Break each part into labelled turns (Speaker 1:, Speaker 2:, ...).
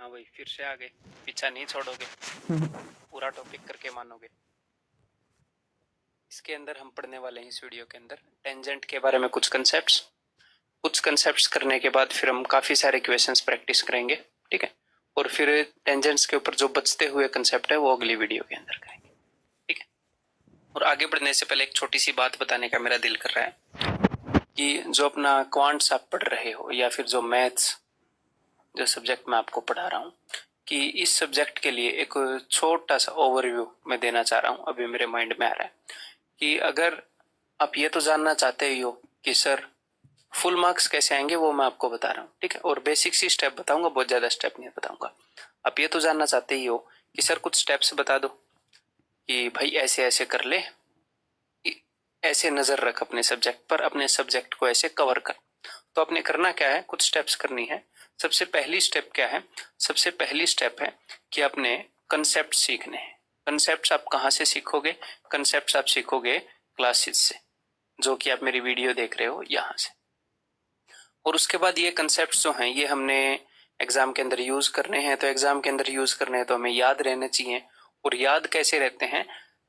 Speaker 1: हाँ भाई, फिर से आ गए। पीछा नहीं छोड़ोगे? पूरा टॉपिक करके मानोगे? इसके अंदर हम पढ़ने वाले हैं, इस वीडियो के अंदर टेंजेंट के बारे में कुछ कंसेप्ट्स करने के बाद फिर हम काफी सारे क्वेश्चंस प्रैक्टिस करेंगे, ठीक है। और फिर टेंजेंट्स के ऊपर जो बचते हुए कंसेप्ट है वो अगली वीडियो के अंदर करेंगे, ठीक है। और आगे बढ़ने से पहले एक छोटी सी बात बताने का मेरा दिल कर रहा है कि जो अपना क्वांट्स आप पढ़ रहे हो या फिर जो मैथ्स जो सब्जेक्ट मैं आपको पढ़ा रहा हूँ, कि इस सब्जेक्ट के लिए एक छोटा सा ओवरव्यू मैं देना चाह रहा हूँ। अभी मेरे माइंड में आ रहा है कि अगर आप ये तो जानना चाहते ही हो कि सर फुल मार्क्स कैसे आएंगे, वो मैं आपको बता रहा हूँ, ठीक है। और बेसिक सी स्टेप बताऊंगा, बहुत ज्यादा स्टेप नहीं बताऊंगा। आप ये तो जानना चाहते ही हो कि सर कुछ स्टेप्स बता दो कि भाई ऐसे ऐसे कर ले, ऐसे नजर रख अपने सब्जेक्ट पर, अपने सब्जेक्ट को ऐसे कवर कर। तो आपने करना क्या है, कुछ स्टेप्स करनी है। सबसे पहली स्टेप क्या है? सबसे पहली स्टेप है कि आपने कंसेप्ट सीखने हैं। कंसेप्ट आप कहाँ से सीखोगे? कंसेप्ट आप सीखोगे क्लासेस से, जो कि आप मेरी वीडियो देख रहे हो यहाँ से। और उसके बाद ये कंसेप्ट जो हैं ये हमने एग्जाम के अंदर यूज करने हैं। तो एग्जाम के अंदर यूज करने हैं तो हमें याद रहने चाहिए। और याद कैसे रहते हैं?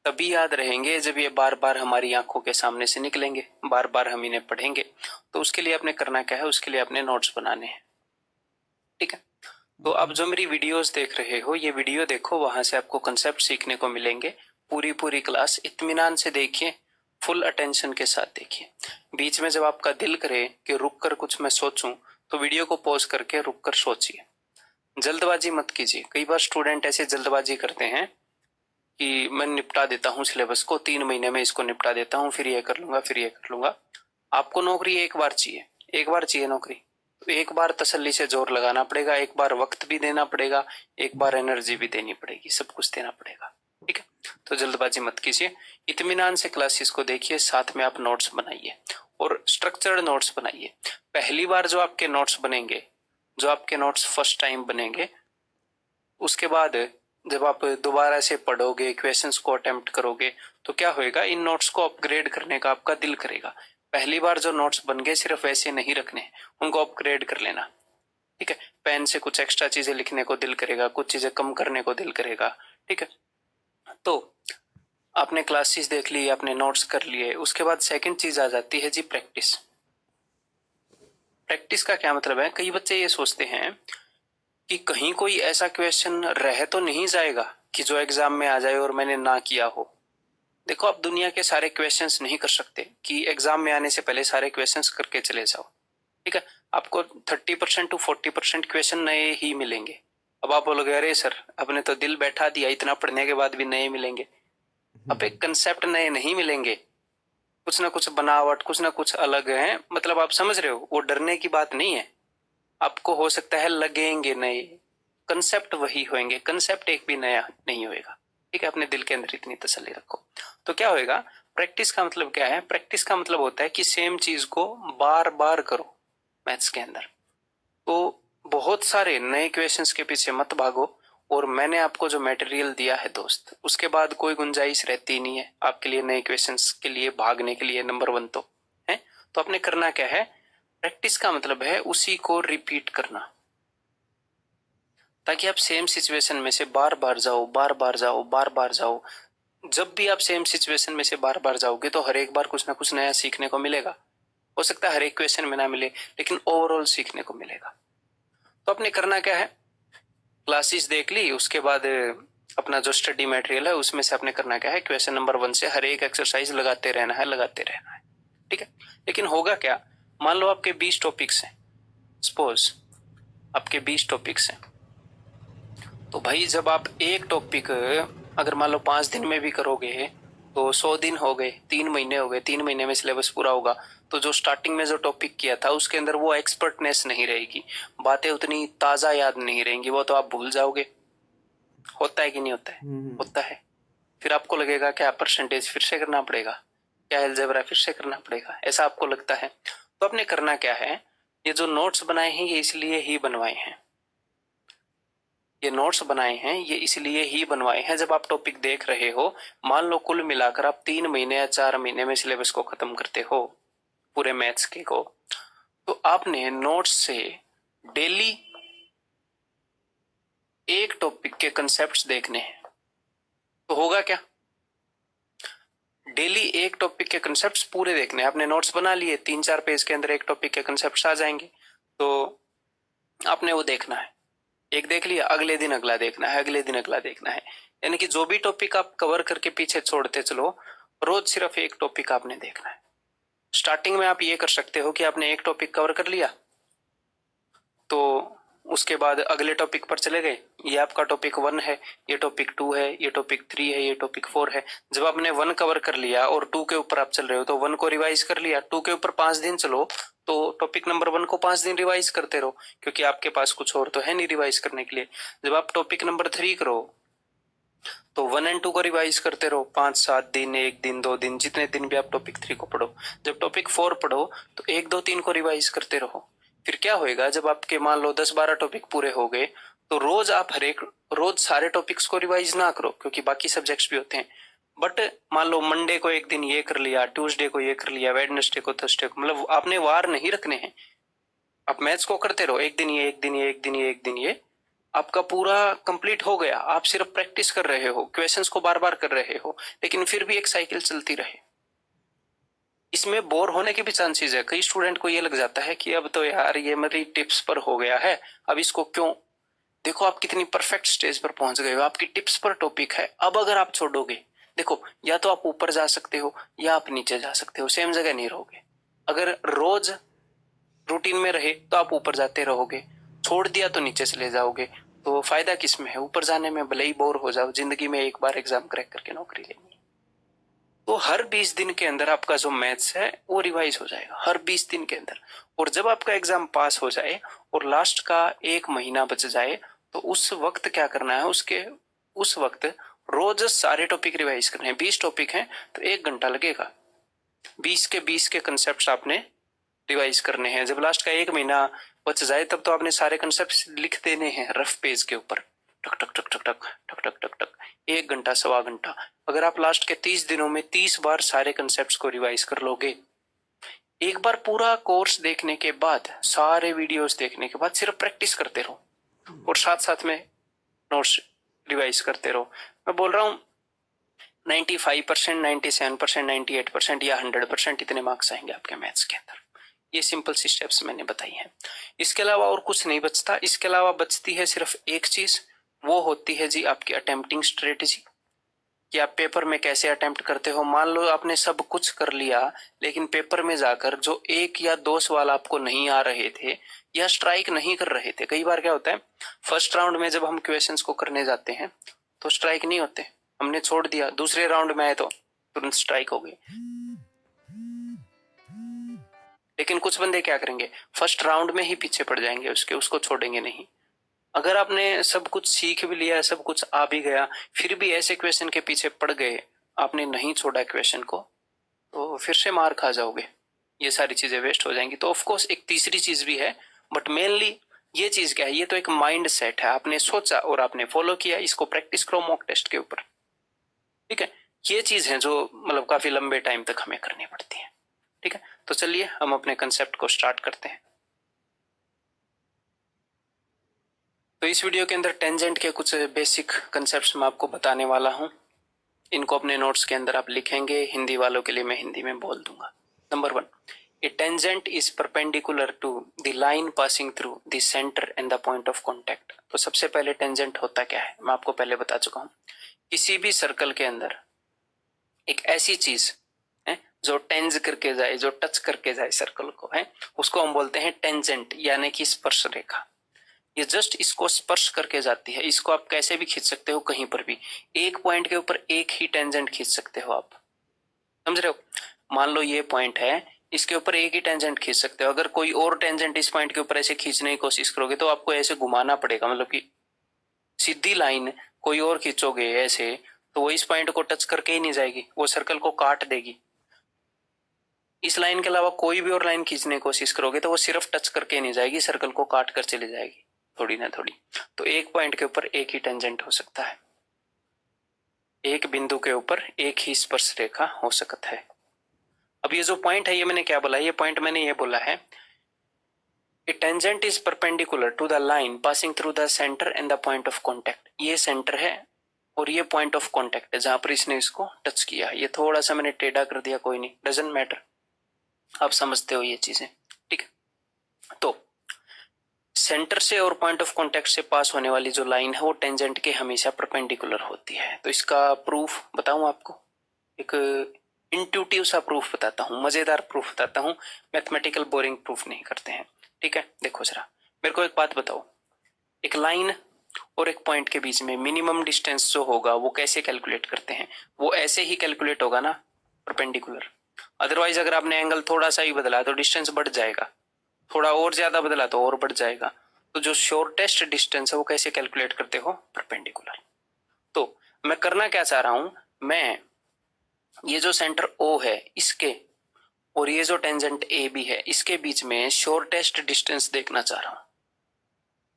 Speaker 1: तभी याद रहेंगे जब ये बार बार हमारी आंखों के सामने से निकलेंगे, बार बार हम इन्हें पढ़ेंगे। तो उसके लिए आपने करना क्या है? उसके लिए आपने नोट्स बनाने हैं, ठीक है। तो अब जो मेरी वीडियोस देख रहे हो, ये वीडियो देखो, वहां से आपको कंसेप्ट सीखने को मिलेंगे। पूरी पूरी क्लास इत्मीनान से देखिए, फुल अटेंशन के साथ देखिए। बीच में जब आपका दिल करे कि रुक कर कुछ मैं सोचूं, तो वीडियो को पॉज करके रुक कर सोचिए। जल्दबाजी मत कीजिए। कई बार स्टूडेंट ऐसे जल्दबाजी करते हैं कि मैं निपटा देता हूँ सिलेबस को, 3 महीने में इसको निपटा देता हूँ, फिर ये कर लूंगा, फिर ये कर लूंगा। आपको नौकरी एक बार चाहिए, एक बार चाहिए नौकरी। तो एक बार तसल्ली से जोर लगाना पड़ेगा, एक बार वक्त भी देना पड़ेगा, एक बार एनर्जी भी देनी पड़ेगी, सब कुछ देना पड़ेगा, ठीक है। तो जल्दबाजी मत कीजिए, इत्मीनान से क्लासेस को देखिए, साथ में आप नोट्स बनाइए और स्ट्रक्चर्ड नोट्स बनाइए। पहली बार जो आपके नोट्स बनेंगे, जो आपके नोट्स फर्स्ट टाइम बनेंगे, उसके बाद जब आप दोबारा से पढ़ोगे, क्वेश्चंस को अटेम्प्ट करोगे, तो क्या होएगा, इन नोट्स को अपग्रेड करने का आपका दिल करेगा। पहली बार जो नोट्स बन गए सिर्फ वैसे नहीं रखने, उनको अपग्रेड कर लेना, ठीक है। पेन से कुछ एक्स्ट्रा चीजें लिखने को दिल करेगा, कुछ चीजें कम करने को दिल करेगा, ठीक है। तो आपने क्लासेस देख ली, आपने नोट्स कर लिए, उसके बाद सेकंड चीज आ जाती है जी प्रैक्टिस। प्रैक्टिस का क्या मतलब है? कई बच्चे ये सोचते हैं कि कहीं कोई ऐसा क्वेश्चन रह तो नहीं जाएगा कि जो एग्जाम में आ जाए और मैंने ना किया हो। देखो, आप दुनिया के सारे क्वेश्चंस नहीं कर सकते कि एग्जाम में आने से पहले सारे क्वेश्चंस करके चले जाओ, ठीक है। आपको 30% टू 40% क्वेश्चन नए ही मिलेंगे। अब आप बोलोगे अरे सर, आपने तो दिल बैठा दिया, इतना पढ़ने के बाद भी नए मिलेंगे। अब एक कंसेप्ट नए नहीं मिलेंगे, कुछ ना कुछ बनावट, कुछ ना कुछ अलग है। मतलब आप समझ रहे हो, वो डरने की बात नहीं है। आपको हो सकता है लगेंगे नए, कंसेप्ट वही होंगे, कंसेप्ट एक भी नया नहीं होएगा, ठीक है। अपने दिल के अंदर इतनी तसल्ली रखो। तो क्या होएगा? प्रैक्टिस का मतलब क्या है? प्रैक्टिस का मतलब होता है कि सेम चीज को बार बार करो मैथ्स के अंदर। तो बहुत सारे नए क्वेश्चंस के पीछे मत भागो। और मैंने आपको जो मटेरियल दिया है दोस्त, उसके बाद कोई गुंजाइश रहती नहीं है आपके लिए नए क्वेश्चंस के लिए भागने के लिए। नंबर 1 तो है। तो आपने करना क्या है? प्रैक्टिस का मतलब है उसी को रिपीट करना, ताकि आप सेम सिचुएशन में से बार बार जाओ, बार बार जाओ, बार बार जाओ। जब भी आप सेम सिचुएशन में से बार बार जाओगे तो हर एक बार कुछ ना कुछ नया सीखने को मिलेगा। हो सकता है हर एक क्वेश्चन में ना मिले, लेकिन ओवरऑल सीखने को मिलेगा। तो आपने करना क्या है? क्लासेस देख ली, उसके बाद अपना जो स्टडी मटेरियल है उसमें से आपने करना क्या है, क्वेश्चन नंबर 1 से हर एक एक्सरसाइज लगाते रहना है, लगाते रहना है, ठीक है। लेकिन होगा क्या, मान लो आपके 20 टॉपिक्स हैं, सपोज आपके 20 टॉपिक्स हैं। तो भाई जब आप एक टॉपिक अगर मान लो 5 दिन में भी करोगे तो 100 दिन हो गए, 3 महीने हो गए, 3 महीने में सिलेबस पूरा होगा। तो जो स्टार्टिंग में जो टॉपिक किया था उसके अंदर वो एक्सपर्टनेस नहीं रहेगी, बातें उतनी ताजा याद नहीं रहेंगी, वो तो आप भूल जाओगे। होता है कि नहीं होता है? होता है। फिर आपको लगेगा क्या परसेंटेज फिर से करना पड़ेगा, क्या अलजेब्रा फिर से करना पड़ेगा, ऐसा आपको लगता है। तो आपने करना क्या है, ये जो नोट्स बनाए हैं ये इसलिए ही बनवाए हैं, ये नोट्स बनाए हैं ये इसलिए ही बनवाए हैं। जब आप टॉपिक देख रहे हो, मान लो कुल मिलाकर आप 3 महीने या 4 महीने में सिलेबस को खत्म करते हो, पूरे मैथ्स के को, तो आपने नोट्स से डेली टॉपिक के कंसेप्ट्स देखने हैं। तो होगा क्या, डेली एक टॉपिक के कंसेप्ट्स पूरे देखने हैं। आपने नोट्स बना लिए, 3-4 पेज के अंदर एक टॉपिक के कंसेप्ट्स आ जाएंगे, तो आपने वो देखना है। एक देख लिया, अगले दिन अगला देखना है, अगले दिन अगला देखना है। यानी कि जो भी टॉपिक आप कवर करके पीछे छोड़ते चलो, रोज सिर्फ एक टॉपिक आपने देखना है। स्टार्टिंग में आप ये कर सकते हो कि आपने एक टॉपिक कवर कर लिया, तो उसके बाद अगले टॉपिक पर चले गए। ये आपका टॉपिक 1 है, ये टॉपिक 2 है, ये टॉपिक 3 है, ये टॉपिक 4 है। जब आपने 1 कवर कर लिया और 2 के ऊपर आप चल रहे हो, तो 1 को रिवाइज कर लिया। 2 के ऊपर 5 दिन चलो, तो टॉपिक नंबर 1 को 5 दिन रिवाइज करते रहो, क्योंकि आपके पास कुछ और तो है नहीं रिवाइज करने के लिए। जब आप टॉपिक नंबर 3 करो, तो 1 और 2 को रिवाइज करते रहो, 5-7 दिन, 1 दिन, 2 दिन, जितने दिन भी आप टॉपिक 3 को पढ़ो। जब टॉपिक 4 पढ़ो, तो 1, 2, 3 को रिवाइज करते रहो। फिर क्या होएगा, जब आपके मान लो 10-12 टॉपिक पूरे हो गए, तो रोज आप रोज सारे टॉपिक्स को रिवाइज ना करो, क्योंकि बाकी सब्जेक्ट्स भी होते हैं। बट मान लो मंडे को एक दिन ये कर लिया, ट्यूसडे को ये कर लिया, वेडनेसडे को, थर्सडे को, मतलब आपने वार नहीं रखने हैं। आप मैथ्स को करते रहो, एक दिन ये, एक दिन ये, एक दिन ये, एक दिन ये, आपका पूरा कंप्लीट हो गया। आप सिर्फ प्रैक्टिस कर रहे हो, क्वेश्चंस को बार बार कर रहे हो, लेकिन फिर भी एक साइकिल चलती रहे। इसमें बोर होने के भी चांसेस है। कई स्टूडेंट को ये लग जाता है कि अब तो यार ये मेरी टिप्स पर हो गया है, अब इसको क्यों। देखो आप कितनी परफेक्ट स्टेज पर पहुंच गए हो, आपकी टिप्स पर टॉपिक है। अब अगर आप छोड़ोगे, देखो या तो आप ऊपर जा सकते हो या आप नीचे जा सकते हो, सेम जगह नहीं रहोगे। अगर रोज रूटीन में रहे तो आप ऊपर जाते रहोगे, छोड़ दिया तो नीचे चले जाओगे। तो फायदा किसमें है, ऊपर जाने में भले ही बोर हो जाओ, जिंदगी में एक बार एग्जाम क्रैक करके नौकरी लेनी। तो हर 20 दिन के अंदर आपका जो मैथ्स है वो रिवाइज हो जाएगा, हर 20 दिन के अंदर। और जब आपका एग्जाम पास हो जाए और लास्ट का 1 महीना बच जाए, तो उस वक्त क्या करना है, उस वक्त रोज सारे टॉपिक रिवाइज करने हैं। 20 टॉपिक हैं तो 1 घंटा लगेगा। 20 के कंसेप्ट आपने रिवाइज करने हैं। जब लास्ट का 1 महीना बच जाए, तब तो आपने सारे कंसेप्ट लिख देने हैं रफ पेज के ऊपर, टक टक टक टक टक टक टक टक टक, 1 घंटा, 1.25 घंटा। अगर आप लास्ट के 30 दिनों में 30 बार सारे कंसेप्ट को रिवाइज कर लोगे, एक बार पूरा कोर्स देखने के बाद, सारे वीडियोस देखने के बाद सिर्फ प्रैक्टिस करते रहो और साथ साथ में नोट्स रिवाइज करते रहो। मैं बोल रहा हूँ 95%, 97%, 98% या 100% इतने मार्क्स आएंगे आपके मैथ्स के अंदर। ये सिंपल सी स्टेप्स मैंने बताई हैं। इसके अलावा और कुछ नहीं बचता। इसके अलावा बचती है सिर्फ एक चीज, वो होती है जी आपकी अटेम्प्टिंग स्ट्रेटेजी, कि आप पेपर में कैसे अटेम्प्ट करते हो। मान लो आपने सब कुछ कर लिया, लेकिन पेपर में जाकर जो 1 या 2 सवाल आपको नहीं आ रहे थे या स्ट्राइक नहीं कर रहे थे। कई बार क्या होता है, फर्स्ट राउंड में जब हम क्वेश्चंस को करने जाते हैं तो स्ट्राइक नहीं होते, हमने छोड़ दिया। दूसरे राउंड में आए तो तुरंत स्ट्राइक हो गई। लेकिन कुछ बंदे क्या करेंगे, फर्स्ट राउंड में ही पीछे पड़ जाएंगे उसको छोड़ेंगे नहीं। अगर आपने सब कुछ सीख भी लिया, सब कुछ आ भी गया, फिर भी ऐसे क्वेश्चन के पीछे पड़ गए, आपने नहीं छोड़ा क्वेश्चन को, तो फिर से मार खा जाओगे, ये सारी चीजें वेस्ट हो जाएंगी। तो ऑफकोर्स एक तीसरी चीज भी है, बट मेनली ये चीज क्या है, ये तो एक माइंड सेट है। आपने सोचा और आपने फॉलो किया, इसको प्रैक्टिस करो मॉक टेस्ट के ऊपर, ठीक है। ये चीज है जो मतलब काफी लंबे टाइम तक हमें करनी पड़ती है, ठीक है। तो चलिए हम अपने कंसेप्ट को स्टार्ट करते हैं। तो इस वीडियो के अंदर टेंजेंट के कुछ बेसिक कंसेप्ट्स मैं आपको बताने वाला हूं। इनको अपने नोट्स के अंदर आप लिखेंगे, हिंदी वालों के लिए मैं हिंदी में बोल दूंगा। Number 1, a tangent is perpendicular to the line passing through the centre and the point of contact. तो सबसे पहले टेंजेंट होता क्या है, मैं आपको पहले बता चुका हूं। किसी भी सर्कल के अंदर एक ऐसी चीज है जो टेंज करके जाए, जो टच करके जाए सर्कल को, है उसको हम बोलते हैं टेंजेंट, यानी कि स्पर्श रेखा। ये जस्ट इसको स्पर्श करके जाती है। इसको आप कैसे भी खींच सकते हो, कहीं पर भी एक पॉइंट के ऊपर एक ही टेंजेंट खींच सकते हो आप, समझ रहे हो। मान लो ये पॉइंट है, इसके ऊपर एक ही टेंजेंट खींच सकते हो। अगर कोई और टेंजेंट इस पॉइंट के ऊपर ऐसे खींचने की कोशिश करोगे तो आपको ऐसे घुमाना पड़ेगा, मतलब कि सीधी लाइन कोई और खींचोगे ऐसे, तो वो इस पॉइंट को टच करके ही नहीं जाएगी, वो सर्कल को काट देगी। इस लाइन के अलावा कोई भी और लाइन खींचने की कोशिश करोगे तो वो सिर्फ टच करके नहीं जाएगी, सर्कल को काट कर चली जाएगी, थोड़ी ना थोड़ी। तो एक पॉइंट के ऊपर एक ही टेंजेंट हो सकता है, एक बिंदु के ऊपर एक ही स्पर्श रेखा हो सकता है। अब ये जो पॉइंट है, ये मैंने क्या बोला, ये पॉइंट मैंने ये बोला है a tangent is perpendicular to the line passing through the centre and the point of contact. ये सेंटर है और ये पॉइंट ऑफ कॉन्टेक्ट है जहां पर इसने इसको टच किया। ये थोड़ा सा मैंने टेढ़ा कर दिया, कोई नहीं, डजंट मैटर, आप समझते हो ये चीजें, ठीक है। तो सेंटर से और पॉइंट ऑफ कांटेक्ट से पास होने वाली जो लाइन है वो टेंजेंट के हमेशा परपेंडिकुलर होती है। तो इसका प्रूफ बताऊं आपको, एक इंट्यूटिव सा प्रूफ बताता हूं, मजेदार प्रूफ बताता हूं, मैथमेटिकल बोरिंग प्रूफ नहीं करते हैं, ठीक है। देखो जरा, मेरे को एक बात बताओ, एक लाइन और एक पॉइंट के बीच में मिनिमम डिस्टेंस जो होगा वो कैसे कैलकुलेट करते हैं? वो ऐसे ही कैलकुलेट होगा ना, परपेंडिकुलर। अदरवाइज अगर आपने एंगल थोड़ा सा ही बदला तो डिस्टेंस बढ़ जाएगा, थोड़ा और ज्यादा बदला तो और बढ़ जाएगा। तो जो शॉर्टेस्ट डिस्टेंस है वो कैसे कैलकुलेट करते हो? परपेंडिकुलर। तो मैं करना क्या चाह रहा हूं, मैं ये जो सेंटर O है इसके और ये जो टेंजेंट AB है इसके बीच में शॉर्टेस्ट डिस्टेंस देखना चाह रहा हूं।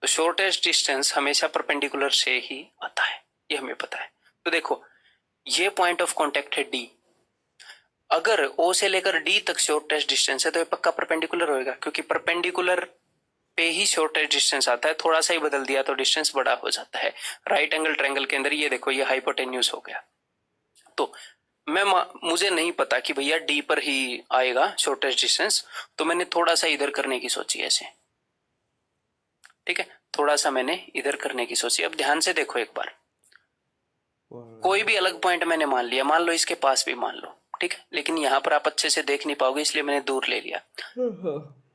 Speaker 1: तो शॉर्टेस्ट डिस्टेंस हमेशा परपेंडिकुलर से ही आता है, ये हमें पता है। तो देखो, ये पॉइंट ऑफ कांटेक्ट है D, अगर O से लेकर D तक शॉर्टेस्ट डिस्टेंस है तो ये पक्का परपेंडिकुलर होएगा, क्योंकि परपेंडिकुलर पे ही शॉर्टेस्ट डिस्टेंस आता है। थोड़ा सा ही बदल दिया तो डिस्टेंस बड़ा हो जाता है। राइट एंगल ट्रायंगल के अंदर ये देखो, ये हाइपोटेन्यूज हो गया। तो मुझे नहीं पता कि भैया डी पर ही आएगा शॉर्टेस्ट डिस्टेंस, तो मैंने थोड़ा सा इधर करने की सोची ऐसे, ठीक है, थोड़ा सा मैंने इधर करने की सोची। अब ध्यान से देखो एक बार, कोई भी अलग पॉइंट मैंने मान लिया, मान लो इसके पास भी मान लो, ठीक है, लेकिन यहां पर आप अच्छे से देख नहीं पाओगे इसलिए मैंने दूर ले लिया।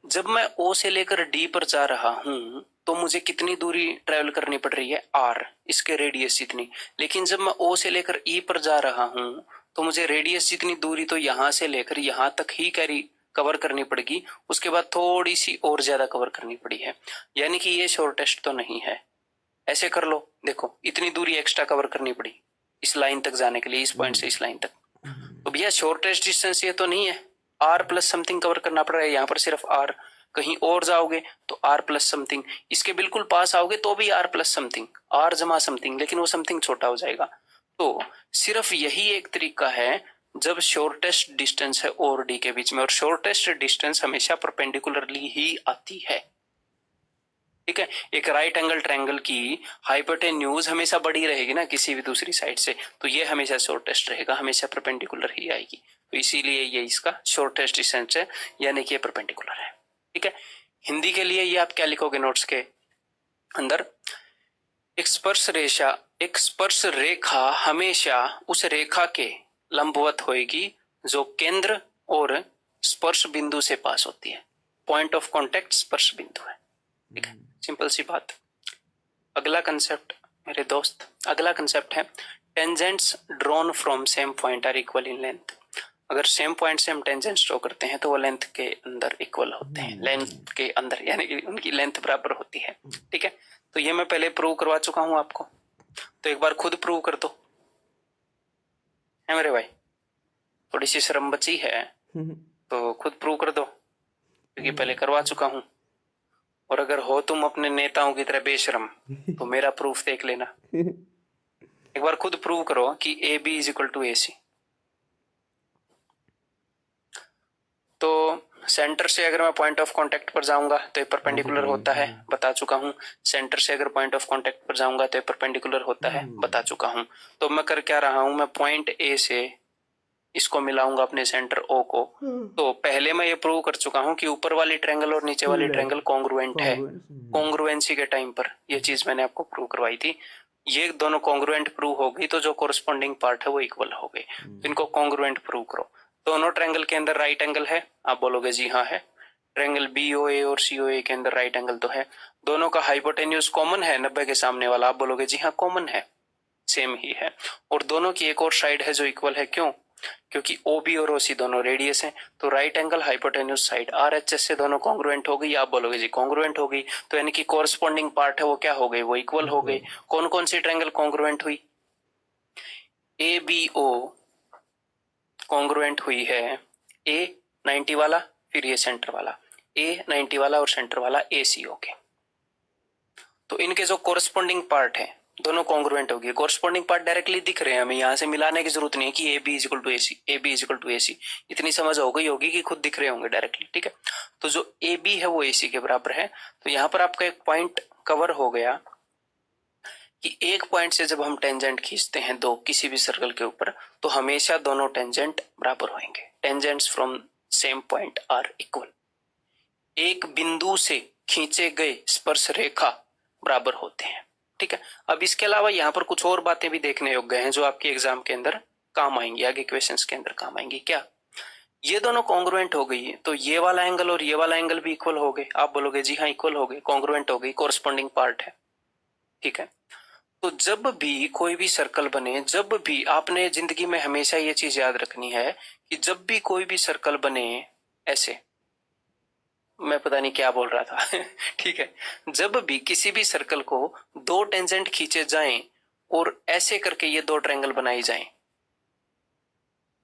Speaker 1: जब मैं O से लेकर D पर जा रहा हूं तो मुझे कितनी दूरी ट्रेवल करनी पड़ रही है? R, इसके रेडियस जितनी। लेकिन जब मैं O से लेकर E पर जा रहा हूं तो मुझे रेडियस जितनी दूरी तो यहां से लेकर यहां तक ही कवर करनी पड़ेगी, उसके बाद थोड़ी सी और ज्यादा कवर करनी पड़ी है, यानी कि ये शॉर्टेस्ट तो नहीं है। ऐसे कर लो, देखो इतनी दूरी एक्स्ट्रा कवर करनी पड़ी इस लाइन तक जाने के लिए, इस पॉइंट से इस लाइन तक। तो भैया शॉर्टेस्ट डिस्टेंस ये तो नहीं है, R प्लस समथिंग कवर करना पड़ रहा है, यहाँ पर सिर्फ R। कहीं और जाओगे तो R प्लस समथिंग, इसके बिल्कुल पास आओगे तो भी R प्लस समथिंग, R जमा समथिंग, लेकिन वो समथिंग छोटा हो जाएगा। तो सिर्फ यही एक तरीका है जब शॉर्टेस्ट डिस्टेंस है और D के बीच में, और शॉर्टेस्ट डिस्टेंस हमेशा परपेंडिकुलरली ही आती है, ठीक है। एक राइट एंगल ट्रायंगल की हाइपोटेन्यूज हमेशा बड़ी रहेगी ना किसी भी दूसरी साइड से, तो ये हमेशा शॉर्टेस्ट रहेगा, हमेशा परपेंडिकुलर ही आएगी। तो इसीलिए ये इसका शॉर्टेस्ट डिस्टेंस है, यानी कि ये परपेंडिकुलर है, ठीक है। हिंदी के लिए ये आप क्या लिखोगे नोट्स के अंदर? एक स्पर्श रेखा हमेशा उस रेखा के लंबवत होएगी जो केंद्र और स्पर्श बिंदु से पास होती है। पॉइंट ऑफ कांटेक्ट स्पर्श बिंदु है, ठीक है, सिंपल सी बात। अगला कंसेप्ट मेरे दोस्त, अगला कंसेप्ट है tangents drawn from same point are equal in length. अगर सेम पॉइंट से हम टेंजेंट्स ड्रॉ करते हैं तो वो लेंथ के अंदर इक्वल होते हैं, लेंथ के अंदर, यानी कि उनकी लेंथ बराबर होती है, ठीक है। तो ये मैं पहले प्रूव करवा चुका हूं आपको, तो एक बार खुद प्रूव कर दो, है मेरे भाई? थोड़ी सी शर्म बची है तो खुद प्रूव कर दो, क्योंकि पहले करवा चुका हूं। और अगर हो तुम अपने नेताओं की तरह बेशरम तो मेरा प्रूफ देख लेना। एक बार खुद प्रूव करो कि A B is equal to A C. तो सेंटर से अगर मैं पॉइंट ऑफ कांटेक्ट पर जाऊंगा तो ये परपेंडिकुलर होता है, बता चुका हूं। सेंटर से अगर पॉइंट ऑफ कांटेक्ट पर जाऊंगा तो ये परपेंडिकुलर होता है, बता चुका हूं। तो मैं कर क्या रहा हूं, मैं पॉइंट ए से इसको मिलाऊंगा अपने सेंटर O को। तो पहले मैं ये प्रूव कर चुका हूं कि ऊपर वाली ट्रायंगल और नीचे वाली ट्रायंगल कॉन्ग्रुएंट है। कॉन्ग्रुएंसी के टाइम पर ये चीज मैंने आपको प्रूव करवाई थी। ये दोनों कॉन्ग्रुएंट प्रूव हो गई तो जो कोरस्पॉन्डिंग पार्ट है वो इक्वल हो गए। इनको कॉन्ग्रुएंट प्रूव करो। दोनों ट्रायंगल के अंदर राइट एंगल है, आप बोलोगे जी हाँ है। ट्रायंगल BOA और COA के अंदर राइट एंगल तो है। दोनों का हाइपोटेन्यूज कॉमन है 90 के सामने वाला, आप बोलोगे जी हाँ कॉमन है, सेम ही है। और दोनों की एक और साइड है जो इक्वल है, क्यों? क्योंकि OB और OC दोनों रेडियस हैं। तो right angle hypotenuse side RHS से दोनों कॉन्ग्रुएंट हो गई, आप बोलोगे जी कॉन्ग्रुएंट हो गई। तो यानी कि कोरस्पॉन्डिंग पार्ट है वो क्या हो गई, वो इक्वल हो गई। कौन कौन सी ट्रायंगल कॉन्ग्रुएंट हुई? ABO कॉन्ग्रुएंट हुई है A 90 वाला, फिर ये सेंटर वाला, A 90 वाला और सेंटर वाला ACO के। तो इनके जो कोरस्पॉन्डिंग पार्ट है दोनों कॉन्ग्रुएंट होगी। कोरस्पॉन्डिंग पार्ट डायरेक्टली दिख रहे हैं हमें, यहाँ से मिलाने की जरूरत नहीं है कि A B is equal to A C, A B is equal to A C, इतनी समझ हो गई होगी कि खुद दिख रहे होंगे डायरेक्टली, ठीक है। तो जो ए बी है वो ए सी के बराबर है। तो यहाँ पर आपका एक पॉइंट कवर हो गया कि एक पॉइंट से जब हम टेंजेंट खींचते हैं दो किसी भी सर्कल के ऊपर, तो हमेशा दोनों टेंजेंट बराबर होंगे। Tangents from same point are equal. एक बिंदु से खींचे गए स्पर्श रेखा बराबर होते हैं, ठीक है। अब इसके अलावा यहाँ पर कुछ और बातें भी देखने योग्य हैं जो आपके एग्जाम के अंदर काम आएंगी, आगे क्वेश्चंस के अंदर काम आएंगी। क्या ये दोनों कॉन्ग्रुएंट हो गई है तो ये वाला एंगल और ये वाला एंगल भी इक्वल हो गए? आप बोलोगे जी हाँ इक्वल हो गए, कॉन्ग्रुएंट हो गई, कोरस्पॉन्डिंग पार्ट है, ठीक है। तो जब भी कोई भी सर्कल बने, जब भी आपने जिंदगी में हमेशा ये चीज याद रखनी है कि जब भी कोई भी सर्कल बने ऐसे, मैं पता नहीं क्या बोल रहा था ठीक है, जब भी किसी भी सर्कल को दो टेंजेंट खींचे जाएं और ऐसे करके ये दो ट्रायंगल बनाई जाएं,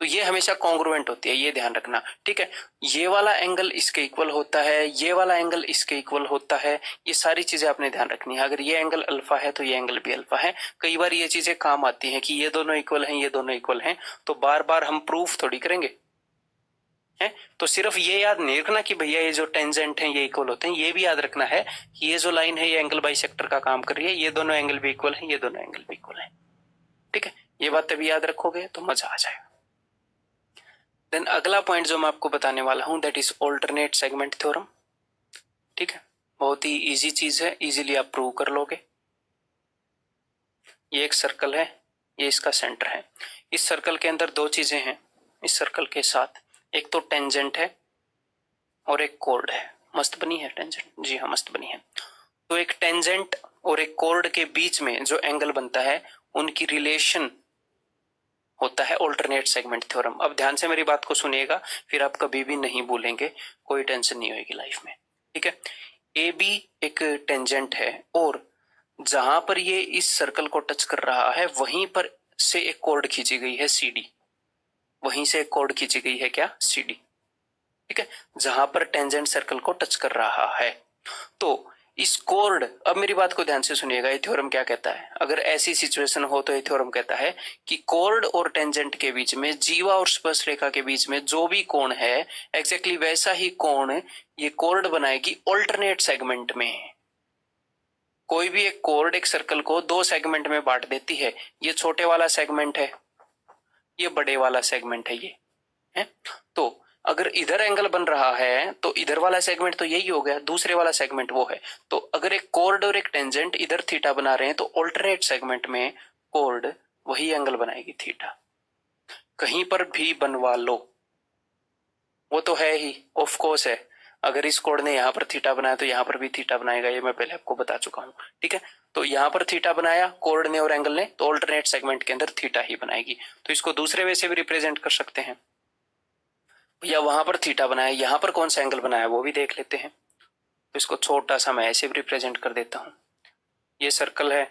Speaker 1: तो ये हमेशा कॉन्ग्रुएंट होती है, ये ध्यान रखना, ठीक है। ये वाला एंगल इसके इक्वल होता है, ये वाला एंगल इसके इक्वल होता है, ये सारी चीजें आपने ध्यान रखनी है। अगर ये एंगल अल्फा है तो ये एंगल भी अल्फा है। कई बार ये चीजें काम आती हैं कि ये दोनों इक्वल हैं, ये दोनों इक्वल हैं, तो बार बार हम प्रूफ थोड़ी करेंगे, है। तो सिर्फ ये याद नहीं रखना कि भैया ये जो टेंजेंट हैं ये इक्वल होते हैं, ये भी याद रखना है कि ये जो लाइन है ये एंगल बाइसेक्टर का काम कर रही है, ये दोनों एंगल भी इक्वल है, ये दोनों एंगल भी इक्वल है, ठीक है। ये बातें भी याद रखोगे तो मजा आ जाएगा। देन अगला पॉइंट जो मैं आपको बताने वाला हूं that is alternate segment theorem, ठीक है। बहुत ही इजी चीज है, इजीली आप प्रूव कर लोगे। ये एक सर्कल है, ये इसका सेंटर है। इस सर्कल के अंदर दो चीजें हैं इस सर्कल के साथ, एक तो टेंजेंट है और एक कोर्ड है। मस्त बनी है टेंजेंट, जी हाँ मस्त बनी है। तो एक टेंजेंट और एक कोर्ड के बीच में जो एंगल बनता है उनकी रिलेशन होता है ऑल्टरनेट सेगमेंट थ्योरम। अब ध्यान से मेरी बात को सुनिएगा, फिर आप कभी भी नहीं भूलेंगे, कोई टेंशन नहीं होगी लाइफ में, ठीक है। ए बी एक टेंजेंट है और जहां पर ये इस सर्कल को टच कर रहा है वहीं पर से एक कॉर्ड खींची गई है सी डी, वहीं से एक कॉर्ड खींची गई है क्या, सी डी, ठीक है, जहां पर टेंजेंट सर्कल को टच कर रहा है। तो इस कॉर्ड, अब मेरी बात को ध्यान से सुनिएगा, ये थ्योरम क्या कहता है, अगर ऐसी सिचुएशन हो तो ये थ्योरम कहता है कि कॉर्ड और टेंजेंट के बीच में, जीवा और स्पर्श रेखा के बीच में जो भी कोण है एग्जैक्टली वैसा ही कोण ये कॉर्ड बनाएगी ऑल्टरनेट सेगमेंट में। कोई भी एक कॉर्ड एक सर्कल को दो सेगमेंट में बांट देती है, ये छोटे वाला सेगमेंट है, ये बड़े वाला सेगमेंट है, ये है। तो अगर इधर एंगल बन रहा है तो इधर वाला सेगमेंट तो यही हो गया, दूसरे वाला सेगमेंट वो है। तो अगर एक कॉर्ड और एक टेंजेंट इधर थीटा बना रहे हैं तो ऑल्टरनेट सेगमेंट में कॉर्ड वही एंगल बनाएगी थीटा। कहीं पर भी बनवा लो, वो तो है ही, ऑफ कोर्स है। अगर इस कॉर्ड ने यहाँ पर थीटा बनाया तो यहाँ पर भी थीटा बनाएगा, ये मैं पहले आपको बता चुका हूँ, ठीक है। तो यहाँ पर थीटा बनाया कॉर्ड ने और एंगल ने, तो ऑल्टरनेट सेगमेंट के अंदर थीटा ही बनाएगी। तो इसको दूसरे वे से भी रिप्रेजेंट कर सकते हैं, या वहां पर थीटा बनाया, यहां पर कौन सा एंगल बनाया वो भी देख लेते हैं। तो इसको छोटा सा मैं ऐसे भी रिप्रेजेंट कर देता हूं, ये सर्कल है,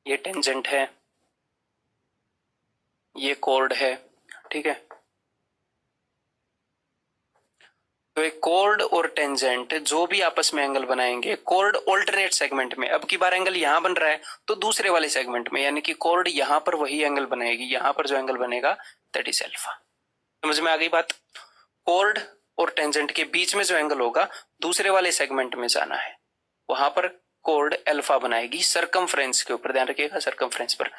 Speaker 1: ये टेंजेंट है, ये कॉर्ड है, ठीक है। तो एक कॉर्ड और टेंजेंट जो भी आपस में एंगल बनाएंगे, कॉर्ड ऑल्टरनेट सेगमेंट में, अब की बार एंगल यहां बन रहा है तो दूसरे वाले सेगमेंट में, यानी कि कॉर्ड यहां पर वही एंगल बनाएगी, यहां पर जो एंगल बनेगा दैट इज अल्फा। समझ में आ गई बात। कॉर्ड और टेंजेंट के बीच में जो एंगल होगा दूसरे वाले सेगमेंट में जाना है, वहां पर कॉर्ड अल्फा बनाएगी सरकमफ्रेंस के ऊपर, ध्यान रखिएगा सरकमफ्रेंस पर।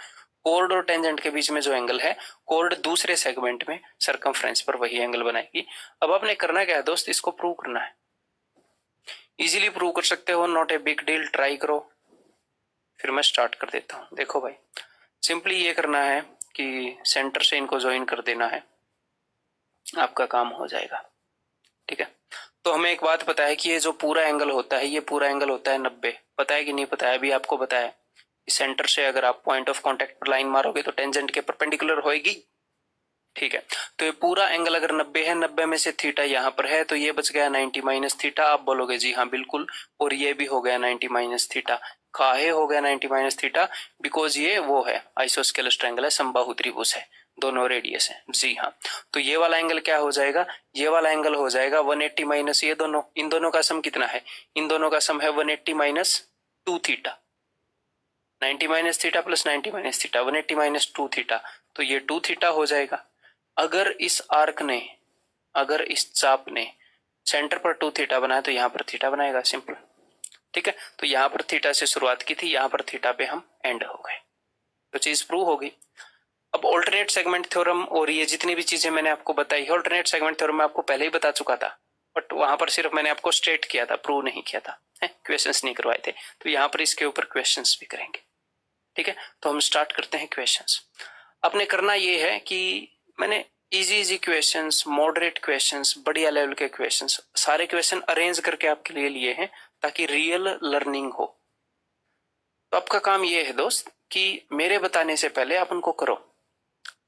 Speaker 1: कॉर्ड और टेंजेंट के बीच में जो एंगल है कॉर्ड दूसरे सेगमेंट में सरकमफ्रेंस पर वही एंगल बनाएगी। अब आपने करना क्या है दोस्त, इसको प्रूव करना है। इजीली प्रूव कर सकते हो, not a big deal, try करो। फिर मैं स्टार्ट कर देता हूं। देखो भाई, सिंपली ये करना है कि सेंटर से इनको ज्वाइन कर देना है, आपका काम हो जाएगा, ठीक है। तो हमें एक बात पता है कि ये जो पूरा एंगल होता है, ये पूरा एंगल होता है 90। पता है कि नहीं पता है, अभी आपको बताया। सेंटर से अगर आप पॉइंट ऑफ कांटेक्ट पर लाइन मारोगे तो टेंजेंट के परपेंडिकुलर होएगी, ठीक है। तो ये पूरा एंगल अगर 90 है, 90 में से थीटा यहाँ पर है, तो ये बच गया 90 माइनस थीटा। आप बोलोगे जी हाँ बिल्कुल, और ये भी हो गया 90 माइनस थीटा। काहे हो गया 90 माइनस थीटा, बिकॉज ये वो है आइसोस्केलस ट्रायंगल है, समबाहु त्रिभुज है, दोनों रेडियस है, जी हाँ। तो ये वाला एंगल क्या हो जाएगा, ये वाला एंगल हो जाएगा 180 माइनस ये दोनों, इन दोनों का सम कितना है, इन दोनों का सम है 180 minus 2 theta, 90 minus theta plus 90 minus theta 180 minus 2 theta, तो ये 2 थीटा हो जाएगा। अगर इस आर्क ने, अगर इस चाप ने सेंटर पर 2 थीटा बनाया तो यहाँ पर थीटा बनाएगा, सिंपल। ठीक है, तो यहाँ पर थीटा से शुरुआत की थी, यहाँ पर थीटा पे हम एंड हो गए, तो चीज प्रूव हो गई। अब ऑल्टरनेट सेगमेंट थ्योरम और ये जितनी भी चीजें मैंने आपको बताई है, ऑल्टरनेट सेगमेंट थ्योरम मैं आपको पहले ही बता चुका था, बट वहां पर सिर्फ मैंने आपको स्टेट किया था, प्रूव नहीं किया था, क्वेश्चंस नहीं करवाए थे। तो यहाँ पर इसके ऊपर क्वेश्चंस भी करेंगे। ठीक है, तो हम स्टार्ट करते हैं क्वेश्चंस। आपने करना ये है कि मैंने इजी क्वेश्चंस, मॉडरेट क्वेश्चंस, बढ़िया लेवल के क्वेश्चंस, सारे क्वेश्चन अरेंज करके आपके लिए लिए हैं ताकि रियल लर्निंग हो। तो आपका काम ये है दोस्त कि मेरे बताने से पहले आप उनको करो,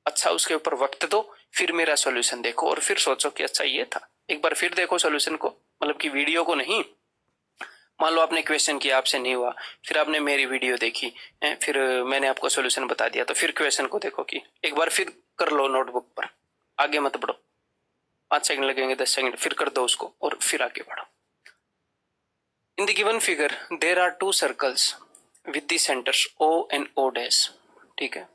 Speaker 1: अच्छा उसके ऊपर वक्त दो, फिर मेरा सॉल्यूशन देखो और फिर सोचो कि अच्छा ये था। एक बार फिर देखो सॉल्यूशन को, मतलब कि वीडियो को नहीं। मान लो आपने क्वेश्चन किया, आपसे नहीं हुआ, फिर आपने मेरी वीडियो देखी, फिर मैंने आपको सॉल्यूशन बता दिया, तो फिर क्वेश्चन को देखो कि एक बार फिर कर लो नोटबुक पर, आगे मत बढ़ो, 5 सेकंड लगेंगे, 10 सेकंड, फिर कर दो उसको और फिर आगे बढ़ो। In the given figure there are 2 circles with the centres O and O dash, ठीक है,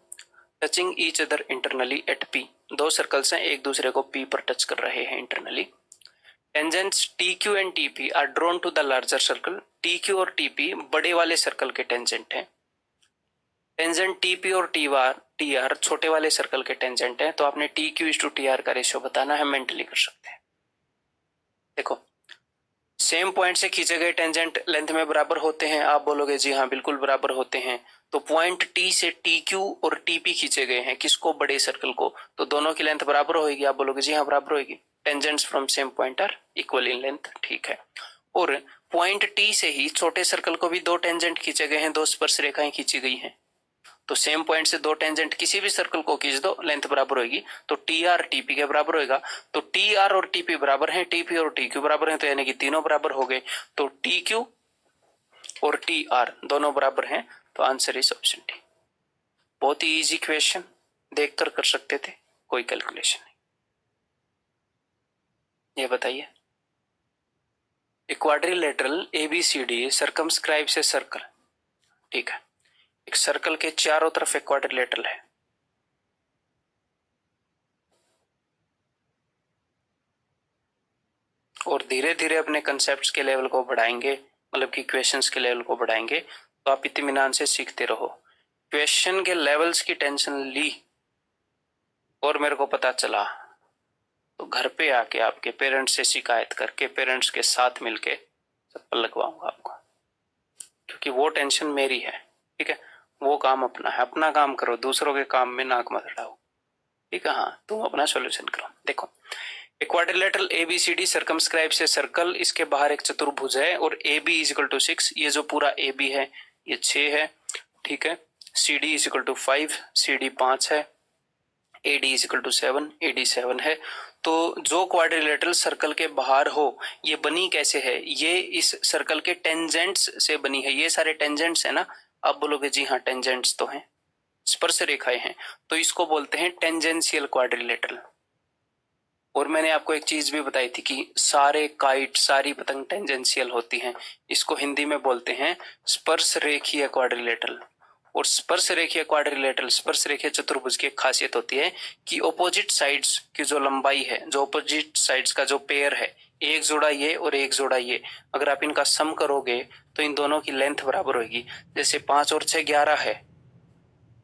Speaker 1: touching each other internally at P। 2 circles हैं, एक दूसरे को P पर टच कर रहे हैं internally. Tangents TQ and TP are drawn to the larger circle. TQ और TP बड़े वाले सर्कल के टेंजेंट हैं। टेंजेंट TP और TR छोटे वाले सर्कल के टेंजेंट हैं। तो आपने TQ/TR का रेशियो बताना है, मेंटली कर सकते हैं। देखो, सेम पॉइंट से खींचे गए टेंजेंट लेंथ में बराबर होते हैं, आप बोलोगे जी हाँ बिल्कुल बराबर होते हैं। तो पॉइंट T से TQ और TP खींचे गए हैं, किसको, बड़े सर्कल को, तो दोनों की लेंथ बराबर होगी, आप बोलोगे जी हाँ बराबर होगी। Tangents from same point are equal in length, ठीक है। और पॉइंट T से ही छोटे सर्कल को भी 2 टेंजेंट खींचे गए हैं, 2 स्पर्श रेखाएं खींची गई हैं। तो सेम पॉइंट से 2 टेंजेंट किसी भी सर्कल को खींच दो, लेंथ बराबर होगी, तो TR TP के बराबर होगा। तो TR और TP बराबर हैं, TP और TQ बराबर हैं, तो यानी कि तीनों बराबर हो गए। तो TQ और TR दोनों बराबर हैं, तो आंसर इज ऑप्शन डी। बहुत ही इजी क्वेश्चन, देखकर कर सकते थे, कोई कैलकुलेशन नहीं। ये बताइए, क्वाड्रिलेटरल ABCD सर्कमस्क्राइब से सर्कल, ठीक है, एक सर्कल के चारों तरफ एक क्वाड्रिलेटरल है। और धीरे धीरे अपने कंसेप्ट्स के लेवल को बढ़ाएंगे, मतलब कि क्वेश्चंस के लेवल को बढ़ाएंगे, तो आप इत्मीनान से सीखते रहो। क्वेश्चन के लेवल्स की टेंशन ली और मेरे को पता चला, तो घर पे आके आपके पेरेंट्स से शिकायत करके, पेरेंट्स के साथ मिलके चप्पल लगवाऊंगा आपको, क्योंकि वो टेंशन मेरी है। ठीक है, वो काम अपना है, अपना काम करो, दूसरों के काम में नाक मत अड़ाओ। ठीक है, हाँ, तुम अपना सॉल्यूशन करो। देखो, क्वाड्रिलेटरल ABCD सर्कमस्क्राइब से सर्कल, इसके बाहर एक चतुर्भुज है और AB इज इक्वल टू 6, ये जो पूरा AB है ये 6 है, ठीक है। CD is equal to 5, CD 5 है, AD is equal to 7, AD 7 है। तो जो क्वाड्रिलेटरल सर्कल के बाहर हो, ये बनी कैसे है, ये इस सर्कल के टेंजेंट्स से बनी है। ये सारे टेंजेंट्स है ना, आप बोलोगे जी हाँ टेंजेंट्स तो हैं, स्पर्श रेखाएं हैं, तो इसको बोलते हैं टेंजेंशियल क्वाड्रिलेटरल। और मैंने आपको एक चीज भी बताई थी कि सारे काइट, सारी पतंग टेंजेंशियल होती हैं, इसको हिंदी में बोलते हैं स्पर्श रेखीय क्वाड्रिलेटरल। और स्पर्श रेखीय क्वाड्रिलेटरल, स्पर्श रेखीय चतुर्भुज की एक खासियत होती है कि ऑपोजिट साइड्स की जो लंबाई है, जो ऑपोजिट साइड्स का जो पेयर है, एक जोड़ा ये और एक जोड़ा ये, अगर आप इनका सम करोगे तो इन दोनों की लेंथ बराबर होगी। जैसे 5 और 6 11 है,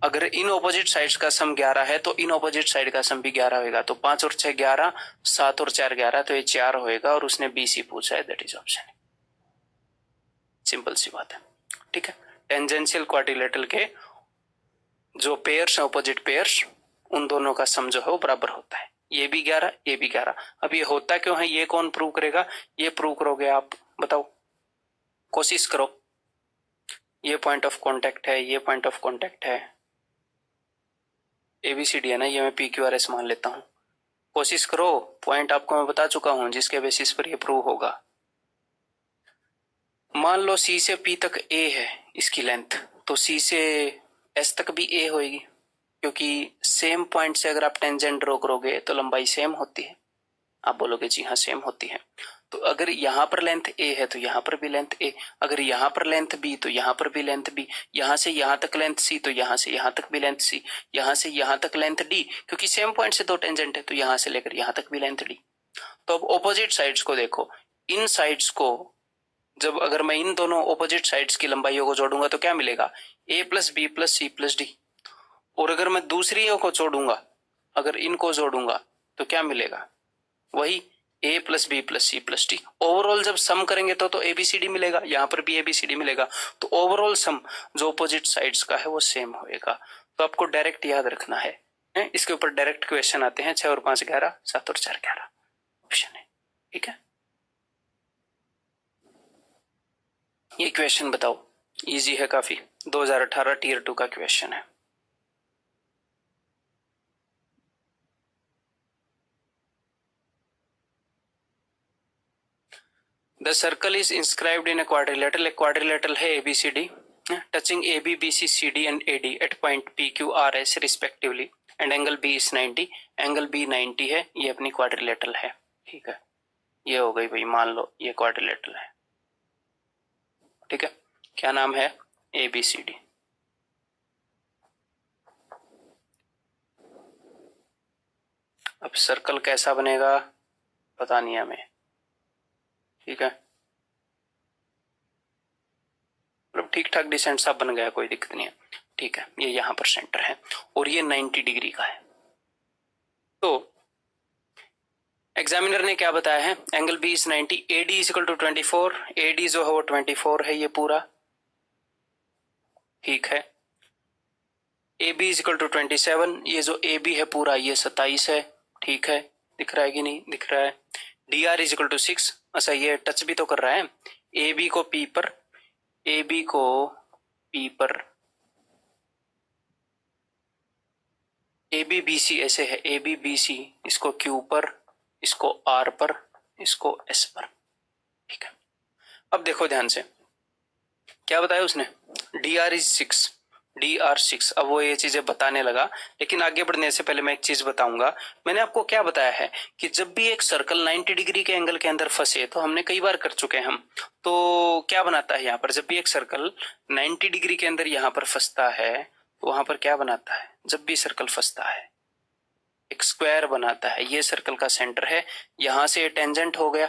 Speaker 1: अगर इन ऑपोजिट साइड्स का सम 11 है तो इन ऑपोजिट साइड का सम भी 11 होगा। तो 5 और 6 11, 7 और 4 11, तो ये 4 होएगा। और उसने BC पूछा है, दैट इज ऑप्शन। सिंपल सी बात है, ठीक है। टेंजेंशियल क्वाड्रिलेटरल के जो पेयर्स हैं, ऑपोजिट पेयर्स, उन दोनों का सम जो है वो बराबर होता है। ये भी 11, ये भी 11। अब ये होता क्यों है, ये कौन प्रूव करेगा, ये प्रूव करोगे आप, बताओ, कोशिश करो। ये पॉइंट ऑफ कांटेक्ट है, ये पॉइंट ऑफ कांटेक्ट है, ABCD है ना, ये मैं PQRS मान लेता हूं। कोशिश करो, पॉइंट आपको मैं बता चुका हूं जिसके बेसिस पर ये प्रूव होगा। मान लो C से P तक A है इसकी लेंथ, तो C से S तक भी A होगी, क्योंकि सेम पॉइंट से अगर आप टेंजेंट ड्रॉ करोगे तो लंबाई सेम होती है। आप बोलोगे जी हाँ सेम होती है। तो अगर यहाँ पर लेंथ ए है तो यहाँ पर भी लेंथ ए, अगर यहाँ पर लेंथ बी तो यहाँ पर भी लेंथ बी, यहाँ से यहाँ तक लेंथ सी तो यहाँ से यहाँ तक भी लेंथ सी, यहाँ से यहाँ तक लेंथ डी, क्योंकि सेम पॉइंट से दो टेंजेंट है तो यहाँ से लेकर यहाँ तक भी लेंथ डी। तो अब ऑपोजिट साइड्स को देखो, इन साइड्स को जब अगर मैं इन दोनों ऑपोजिट साइड्स की लंबाइयों को जोड़ूंगा तो क्या मिलेगा, A plus B plus C plus D. और अगर मैं दूसरी को जोड़ूंगा, अगर इनको जोड़ूंगा तो क्या मिलेगा, वही A plus B plus C plus D. Overall जब सम करेंगे तो एबीसीडी मिलेगा, यहाँ पर भी एबीसीडी मिलेगा। तो ओवरऑल सम जो ऑपोजिट साइड्स का है वो सेम होएगा। तो आपको डायरेक्ट याद रखना है, इसके ऊपर डायरेक्ट क्वेश्चन आते हैं 6 और 5 11, 7 और 4 11 ऑप्शन है। ठीक है, ये क्वेश्चन बताओ, इजी है काफी, 2018 टीयर 2 का क्वेश्चन है। The circle is inscribed in a quadrilateral. एक quadrilateral है ABCD, touching AB, BC, CD and AD at point PQ, RS respectively, and angle B is 90. Angle B 90 है, ये अपनी quadrilateral है। ठीक है, ये हो गई भाई, मान लो ये quadrilateral है। ठीक है, क्या नाम है, ABCD। अब सर्कल कैसा बनेगा पता नहीं हमें। ठीक है, मतलब ठीक ठाक डिसेंट सा बन गया, कोई दिक्कत नहीं है। ठीक है, ये यहां पर सेंटर है और ये 90 डिग्री का है। तो एग्जामिनर ने क्या बताया है, angle B is 90, AD is equal to 24, AD जो है वो 24 है ये पूरा। ठीक है, A B is equal to 27, ये जो ए बी है पूरा ये 27 है। ठीक है, दिख रहा है कि नहीं दिख रहा है। D R is equal to 6, अच्छा ये टच भी तो कर रहा है, ए बी को पी पर, ए बी को पी पर, ए बी बी सी ऐसे है, ए बी बी सी, इसको क्यू पर, इसको आर पर, इसको एस पर। ठीक है, अब देखो ध्यान से क्या बताया उसने, D R is 6, D R 6। अब वो ये चीजें बताने लगा, लेकिन आगे बढ़ने से पहले मैं एक चीज बताऊंगा। मैंने आपको क्या बताया है कि जब भी एक सर्कल 90 डिग्री के एंगल के अंदर फंसे, तो हमने कई बार कर चुके हैं हम, तो क्या बनाता है यहाँ पर, जब भी एक सर्कल 90 डिग्री के अंदर यहाँ पर फंसता है तो वहां पर क्या बनाता है, जब भी सर्कल फंसता है एक स्क्वायर बनाता है। ये सर्कल का सेंटर है, यहां से टेंजेंट हो गया,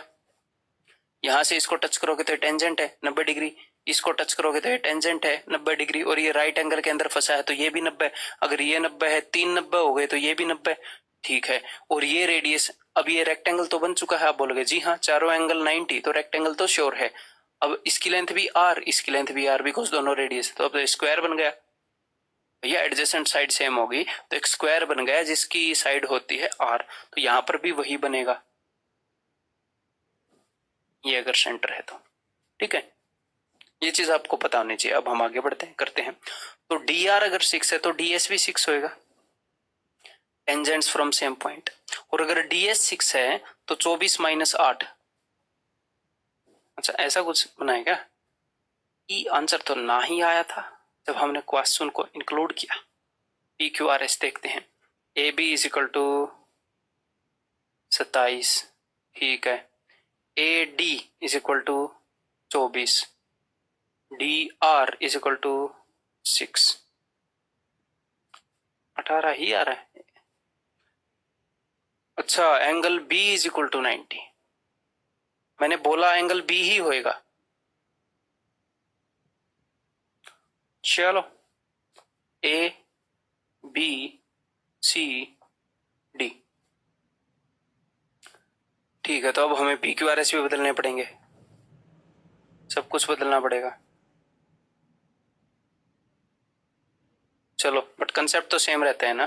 Speaker 1: यहां से इसको टच करोगे तो टेंजेंट है 90 डिग्री, इसको टच करोगे तो ये टेंजेंट है 90 डिग्री, और ये राइट एंगल के अंदर फंसा है तो ये भी 90। अगर ये 90 है, 3 90 हो गए तो ये भी 90। ठीक है, और ये रेडियस, अब ये रेक्टेंगल तो बन चुका है। आप बोलोगे जी हाँ, चारों एंगल 90, तो रेक्टेंगल तो श्योर है। अब इसकी लेंथ भी आर, इसकी लेंथ भी आर, बिकॉज दोनों रेडियस है, तो अब स्क्वायर बन गया। भैया एडजेसेंट साइड सेम होगी तो एक स्क्वायर बन गया जिसकी साइड होती है आर, तो यहां पर भी वही बनेगा, ये अगर सेंटर है तो। ठीक है, ये चीज आपको पता होनी चाहिए। अब हम आगे बढ़ते हैं, करते हैं। तो डी आर अगर 6 है तो डी एस भी 6 होएगा, टेंजेंट्स फ्रॉम सेम पॉइंट। और अगर डी एस 6 है तो 24 माइनस 8, अच्छा ऐसा कुछ बनाएगा। ई आंसर तो ना ही आया था जब हमने क्वेश्चन को इंक्लूड किया। पी क्यू आर एस देखते हैं, A B is equal to 27, ठीक है, A D is equal to 24, D R is equal to 6, 18 ही आ रहा है। अच्छा, angle B is equal to 90, मैंने बोला एंगल बी ही होएगा। चलो, ए बी सी डी, ठीक है। तो अब हमें पी क्यू आर एस भी बदलने पड़ेंगे, सब कुछ बदलना पड़ेगा। चलो, बट कंसेप्ट तो सेम रहता है ना।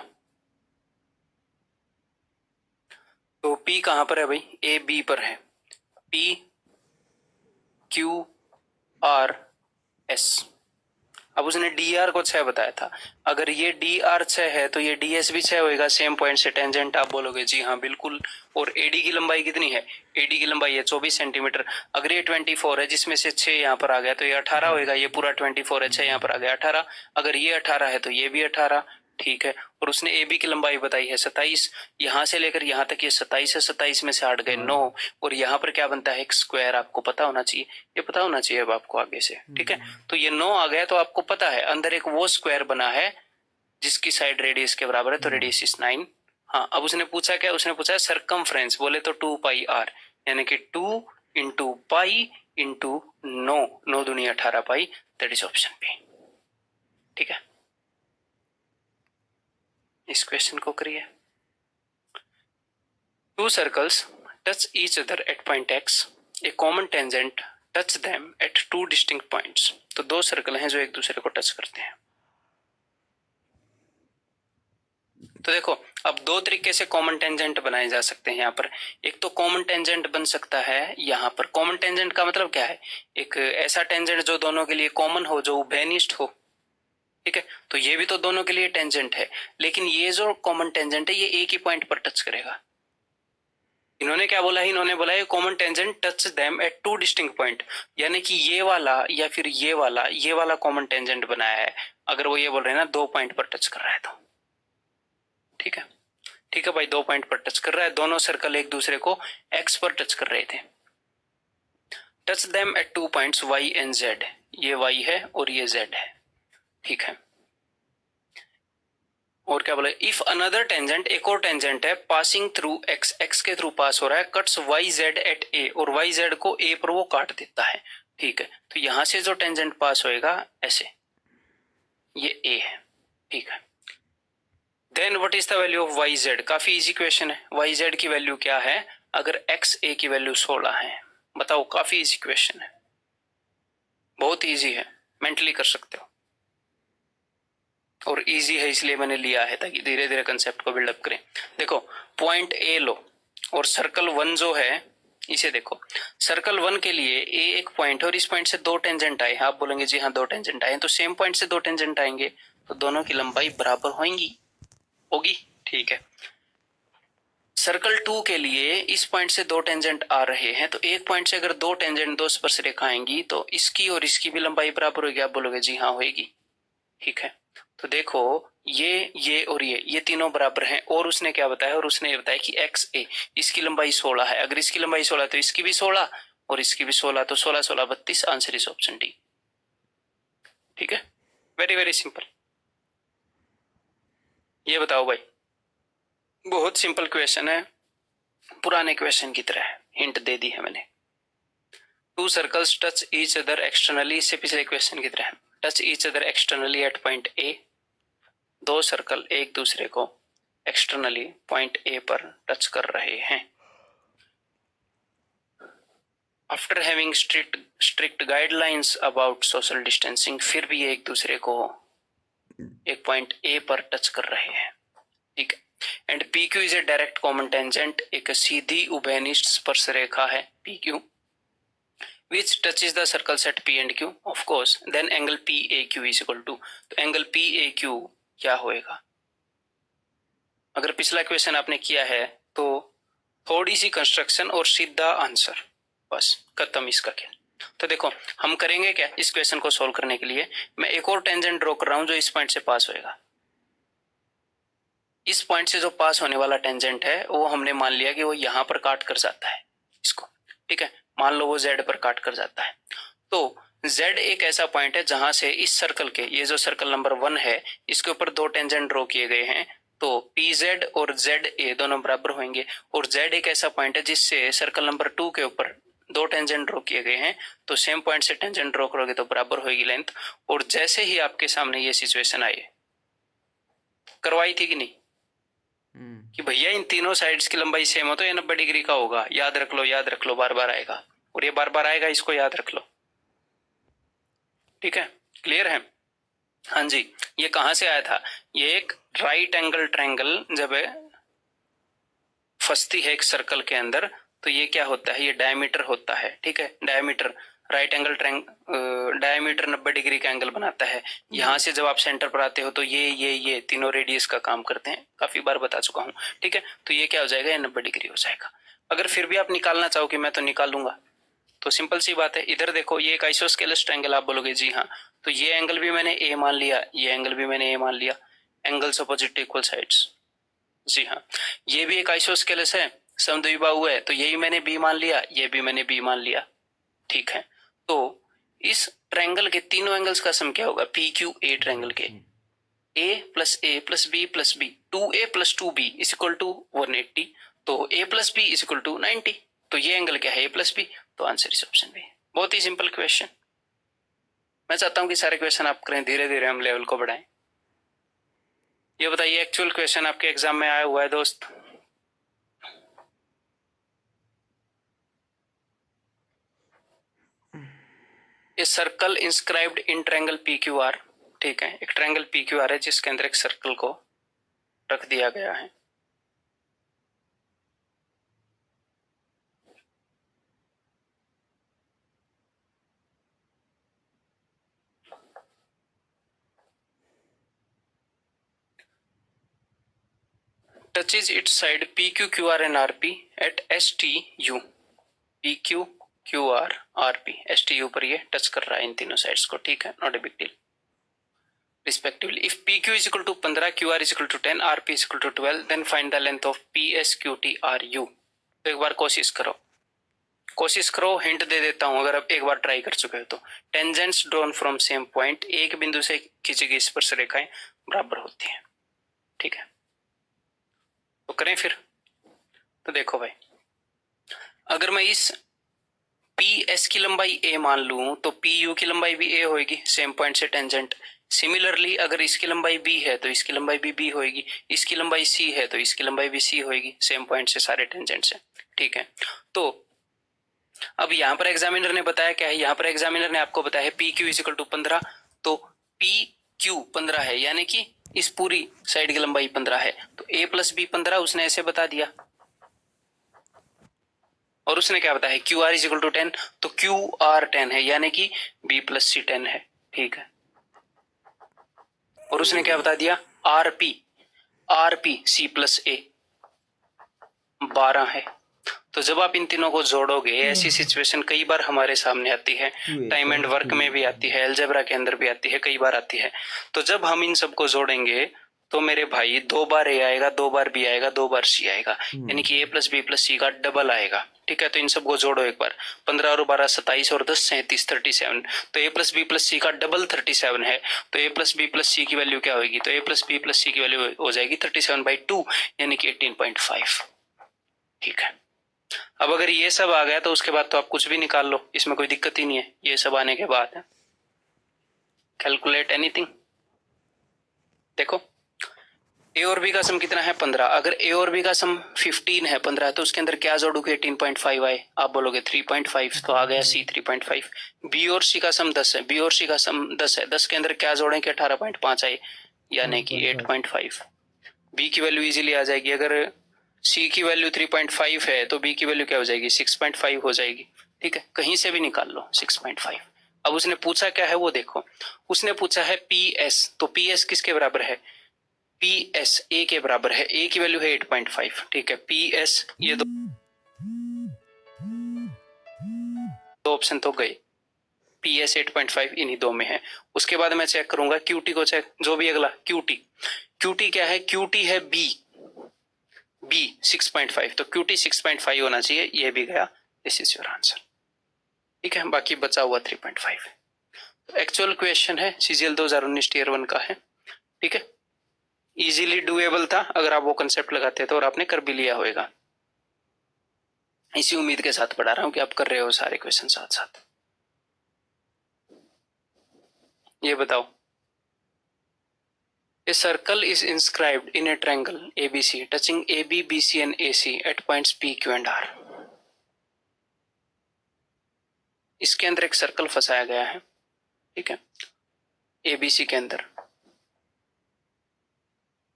Speaker 1: तो P कहां पर है भाई, ए बी पर है, P Q R S। अब उसने डी आर को 6 बताया था, अगर ये डी आर 6 है तो ये डी एस भी 6 होएगा, सेम पॉइंट से टेंजेंट। आप बोलोगे जी हाँ बिल्कुल। और एडी की लंबाई कितनी है, एडी की लंबाई है 24 सेंटीमीटर। अगर ये 24 है जिसमें से 6 यहाँ पर आ गया तो ये 18 होएगा, ये पूरा 24 है, 6 यहाँ पर आ गया 18। अगर ये 18 है तो ये भी 18, ठीक है, और उसने ए बी की लंबाई बताई है 27, यहां से लेकर यहां तक ये 27 है, 27 में से 8 गए 9, और यहाँ पर क्या बनता है एक स्क्वायर, आपको पता होना चाहिए, ये पता होना चाहिए अब आपको आगे से। ठीक है, तो ये 9 आ गया, तो आपको पता है अंदर एक वो स्क्वायर बना है जिसकी साइड रेडियस के बराबर है, तो रेडियस इज 9। हाँ, अब उसने पूछा क्या, उसने पूछा सरकमफ्रेंस, बोले तो 2 पाई आर, यानी कि 2 इंटू पाई इंटू 9, 9 दूनी 18 पाई, दैट इज ऑप्शन बी। ठीक है, इस क्वेश्चन को करिए। To circles touch each other at point x, A common tangent touch them eight two distinct points. तो दो सर्कल हैं जो एक दूसरे को टच करते हैं। तो देखो, अब दो तरीके से कॉमन टेंजेंट बनाए जा सकते हैं यहाँ पर। एक तो कॉमन टेंजेंट बन सकता है यहाँ पर, कॉमन टेंजेंट का मतलब क्या है, एक ऐसा टेंजेंट जो दोनों के लिए कॉमन हो, जो उभयनिष्ठ हो। ठीक है, तो ये भी तो दोनों के लिए टेंजेंट है, लेकिन ये जो कॉमन टेंजेंट है ये एक ही पॉइंट पर टच करेगा। इन्होंने क्या बोला है, इन्होंने बोला है common tangent touch them eight two distinct point, यानी कि ये वाला या फिर ये वाला कॉमन टेंजेंट बनाया है। अगर वो ये बोल रहे हैं ना 2 पॉइंट पर टच कर रहा है तो ठीक है। ठीक है भाई, 2 पॉइंट पर टच कर रहा है, दोनों सर्कल एक दूसरे को एक्स पर टच कर रहे थे। Touch them at 2 points Y and Z, ये वाई है और ये जेड है। ठीक है, और क्या बोले, इफ अनदर टेंजेंट, एक और टेंजेंट है पासिंग थ्रू एक्स, एक्स के थ्रू पास हो रहा है, कट्स वाई जेड एट ए, और वाई जेड को ए पर वो काट देता है। ठीक है, तो यहां से जो टेंजेंट पास होएगा ऐसे, ये ए है। ठीक है, then what is the value of Y Z, काफी इजी क्वेश्चन है। वाई जेड की वैल्यू क्या है, अगर एक्स ए की वैल्यू 16 है, बताओ, काफी इजी क्वेश्चन है, बहुत इजी है, मेंटली कर सकते हो, और इजी है इसलिए मैंने लिया है ताकि धीरे धीरे कंसेप्ट को बिल्डअप करें। देखो, पॉइंट ए लो, और सर्कल 1 जो है इसे देखो, सर्कल 1 के लिए ए एक पॉइंट है और इस पॉइंट से 2 टेंजेंट आए, आप बोलेंगे जी हाँ 2 टेंजेंट आए, तो सेम पॉइंट से 2 टेंजेंट आएंगे तो दोनों की लंबाई बराबर होगी। ठीक है, सर्कल 2 के लिए इस पॉइंट से 2 टेंजेंट आ रहे हैं, तो एक पॉइंट से अगर 2 टेंजेंट, 2 स्पर्श रेखा आएंगी तो इसकी और इसकी भी लंबाई बराबर होगी, आप बोलोगे जी हाँ होगी। ठीक है, तो देखो ये और ये तीनों बराबर हैं, और उसने क्या बताया, और उसने ये बताया कि एक्स ए, इसकी लंबाई 16 है, अगर इसकी लंबाई 16 तो इसकी भी 16 और इसकी भी 16, तो 16 16 32, आंसर इज ऑप्शन डी। ठीक है, वेरी वेरी सिंपल। ये बताओ भाई, बहुत सिंपल क्वेश्चन है, पुराने क्वेश्चन की तरह है, हिंट दे दी है मैंने। Two circles touch each other externally, इससे पिछले क्वेश्चन की तरह, touch each other externally at point A, दो सर्कल एक दूसरे को एक्सटर्नली पॉइंट ए पर टच कर रहे हैं। After having strict guidelines about social distancing, फिर भी ये एक दूसरे को एक पॉइंट ए पर टच कर रहे हैं। ठीक है, and P Q is a direct common tangent, एक सीधी उभयनिष्ठ स्पर्श रेखा है P Q, which touches the circle set P and Q, of course, then angle P A Q is equal to, तो एंगल पी ए क्यू क्या होएगा। अगर पिछला क्वेश्चन आपने किया है तो थोड़ी सी कंस्ट्रक्शन और सीधा आंसर, बस खत्म इसका खेल। तो देखो, हम करेंगे क्या, इस क्वेश्चन को सोल्व करने के लिए मैं एक और टेंजेंट ड्रॉ कर रहा हूं जो इस पॉइंट से पास होएगा। इस पॉइंट से जो पास होने वाला टेंजेंट है वो हमने मान लिया कि वो यहां पर काट कर जाता है इसको। ठीक है, मान लो वो जेड पर काट कर जाता है, तो जेड एक ऐसा पॉइंट है जहां से इस सर्कल के, ये जो सर्कल नंबर 1 है, इसके ऊपर 2 टेंजेंट ड्रॉ किए गए हैं, तो पी जेड और जेड ए दोनों बराबर होंगे, और जेड एक ऐसा पॉइंट है जिससे सर्कल नंबर 2 के ऊपर 2 टेंजेंट ड्रॉ किए गए हैं, तो सेम पॉइंट से टेंजेंट ड्रॉ करोगे तो बराबर होगी लेंथ। और जैसे ही आपके सामने ये सिचुएशन आई, करवाई थी कि नहीं, कि भैया इन तीनों साइड्स की लंबाई सेम हो तो ये 90 डिग्री का होगा, याद रख लो, बार बार आएगा, और ये बार बार आएगा, इसको याद रख लो। ठीक है, क्लियर है। हाँ जी, ये कहां से आया था, ये एक राइट एंगल ट्रायंगल जब फंसती है एक सर्कल के अंदर, तो ये क्या होता है, ये डायमीटर होता है। ठीक है, diameter, right angle diameter 90 degree का एंगल बनाता है। यहाँ से जब आप सेंटर पर आते हो तो ये तीनों रेडियस का काम करते हैं, काफी बार बता चुका हूँ। ठीक है, तो ये क्या हो जाएगा, ये 90 डिग्री हो जाएगा। अगर फिर भी आप निकालना चाहो कि मैं तो निकालूंगा, तो सिंपल सी बात है, इधर देखो, ये एक आइसोस्केलस ट्रायंगल, आप बोलोगे जी हाँ, तो ये एंगल भी मैंने ए मान लिया, ये एंगल भी मैंने ए मान लिया, एंगल्स अपोजिट इक्वल साइड्स। जी हाँ, ये भी एक आइसोस्केलेस है, समद्विबाहु है, तो यही मैंने बी मान लिया, ये भी मैंने बी मान लिया। ठीक है, तो इस ट्रायंगल के तीनों एंगल्स का सम क्या होगा? पी क्यू ए ट्रायंगल के A plus B plus B, 2a plus 2b is equal to 180, तो a plus B is equal to 90, तो ये एंगल क्या है? a प्लस बी, तो आंसर इज ऑप्शन बी। बहुत ही सिंपल क्वेश्चन। मैं चाहता हूं कि सारे क्वेश्चन आप करें, धीरे धीरे हम लेवल को बढ़ाएं। ये बताइए, एक्चुअल क्वेश्चन आपके एग्जाम में आया हुआ है दोस्त? A circle inscribed in triangle P Q R. ठीक है, एक ट्रायंगल पी क्यू आर है जिसके अंदर एक सर्कल को रख दिया गया है। touches its side PQ, QR and RP at STU। PQ, QR, RP, STU पर ये टच कर रहा है इन तीनों साइड्स को। ठीक है, not a big deal. Respectively, if PQ is equal to 15, QR is equal to 10, RP is equal to 12, then find the length of PSQTRU। तो एक बार कोशिश करो, हिंट दे देता हूं अगर आप एक बार ट्राई कर चुके हो तो। Tangents drawn from same point, एक बिंदु से खींची गई स्पर्श रेखाएं बराबर होती हैं। ठीक है, तो करें फिर। तो देखो भाई, अगर मैं इस पी एस की लंबाई ए मान लूं तो पी यू की लंबाई भी ए होगी, सेम पॉइंट से टेंजेंट। सिमिलरली अगर इसकी लंबाई बी है तो इसकी लंबाई भी बी होगी, इसकी लंबाई सी है तो इसकी लंबाई भी सी होगी, सेम पॉइंट से सारे टेंजेंट से। ठीक है, तो अब यहां पर एग्जामिनर ने बताया क्या है? यहां पर एग्जामिनर ने आपको बताया P Q is equal to 15, तो पी क्यू 15 है, यानी कि इस पूरी साइड की लंबाई 15 है, तो a प्लस बी 15 उसने ऐसे बता दिया। और उसने क्या बताया? Q R is equal to 10, तो क्यू आर 10 है, यानी कि बी प्लस सी 10 है। ठीक है, और उसने क्या बता दिया? आर पी सी प्लस ए 12 है। तो जब आप इन तीनों को जोड़ोगे, ऐसी सिचुएशन कई बार हमारे सामने आती है, टाइम एंड वर्क में भी आती है, अलजेब्रा के अंदर भी आती है, कई बार आती है। तो जब हम इन सबको जोड़ेंगे तो मेरे भाई 2 बार ए आएगा, 2 बार बी आएगा, 2 बार सी आएगा, यानी कि ए प्लस बी प्लस सी का डबल आएगा। ठीक है, तो इन सबको जोड़ो एक बार, 15 और 12 27 और 10 37 37, तो ए प्लस बी प्लस सी का डबल 37 है, तो ए प्लस बी प्लस सी की वैल्यू क्या होगी? तो ए प्लस बी प्लस सी की वैल्यू हो जाएगी 37/2, यानी कि 18.5। ठीक है, अब अगर ये सब आ गया तो उसके बाद तो आप कुछ भी निकाल लो, इसमें कोई दिक्कत ही नहीं है। ये सब आने के बाद कैलकुलेट एनीथिंग। देखो, ए और बी का सम कितना है? 15। अगर ए और बी का सम 15 है, 15 है, तो उसके अंदर क्या जोड़ोगे? 18.5 आए, आप बोलोगे 3.5, तो आ गया सी 3.5। बी और सी का सम 10 है, बी और सी का सम 10 है, 10 के अंदर क्या जोड़ेंगे? 18.5 आए, यानी कि 8.5। बी की वैल्यू इजीली आ जाएगी। अगर सी की वैल्यू 3.5 है तो बी की वैल्यू क्या हो जाएगी? 6.5 हो जाएगी। ठीक है, कहीं से भी निकाल लो 6.5। अब उसने पूछा क्या है वो देखो, उसने पूछा है पी एस, तो पी एस किसके बराबर है? पी एस ए के बराबर है, ए की वैल्यू है 8.5। ठीक है, पी एस, ये दो ऑप्शन तो गए, पी एस 8.5 इन्हीं दो में है। उसके बाद मैं चेक करूंगा क्यूटी को, चेक जो भी अगला क्यूटी क्या है? क्यूटी है बी 6.5, तो क्यूटी 6.5 होना चाहिए, ये भी गया। This is your answer. ठीक है, बाकी बचा हुआ 3.5 है। तो एक्चुअल क्वेश्चन है सीजीएल 2019 टीयर 1 का है। ठीक है, इजीली डूएबल था अगर आप वो कंसेप्ट लगाते तो, और आपने कर भी लिया होगा। इसी उम्मीद के साथ पढ़ा रहा हूं कि आप कर रहे हो सारे क्वेश्चन साथ साथ। ये बताओ, A circle is inscribed in a triangle ABC touching AB, BC and AC at points P, Q and R। इसके अंदर एक सर्कल फंसाया गया है। ठीक है, ABC के अंदर,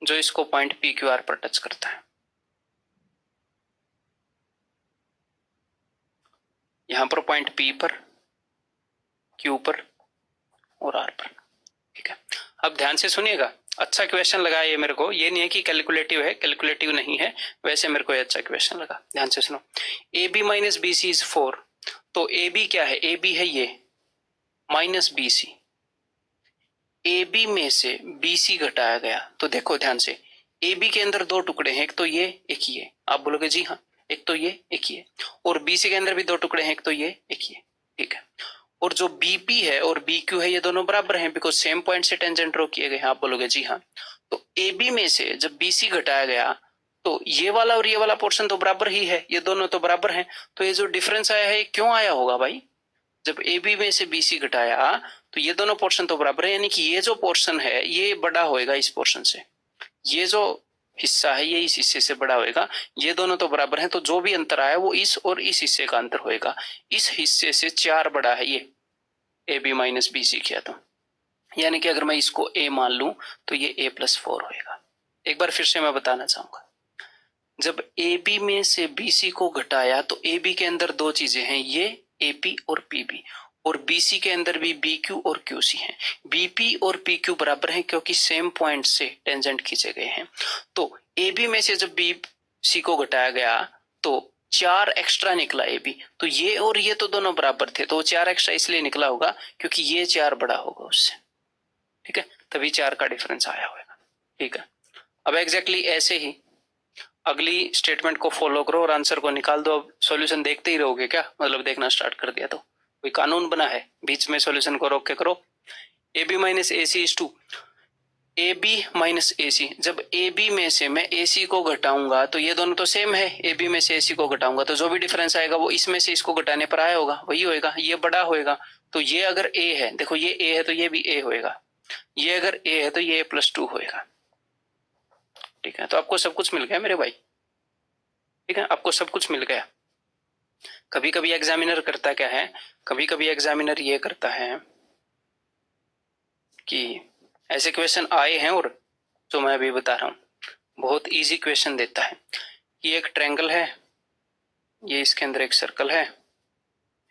Speaker 1: जो इसको पॉइंट P, Q, R पर टच करता है। यहां पर पॉइंट P पर, Q पर और R पर। ठीक है, अब ध्यान से सुनिएगा, अच्छा क्वेश्चन लगा ये मेरे को। ये नहीं है कि कैलकुलेटिव है, कैलकुलेटिव नहीं है, वैसे मेरे को ये अच्छा क्वेश्चन लगा। ध्यान से सुनो, AB माइनस BC इज 4, तो AB क्या है? AB है ये माइनस BC। ए बी में से बी सी घटाया गया, तो देखो ध्यान से, ए बी के अंदर दो टुकड़े हैं, एक तो ये एक ये, आप बोलोगे जी हाँ, एक तो ये एक ये, और बी सी के अंदर भी दो टुकड़े हैं, एक तो ये एक ये, ठीक है। और जो बीपी है और बीक्यू है ये दोनों बराबर हैं, बिकॉज सेम पॉइंट से टेंजेंट ड्रॉ किए गए हैं, आप बोलोगे जी हाँ। तो ए बी में से जब बीसी घटाया गया तो ये वाला और ये वाला पोर्शन तो बराबर ही है, ये दोनों तो बराबर हैं, तो ये जो डिफरेंस आया है ये क्यों आया होगा भाई? जब ए बी में से बीसी घटाया तो ये दोनों पोर्शन तो बराबर है, यानी कि ये जो पोर्शन है ये बड़ा होएगा इस पोर्शन से, ये जो हिस्सा है ये इस हिस्से से बड़ा होएगा, ये दोनों तो बराबर हैं, तो जो भी अंतर आया वो इस और इस हिस्से का अंतर होएगा, इस हिस्से से 4 बड़ा है ये A B minus B C किया, तो यानी कि अगर मैं इसको ए मान लूं तो ये ए प्लस 4 होएगा। एक बार फिर से मैं बताना चाहूंगा, जब ए बी में से बी सी को घटाया तो ए बी के अंदर दो चीजें हैं, ये ए पी और पी बी, और बी सी के अंदर भी बी क्यू और क्यू सी है। बीपी और पी क्यू बराबर हैं क्योंकि सेम पॉइंट से टेंजेंट खींचे गए हैं। तो ए बी में से जब बी सी को घटाया गया तो 4 एक्स्ट्रा निकला ए बी, तो ये और ये तो दोनों बराबर थे, तो 4 एक्स्ट्रा इसलिए निकला होगा क्योंकि ये 4 बड़ा होगा उससे, ठीक है, तभी 4 का डिफरेंस आया होगा, ठीक है। अब एग्जैक्टली ऐसे ही अगली स्टेटमेंट को फॉलो करो और आंसर को निकाल दो। अब सॉल्यूशन देखते ही रहोगे क्या? मतलब देखना स्टार्ट कर दिया तो कोई कानून बना है बीच में सॉल्यूशन को रोक के करो। A B minus A C is to A B minus A C, जब ए बी में से मैं ए सी को घटाऊंगा तो ये दोनों तो सेम है, ए बी में से ए सी को घटाऊंगा तो जो भी डिफरेंस आएगा वो इसमें से इसको घटाने पर आया होगा, वही होएगा, ये बड़ा होएगा। तो ये अगर ए है, देखो ये ए है तो ये भी ए होएगा, ये अगर ए है तो ये प्लस 2 होएगा, ठीक है। तो आपको सब कुछ मिल गया मेरे भाई, ठीक है, आपको सब कुछ मिल गया। कभी कभी एग्जामिनर करता क्या है, कभी कभी एग्जामिनर ये करता है कि ऐसे क्वेश्चन आए हैं और जो मैं अभी बता रहा हूं बहुत इजी क्वेश्चन देता है कि एक ट्रायंगल है, ये इसके अंदर एक सर्कल है,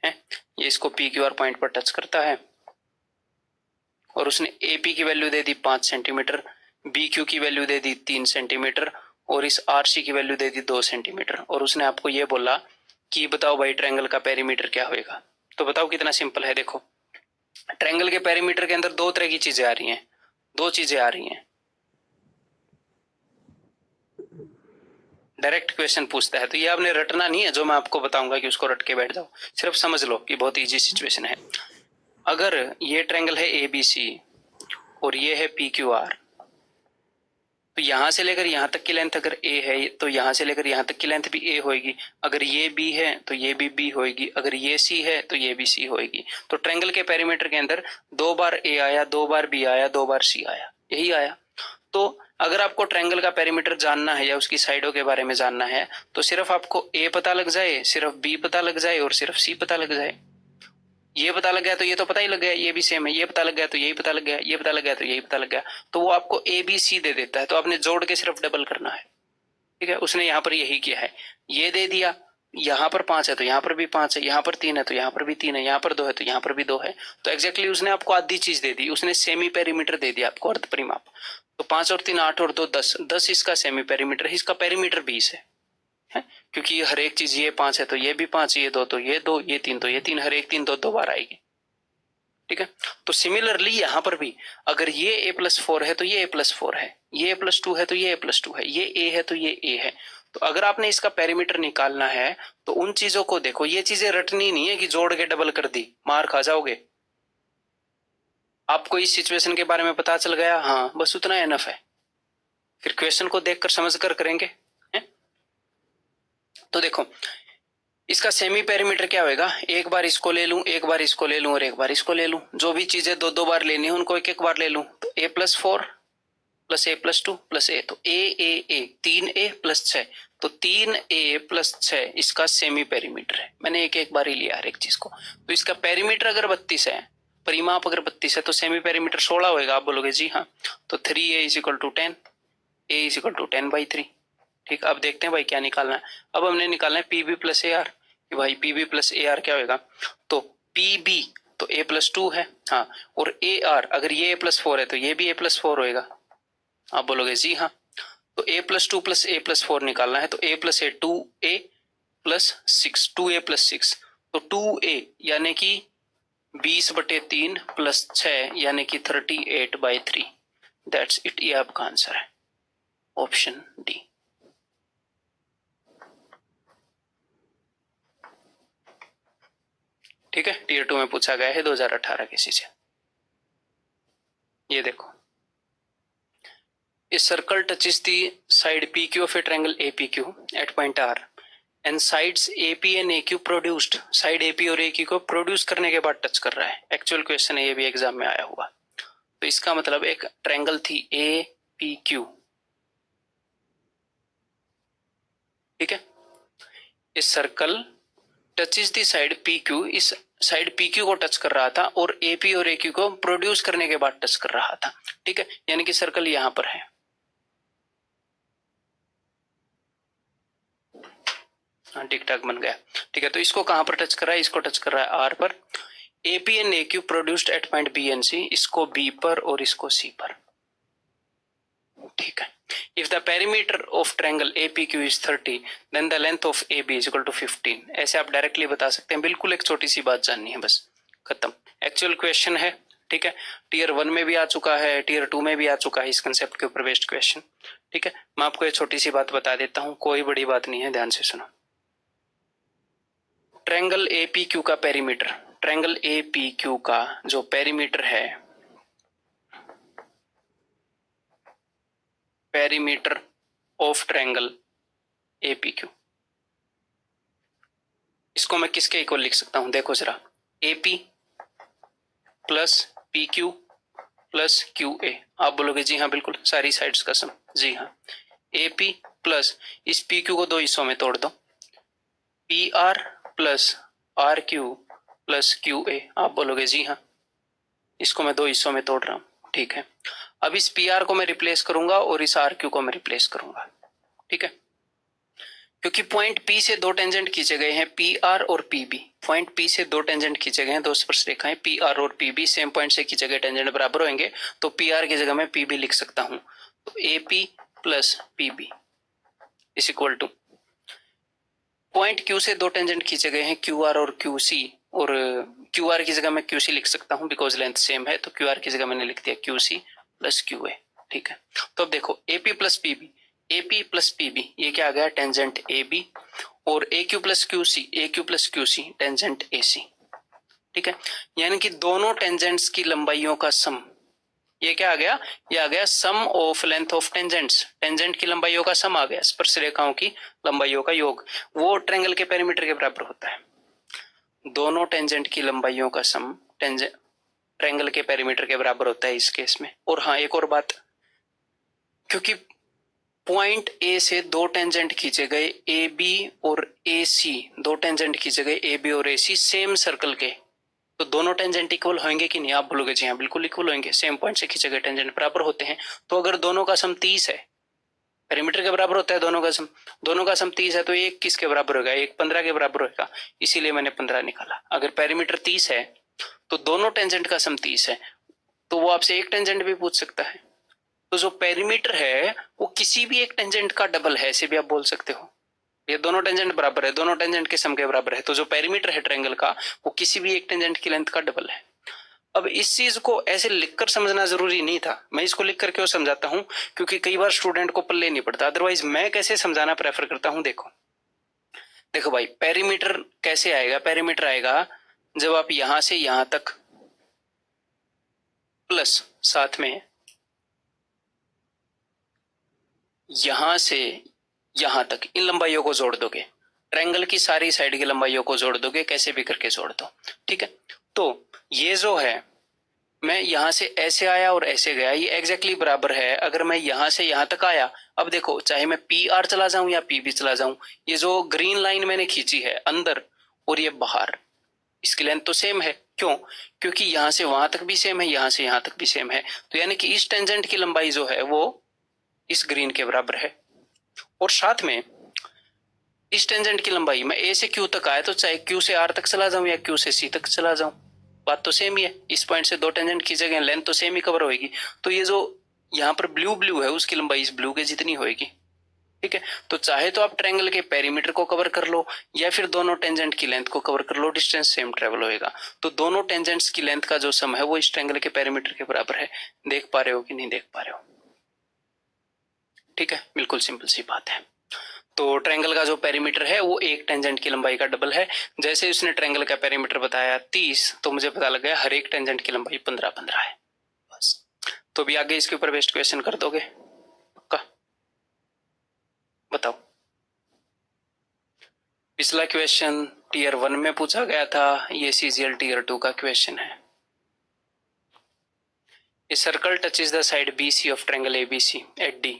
Speaker 1: ये इसको पी क्यू आर पॉइंट पर टच करता है और उसने ए पी की वैल्यू दे दी 5 सेंटीमीटर, बी क्यू की वैल्यू दे दी 3 सेंटीमीटर और इस आर सी की वैल्यू दे दी 2 सेंटीमीटर, और उसने आपको ये बोला कि बताओ भाई ट्रायंगल का पेरीमीटर क्या होएगा। तो बताओ कितना सिंपल है। देखो ट्रायंगल के पेरीमीटर के अंदर दो तरह की चीजें आ रही हैं, दो चीजें आ रही हैं। डायरेक्ट क्वेश्चन पूछता है तो ये आपने रटना नहीं है, जो मैं आपको बताऊंगा कि उसको रट के बैठ जाओ, सिर्फ समझ लो कि बहुत इजी सिचुएशन है। अगर ये ट्रायंगल है ए बी सी और ये है पी क्यू आर, तो यहां से लेकर यहां तक की लेंथ अगर ए है तो यहां से लेकर यहां तक की लेंथ भी ए होगी, अगर ये बी है तो ये भी बी होगी, अगर ये सी है तो ये भी सी होगी। तो ट्रायंगल के पेरीमीटर के अंदर 2 बार ए आया, 2 बार बी आया, 2 बार सी आया, यही आया। तो अगर आपको ट्रायंगल का पेरीमीटर जानना है या उसकी साइडों के बारे में जानना है तो सिर्फ आपको ए पता लग जाए, सिर्फ बी पता लग जाए और सिर्फ सी पता लग जाए। ये पता लग गया तो ये तो पता ही लग गया, ये भी सेम है, ये पता लग गया तो यही पता लग गया, ये पता लग गया तो यही पता लग गया, तो वो आपको ए बी सी दे देता है, तो आपने जोड़ के सिर्फ डबल करना है, ठीक है। उसने यहाँ पर यही किया है, ये दे दिया, यहाँ पर 5 है तो यहाँ पर भी 5 है, यहाँ पर 3 है तो यहाँ पर भी 3 है, यहाँ पर 2 है तो यहाँ पर भी 2 है, तो एग्जैक्टली उसने आपको आधी चीज दे दी, उसने सेमी पेरीमीटर दे दिया आपको, अर्ध परिमाप। तो 5 और 3 8 और 2 10, 10 इसका सेमी पेरीमीटर है, इसका पेरीमीटर 20 है, क्योंकि हर एक चीज ये 5 है तो ये भी 5, ये 2 तो ये 2, ये 3 तो ये 3, हर एक 3 2 बार आएगी, ठीक है। तो सिमिलरली यहां पर भी अगर ये a प्लस 4 है तो ये a प्लस 4 है, ये a प्लस 2 है तो ये a प्लस 2 है, ये a है तो ये a है। तो अगर आपने इसका पेरीमीटर निकालना है तो उन चीजों को देखो, ये चीजें रटनी नहीं है कि जोड़ के डबल कर दी मार खा जाओगे। आपको इस सिचुएशन के बारे में पता चल गया, हाँ बस उतना एनफ है, फिर क्वेश्चन को देखकर समझ कर करेंगे है? तो देखो इसका सेमी पेरीमीटर क्या होएगा, एक बार इसको ले लूं, एक बार इसको ले लूं और एक बार इसको ले लूं, जो भी चीजें 2 बार लेनी है उनको एक बार ले लूं। तो a plus 4 plus a plus 2 plus a, तो a 3a प्लस 6, तो 3a प्लस 6 इसका सेमी पेरीमीटर है। मैंने एक बार ही लिया हर एक चीज को। तो इसका पेरीमीटर अगर 32 है, परिमाप अगर 32 है तो सेमी पेरीमीटर 16 होएगा, आप बोलोगे जी हाँ। तो 3a is equal to 10, a is equal to 10/3, ठीक। अब देखते हैं भाई क्या निकालना है। अब हमने निकालना है P B plus A R, भाई P B plus A R क्या होगा, तो पी बी तो ए प्लस 2 है, हाँ, और ए आर अगर ये a प्लस 4 है तो ये भी a प्लस 4 होएगा, आप बोलोगे जी हाँ। तो a plus 2 plus a plus 4 निकालना है, तो a plus A 2a plus 6, 2a plus 6, तो 2a यानी कि 20/3 प्लस 6 यानी कि 38/3। दैट्स इट, ये आपका आंसर है, ऑप्शन डी। ठीक है, टीयर 2 में पूछा गया है 2018 किसी से। ये देखो, A circle touches the side PQ of a triangle APQ at point R and sides AP and AQ produced, side AP और AQ को प्रोड्यूस करने के बाद टच कर रहा है। एक्चुअल क्वेश्चन है, ये भी एग्जाम में आया हुआ। तो इसका मतलब एक ट्रायंगल थी APQ, ठीक है। इस सर्कल टचेस दी साइड PQ, इस साइड PQ को टच कर रहा था और AP और AQ को प्रोड्यूस करने के बाद टच कर रहा था, ठीक है। यानी कि सर्कल यहां पर है, टिक टाक बन गया, ठीक है। तो इसको कहां पर टच कर रहा है, इसको टच कर रहा है आर पर। AP and AQ produced at point B and C, इसको B पर और इसको C पर, ठीक है। If the perimeter of triangle APQ is 30 then the length of AB is equal to 15। ऐसे आप डायरेक्टली बता सकते हैं, बिल्कुल एक छोटी सी बात जाननी है, बस खत्म। एक्चुअल क्वेश्चन है, ठीक है। टीयर 1 में भी आ चुका है, टीयर 2 में भी आ चुका है इस कंसेप्ट के ऊपर बेस्ड क्वेश्चन, ठीक है। मैं आपको एक छोटी सी बात बता देता हूं, कोई बड़ी बात नहीं है, ध्यान से सुनो। ट्रायंगल APQ का पेरीमीटर, ट्रायंगल APQ का जो पेरीमीटर है, पेरीमीटर ऑफ ट्रायंगल APQ, इसको मैं किसके इक्वल लिख सकता हूं, देखो जरा, AP plus PQ plus QA। आप बोलोगे जी हाँ बिल्कुल, सारी साइड्स का सम, जी हाँ। AP प्लस इस PQ को दो हिस्सों में तोड़ दो, PR plus RQ plus QA। आप बोलोगे जी हाँ, इसको मैं दो हिस्सों में तोड़ रहा हूं, ठीक है। अब इस PR को मैं रिप्लेस करूंगा और इस RQ को मैं रिप्लेस करूंगा, ठीक है। क्योंकि पॉइंट P से दो टेंजेंट खींचे गए हैं, PR और PB। पॉइंट P से दो टेंजेंट खींचे गए हैं, दो स्पर्श रेखाएं PR और PB सेम पॉइंट से खींचे गए टेंजेंट बराबर होंगे, तो PR की जगह मैं PB लिख सकता हूं। तो AP plus PB is equal to, point Q से दो टेंजेंट खींचे गए हैं QR और QC, और QR की जगह मैं QC लिख सकता हूं बिकॉज लेंथ सेम है, तो QR की जगह मैंने लिख दिया QC प्लस QA, ठीक है। तो अब देखो AP plus PB, AP plus PB ये क्या आ गया, टेंजेंट AB, और AQ plus QC tangent AC, ठीक है। यानी कि दोनों टेंजेंट्स की लंबाइयों का सम, ये क्या आ गया, ये आ गया sum of length of tangents, tangent की लंबाइयों का सम आ गया, स्पर्श रेखाओं की लंबाइयों का योग, वो ट्रायंगल के पेरीमीटर के बराबर होता है। दोनों टेंजेंट की लंबाइयों का सम ट्रायंगल के पेरीमीटर के बराबर होता है इस केस में। और हाँ एक और बात, क्योंकि पॉइंट A से दो टेंजेंट खींचे गए AB और AC, दो टेंजेंट खींचे गए AB और AC सेम सर्कल के, तो दोनों टेंजेंट इक्वल होंगे कि नहीं, आप बोलोगे जी हाँ बिल्कुल इक्वल होंगे, सेम पॉइंट से खींचे गए टेंजेंट बराबर होते हैं। तो अगर दोनों का सम 30 है, पेरीमीटर के बराबर होता है दोनों का सम, दोनों का सम 30 है, तो एक किसके बराबर होगा, एक 15 के बराबर होगा, इसीलिए मैंने 15 निकाला। अगर पेरीमीटर 30 है तो दोनों टेंजेंट का सम 30 है, तो वो आपसे एक टेंजेंट भी पूछ सकता है। तो जो पेरीमीटर है वो किसी भी एक टेंजेंट का डबल है, ऐसे भी आप बोल सकते हो। ये दोनों टेंजेंट बराबर है, दोनों टेंजेंट के सम के बराबर है, तो जो पेरीमीटर है ट्रायंगल का वो किसी भी एक टेंजेंट की लेंथ का डबल है। अब इस चीज को ऐसे लिखकर समझना जरूरी नहीं था, मैं इसको लिखकर क्यों समझाता हूं, क्योंकि कई बार स्टूडेंट को पल्ले नहीं पड़ता, अदरवाइज मैं कैसे समझाना प्रेफर करता हूं। देखो देखो भाई, पेरीमीटर कैसे आएगा, पेरीमीटर आएगा जब आप यहां से यहां तक प्लस साथ में यहां से यहां तक इन लंबाइयों को जोड़ दोगे, ट्रायंगल की सारी साइड की लंबाइयों को जोड़ दोगे, कैसे भी करके जोड़ दो, ठीक है। तो ये जो है, मैं यहां से ऐसे आया और ऐसे गया, ये एग्जैक्टली बराबर है। अगर मैं यहां से यहां तक आया, अब देखो चाहे मैं PR चला जाऊं या PB चला जाऊं, ये जो ग्रीन लाइन मैंने खींची है अंदर और ये बाहर, इसकी लेंथ तो सेम है। क्यों, क्योंकि यहां से वहां तक भी सेम है, यहां से यहां तक भी सेम है, तो यानी कि इस टेंजेंट की लंबाई जो है वो इस ग्रीन के बराबर है। और साथ में इस टेंजेंट की लंबाई, मैं A से Q तक आया तो चाहे Q से R तक चला जाऊं या Q से C तक चला जाऊं, बात तो सेम ही है। इस पॉइंट से दो टेंजेंट खींचे गए, लेंथ तो सेम ही कवर होगी। तो ये जो यहाँ पर ब्लू ब्लू है उसकी लंबाई इस ब्लू के जितनी होगी, ठीक है, तो चाहे तो आप ट्रायंगल के पेरीमीटर को कवर कर लो या फिर दोनों टेंजेंट की लेंथ को कवर कर लो, डिस्टेंस सेम ट्रेवल होएगा। तो दोनों टेंजेंट्स की लेंथ का जो सम है वो इस ट्रायंगल के पेरीमीटर के बराबर है। देख पा रहे हो कि नहीं देख पा रहे हो? ठीक है, बिल्कुल सिंपल सी बात है। तो ट्रायंगल का जो पेरीमीटर है वो एक टेंजेंट की लंबाई का डबल है। जैसे उसने ट्रायंगल का पेरीमीटर बताया 30, तो मुझे पता लग गया हर एक टेंजेंट की लंबाई 15-15 है बस। तो भी आगे इसके ऊपर बेस्ट क्वेश्चन कर दोगे पक्का? बताओ। पिछला क्वेश्चन टीयर 1 में पूछा गया था, ये सीजीएल टीयर 2 का क्वेश्चन है। A circle touches the side BC of triangle ABC at D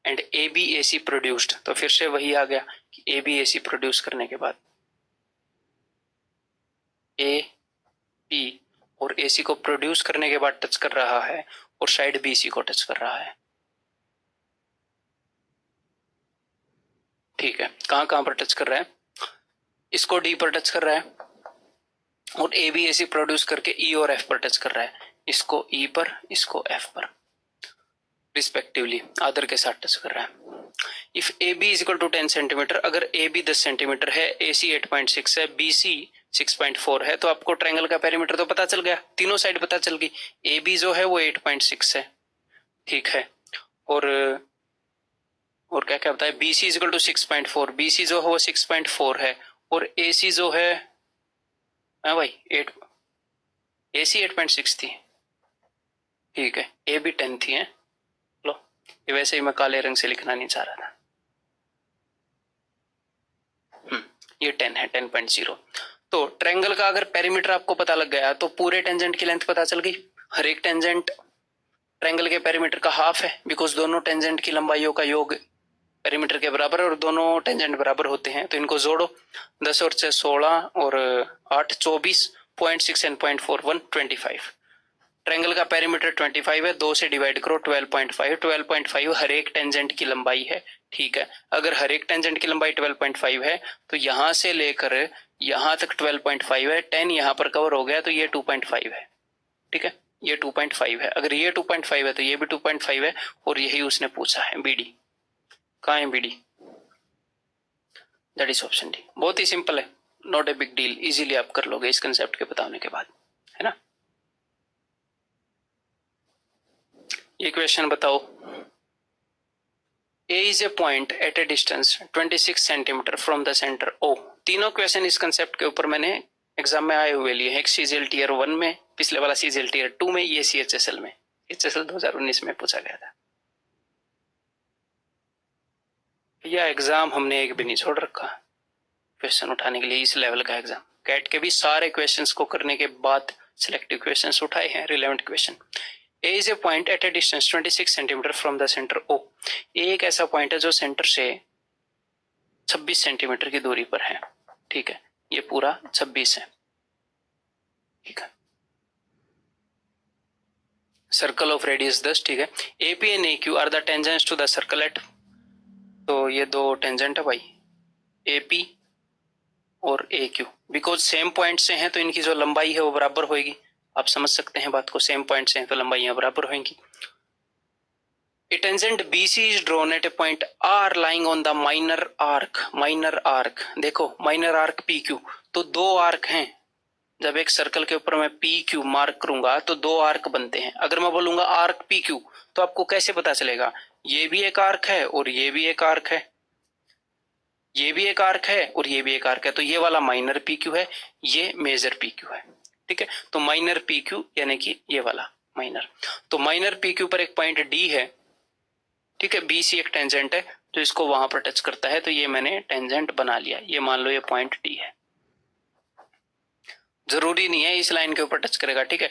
Speaker 1: and ABAC produced, तो फिर से वही आ गया कि ABAC प्रोड्यूस करने के बाद AB और AC को प्रोड्यूस करने के बाद टच कर रहा है और साइड BC को टच कर रहा है। ठीक है, कहां कहां पर टच कर रहा है? इसको D पर टच कर रहा है और ABAC प्रोड्यूस करके E और F पर टच कर रहा है। इसको E पर, इसको F पर रिस्पेक्टिवली आदर के साथ टच कर रहा है। If AB is equal to 10 centimetre, अगर AB 10 सेंटीमीटर है, AC 8.6 है, BC 6.4 है, तो आपको ट्रायंगल का पेरीमीटर तो पता चल गया, तीनों साइड पता चल गई। AB जो है वो 8.6 है, ठीक है, और क्या क्या बताया, BC is equal to 6.4, BC जो है वो 6.4 है, और AC जो है, हाँ भाई 8, AC 8.6 थी, ठीक है, AB 10 थी है। लो, ये वैसे ही मैं काले रंग से लिखना नहीं चाह रहा था। ये 10 है, 10.0। तो ट्रायंगल का अगर पेरीमीटर आपको पता लग गया तो पूरे टेंजेंट की लेंथ पता चल गई। हर एक टेंजेंट ट्रायंगल के पेरीमीटर का हाफ है, बिकॉज दोनों टेंजेंट की लंबाइयों का योग पेरीमीटर के बराबर है और दोनों टेंजेंट बराबर होते हैं, तो इनको जोड़ो। 10 और 6 16 और 8 24, 0.6 एंड 0.41 25। ट्रायंगल का पेरीमीटर 25 है, 2 से डिवाइड करो 12.5, 12.5 हर एक टेंजेंट की लंबाई है। ठीक है, अगर हर एक टेंजेंट की लंबाई 12.5 है तो यहां से लेकर यहां तक 12.5 है, 10 यहां पर कवर हो गया तो ये 2.5 है। ठीक है, ये 2.5 है, अगर ये 2.5 है तो ये भी 2.5 है, और यही उसने पूछा है बीडी। कहाँ है BD? That is option D. बहुत ही सिंपल है, not a big deal, easily आप कर लोगे इस कंसेप्ट के बताने के बाद, है ना। ये क्वेश्चन बताओ, A is a point at a distance 26 centimetre from the centre O। तीनों क्वेश्चन इस कंसेप्ट के ऊपर मैंने एग्जाम में आए हुए लिए हैं, एक सीजीएल टीयर 1 में, पिछले वाला सीजीएल टीयर 2 में, ये CHSL में, CHSL 2019 में पूछा गया था। यह एग्जाम हमने एक भी नहीं छोड़ रखा क्वेश्चन उठाने के लिए, इस लेवल का एग्जाम। कैट के भी सारे क्वेश्चंस को करने के बाद सिलेक्टिव क्वेश्चंस उठाए हैं, relevant question. A is a point at a distance 26 centimetre from the centre O। एक ऐसा पॉइंट है जो सेंटर से 26 सेंटीमीटर की दूरी पर है। ठीक है, ये पूरा 26 है। ठीक है, सर्कल ऑफ रेडियस 10। ठीक है, AP and AQ are the tangents to the circle at, तो ये दो टेंजेंट है भाई, AP और AQ, बिकॉज सेम पॉइंट से हैं तो इनकी जो लंबाई है वो बराबर होगी। आप समझ सकते हैं बात को, सेम पॉइंट से हैं तो लंबाइयां बराबर होंगी। A tangent BC is drawn at a point R lying on the minor arc। minor arc देखो, minor arc PQ, तो दो आर्क हैं। जब एक सर्कल के ऊपर मैं PQ मार्क करूंगा तो दो आर्क बनते हैं। अगर मैं बोलूंगा आर्क PQ तो आपको कैसे पता चलेगा? ये भी एक आर्क है और ये भी एक आर्क है, ये भी एक आर्क है और ये भी एक आर्क है, तो ये वाला माइनर PQ है, ये मेजर PQ है। ठीक है, तो माइनर PQ यानी कि ये वाला माइनर, तो माइनर PQ पर एक पॉइंट D है। ठीक है, BC एक टेंजेंट है तो इसको वहां पर टच करता है, तो ये मैंने टेंजेंट बना लिया, ये मान लो ये पॉइंट D है। जरूरी नहीं है इस लाइन के ऊपर टच करेगा। ठीक है,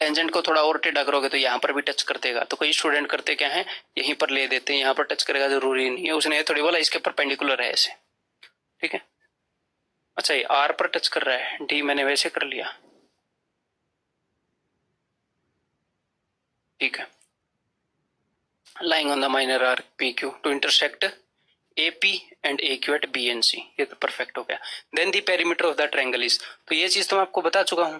Speaker 1: टेंजेंट को थोड़ा और टेढ़ा करोगे तो यहाँ पर भी टच कर देगा, तो कई स्टूडेंट करते क्या है, यहीं पर ले देते हैं, यहाँ पर टच करेगा, जरूरी नहीं है। उसने थोड़ी बोला इसके परपेंडिकुलर है ऐसे। ठीक है, अच्छा ये R पर टच कर रहा है, D मैंने वैसे कर लिया। ठीक है, lying on the minor arc PQ to intersect AP and AQ at B and C, ये तो परफेक्ट हो गया। Then the perimeter of the triangle is, तो ये चीज तो मैं आपको बता चुका हूं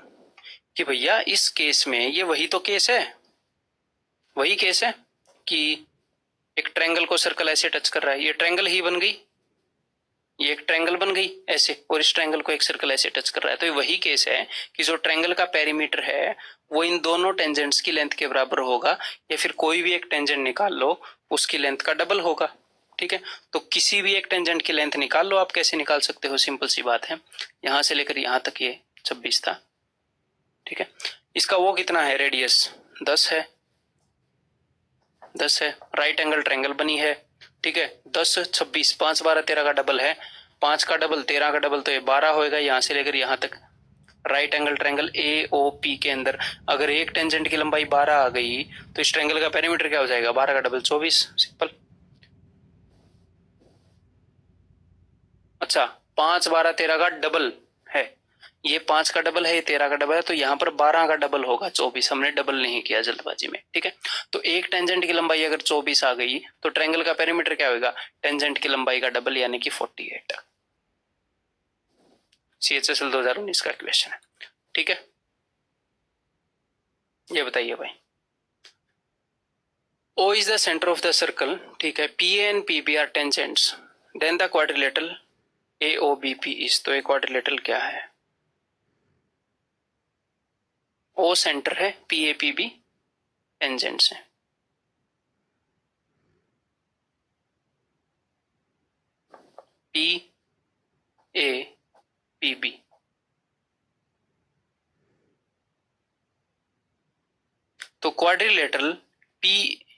Speaker 1: कि भैया इस केस में ये वही तो केस है, वही केस है कि एक ट्रायंगल को सर्कल ऐसे टच कर रहा है, ये ट्रायंगल ही बन गई, ये एक ट्रायंगल बन गई ऐसे, और इस ट्रायंगल को एक सर्कल ऐसे टच कर रहा है। तो ये वही केस है कि जो ट्रायंगल का पेरीमीटर है वो इन दोनों टेंजेंट्स की लेंथ के बराबर होगा, या फिर कोई भी एक टेंजेंट निकाल लो उसकी लेंथ का डबल होगा। ठीक है, तो किसी भी एक टेंजेंट की लेंथ निकाल लो आप, कैसे निकाल सकते हो, सिंपल सी बात है, यहां से लेकर यहां तक ये 26 था। ठीक है, इसका वो कितना है, रेडियस 10 है, 10 है, राइट एंगल ट्रायंगल बनी है। ठीक है, 10 26 5 12 13 का डबल है, 5 का डबल 13 का डबल, तो ये 12 होएगा यहां से लेकर यहां तक। Right angle triangle A O P के अंदर अगर एक टेंजेंट की लंबाई 12 आ गई तो इस ट्रायंगल का पेरीमीटर क्या हो जाएगा, 12 का डबल 24, सिंपल। अच्छा, 5 12 13 का डबल है, ये 5 का डबल है, ये 13 का डबल है, तो यहाँ पर 12 का डबल होगा 24, हमने डबल नहीं किया जल्दबाजी में। ठीक है, तो एक टेंजेंट की लंबाई अगर 24 आ गई तो ट्रायंगल का पेरीमीटर क्या होगा, टेंजेंट की लंबाई का डबल यानी कि 48। CHSL 2019 का क्वेश्चन है। ठीक है, ये बताइए भाई, O is the center of the circle, ठीक है, PA and PB are tangents, then the quadrilateral AOBP is, तो ये quadrilateral क्या है, O सेंटर है, PAPB टेंजेंट्स है। PAPB तो क्वाड्रिलेटरल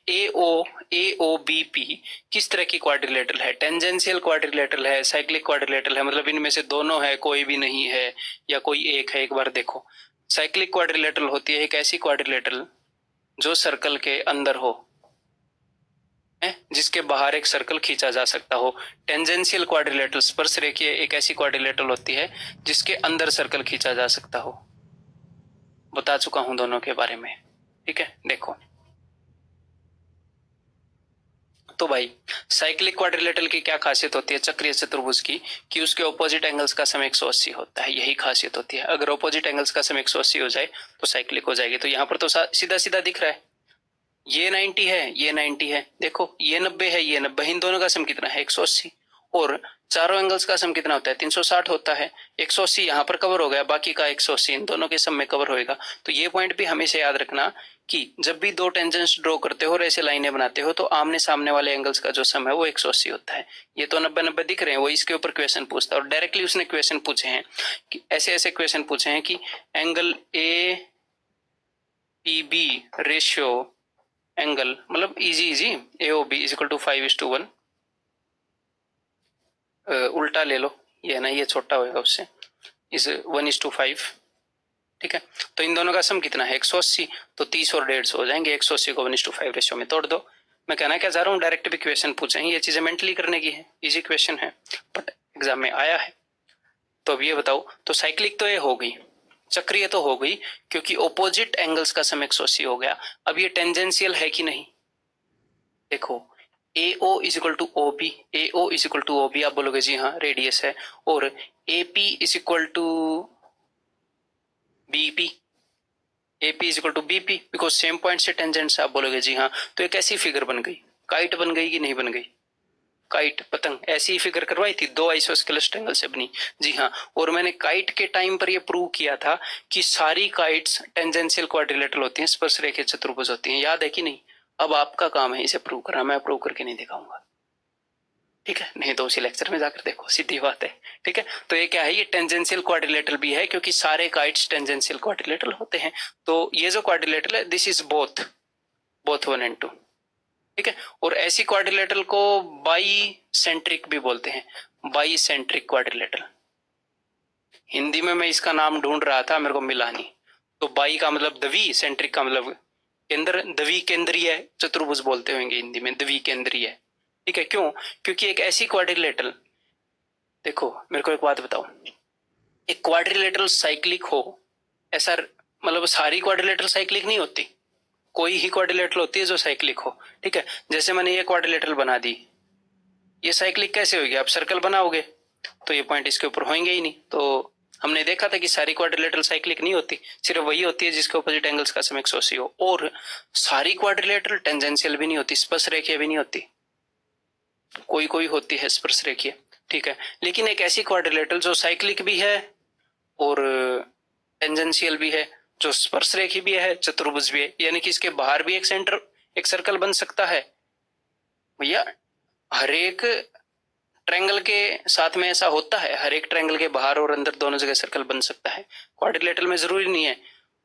Speaker 1: AOBP किस तरह की क्वाड्रिलेटरल है, टेंजेंशियल क्वाड्रिलेटरल है, साइक्लिक क्वाड्रिलेटरल है, मतलब इनमें से दोनों है, कोई भी नहीं है, या कोई एक है। एक बार देखो, साइक्लिक क्वाड्रिलेटरल होती है एक ऐसी क्वाड्रिलेटरल जो सर्कल के अंदर हो, जिसके बाहर एक सर्कल खींचा जा सकता हो। टेंजेंशियल क्वाड्रिलेटरल स्पर्श रेखीय एक ऐसी क्वाड्रिलेटरल होती है जिसके अंदर सर्कल खींचा जा सकता हो। बता चुका हूं दोनों के बारे में। ठीक है, देखो तो भाई साइक्लिक क्वाड्रिलेटरल की क्या खासियत होती है चक्रीय चतुर्भुज की, कि उसके ऑपोजिट एंगल्स का सम 180 होता है, यही खासियत होती है। अगर ऑपोजिट एंगल्स का सम 180 हो जाए तो साइक्लिक हो जाएगी। तो यहाँ पर तो सीधा सीधा दिख रहा है, ये 90 है, ये 90 है, देखो ये 90 है, ये 90, इन दोनों का सम कितना है 180, और चारों एंगल्स का सम कितना होता है 360 होता है। 180 यहाँ पर कवर हो गया, बाकी का 180 इन दोनों के सम में कवर होएगा। तो ये पॉइंट भी हमेशा याद रखना कि जब भी दो टेंजेंट्स ड्रॉ करते हो और ऐसे लाइनें बनाते हो तो आमने सामने वाले एंगल्स का जो सम है वो 180 होता है। ये तो 90-90 दिख रहे हैं, वो इसके ऊपर क्वेश्चन पूछता है, और डायरेक्टली उसने क्वेश्चन पूछे हैं कि ऐसे ऐसे क्वेश्चन पूछे हैं कि angle A P B ratio angle, मतलब easy AOB is equal to 5:1, उल्टा ले लो, ये है ना, ये छोटा होगा उससे, इज 1:5। ठीक है, तो इन दोनों का सम कितना है 180, तो 30 और 150 हो जाएंगे, 180 को 1:5 रेशियो में तोड़ दो। मैं कहना क्या चाह रहा हूँ, डायरेक्ट भी क्वेश्चन पूछे हैं, ये चीजें मेंटली करने की है, इजी क्वेश्चन है बट एग्जाम में आया है। तो अब ये बताओ, तो साइक्लिक तो ये हो गई, चक्रीय तो हो गई, क्योंकि ऑपोजिट एंगल्स का सम 180 हो गया। अब ये टेंजेंशियल है कि नहीं, देखो AO is equal to OB, AO is equal to OB, आप बोलोगे जी हाँ रेडियस है, और AP is equal to BP, AP is equal to BP because same point से टेंजेंट्स, आप बोलोगे जी हाँ। तो एक ऐसी फिगर बन गई, काइट बन गई कि नहीं बन गई, काइट पतंग ऐसी ही फिगर करवाई थी, दो आइसोस्केलस ट्रायंगल से बनी, जी हाँ। और मैंने काइट के टाइम पर यह प्रूव किया था कि सारी काइट्स टेंजेंशियल क्वाड्रिलेटरल होती हैं, स्पर्श रेखीय चतुर्भुज होती हैं, याद है कि नहीं। अब आपका काम है इसे प्रूव करना, मैं प्रूव करके नहीं दिखाऊंगा, ठीक है, नहीं तो उसी लेक्चर में जाकर देखो, सीधी बात है। ठीक है, तो ये क्या है, ये टेंजेंशियल क्वाड्रिलेटरल भी है क्योंकि सारे काइट्स टेंजेंशियल क्वाड्रिलेटरल होते हैं। तो ये जो क्वाड्रिलेटरल है दिस इज बोथ 1 and 2। ठीक है, और ऐसी क्वाड्रिलेटरल को बाई सेंट्रिक भी बोलते हैं, बाई सेंट्रिक क्वाड्रिलेटरल। हिंदी में मैं इसका नाम ढूंढ रहा था, मेरे को मिला नहीं। तो बाई का मतलब द्वि, सेंट्रिक का मतलब केंद्र, द्वि केंद्रीय चतुर्भुज बोलते होंगे हिंदी में, द्वि केंद्रीय। ठीक है, क्यों, क्योंकि एक ऐसी क्वाड्रिलेटरल, देखो मेरे को एक बात बताओ, एक क्वाड्रिलेटरल साइक्लिक हो, ऐसा मतलब सारी क्वाड्रिलेटरल साइक्लिक नहीं होती, कोई ही क्वाड्रिलेटरल होती है जो साइक्लिक हो। ठीक है, जैसे मैंने ये क्वाड्रिलेटरल बना दी, ये साइक्लिक कैसे होगी, आप सर्कल बनाओगे तो ये पॉइंट इसके ऊपर होंगे ही नहीं, तो हमने देखा था कि सारी क्वाड्रिलेटरल साइक्लिक नहीं होती, सिर्फ वही होती है जिसके ऑपोजिट एंगल्स का सम 180 हो, और सारी क्वाड्रिलेटरल टेंजेंशियल भी नहीं होती, स्पर्श रेखीय भी नहीं होती, कोई कोई होती है स्पर्श रेखीय, ठीक है। लेकिन एक ऐसी क्वाड्रिलेटरल जो साइक्लिक भी है और टेंजेंशियल भी है, जो स्पर्श रेखी भी है, चतुर्भुज भी है, यानी कि इसके बाहर भी एक सेंटर, एक सर्कल बन सकता है। भैया हर एक ट्रायंगल के साथ में ऐसा होता है, हर एक ट्रायंगल के बाहर और अंदर दोनों जगह सर्कल बन सकता है, क्वाड्रिलेटरल में जरूरी नहीं है,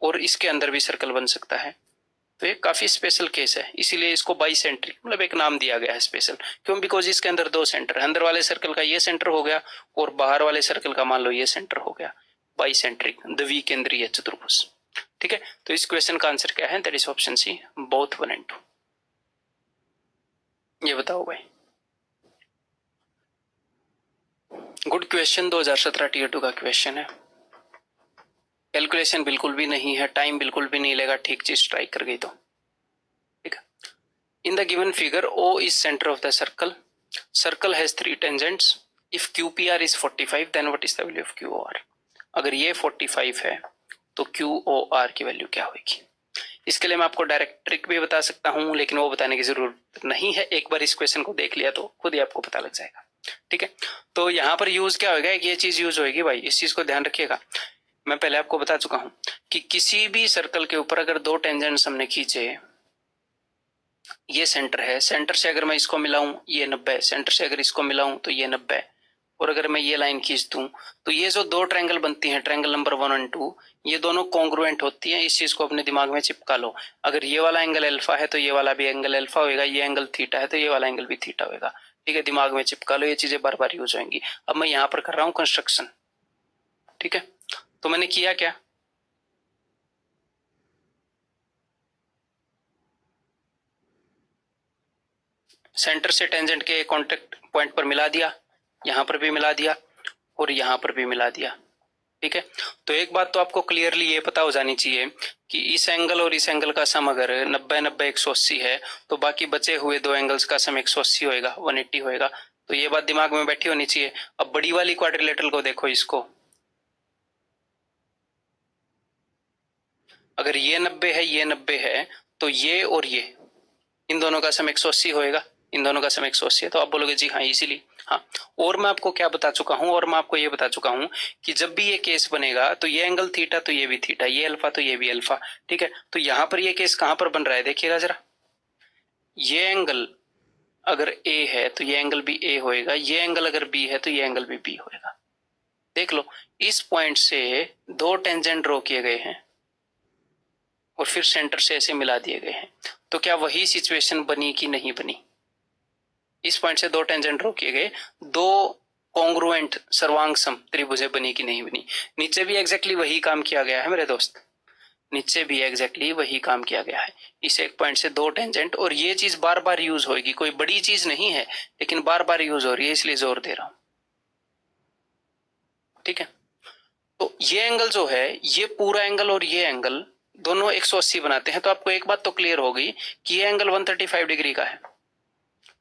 Speaker 1: और इसके अंदर भी सर्कल बन सकता है। तो ये काफी स्पेशल केस है, इसीलिए इसको बाइसेंट्रिक मतलब एक नाम दिया गया है स्पेशल, क्यों? बिकॉज इसके अंदर दो सेंटर है, अंदर वाले सर्कल का ये सेंटर हो गया और बाहर वाले सर्कल का मान लो ये सेंटर हो गया, बाइसेंट्रिक, द्विकेंद्रीय चतुर्भुज, ठीक है। तो इस क्वेश्चन का आंसर क्या है? That is option C, both 1 and 2। ये बताओ भाई। गुड क्वेश्चन, 2017 टीयर 2 का क्वेश्चन है। कैलकुलेशन बिल्कुल भी नहीं है, टाइम बिल्कुल भी नहीं लेगा, ठीक चीज ट्राई कर गई तो ठीक है। In the given figure O is centre of the circle, circle has 3 tangents, if QPR is 45 then what is the value of QOR। अगर ये 45 है तो QOR की वैल्यू क्या होगी? इसके लिए मैं आपको डायरेक्ट ट्रिक भी बता सकता हूं, लेकिन वो बताने की जरूरत नहीं है, एक बार इस क्वेश्चन को देख लिया तो खुद ही आपको पता लग जाएगा, ठीक है। तो यहाँ पर यूज क्या होगा, एक ये चीज यूज होगी भाई, इस चीज को ध्यान रखिएगा। मैं पहले आपको बता चुका हूं कि किसी भी सर्कल के ऊपर अगर 2 टेंजेंट्स हमने खींचे, ये सेंटर है, सेंटर से अगर मैं इसको मिलाऊं ये 90, सेंटर से अगर इसको मिलाऊं तो ये 90, और अगर मैं ये लाइन खींच दूं तो ये जो 2 ट्रायंगल बनती हैं, ट्रायंगल नंबर 1 और 2, ये दोनों कॉन्ग्रुएंट होती हैं। इस चीज को अपने दिमाग में चिपका लो, अगर ये वाला एंगल अल्फा है तो ये वाला भी एंगल अल्फा होगा, ये एंगल थीटा है तो ये वाला एंगल भी थीटा होगा, ठीक है। दिमाग में चिपका लो, ये चीजें बार बार यूज होंगी। अब मैं यहाँ पर कर रहा हूँ कंस्ट्रक्शन, ठीक है। तो मैंने किया क्या, सेंटर से टेंजेंट के कॉन्टेक्ट पॉइंट पर मिला दिया, यहां पर भी मिला दिया और यहां पर भी मिला दिया, ठीक है। तो एक बात तो आपको क्लियरली ये पता हो जानी चाहिए कि इस एंगल और इस एंगल का सम अगर 90 90 180 है तो बाकी बचे हुए 2 एंगल्स का सम 180 होएगा, 180 होएगा। तो ये बात दिमाग में बैठी होनी चाहिए। अब बड़ी वाली क्वाड्रिलेटरल को देखो, इसको अगर ये 90 है, ये 90 है, तो ये और ये इन दोनों का सम 180 होएगा, इन दोनों का सम 180 है। तो आप बोलोगे जी हाँ इजीली, हाँ। और मैं आपको क्या बता चुका हूं, और मैं आपको ये बता चुका हूं कि जब भी ये केस बनेगा तो ये एंगल थीटा तो ये भी थीटा, ये अल्फा तो ये भी अल्फा, ठीक है। तो यहां पर ये केस कहां पर बन रहा है, देखिएगा जरा, ये एंगल अगर ए है तो ये एंगल भी ए होएगा, ये एंगल अगर बी है तो ये एंगल भी बी होएगा। देख लो, इस पॉइंट से 2 टेंजेंट ड्रॉ किए गए हैं और फिर सेंटर से ऐसे मिला दिए गए हैं, तो क्या वही सिचुएशन बनी कि नहीं बनी? इस पॉइंट से 2 टेंजेंट ड्रॉ किए गए, 2 कॉन्ग्रुएंट सर्वांग सम त्रिभुजें बनी कि नहीं बनी? नीचे भी एग्जैक्टली वही काम किया गया है मेरे दोस्त, नीचे भी एग्जैक्टली वही काम किया गया है। इस एक पॉइंट से 2 टेंजेंट, और ये चीज बार बार यूज होगी, कोई बड़ी चीज नहीं है लेकिन बार बार यूज हो रही है, इसलिए जोर दे रहा हूं, ठीक है। तो ये एंगल जो है, ये पूरा एंगल और ये एंगल दोनों 180 बनाते हैं। तो आपको एक बात तो क्लियर होगी कि ये एंगल 135 डिग्री का है,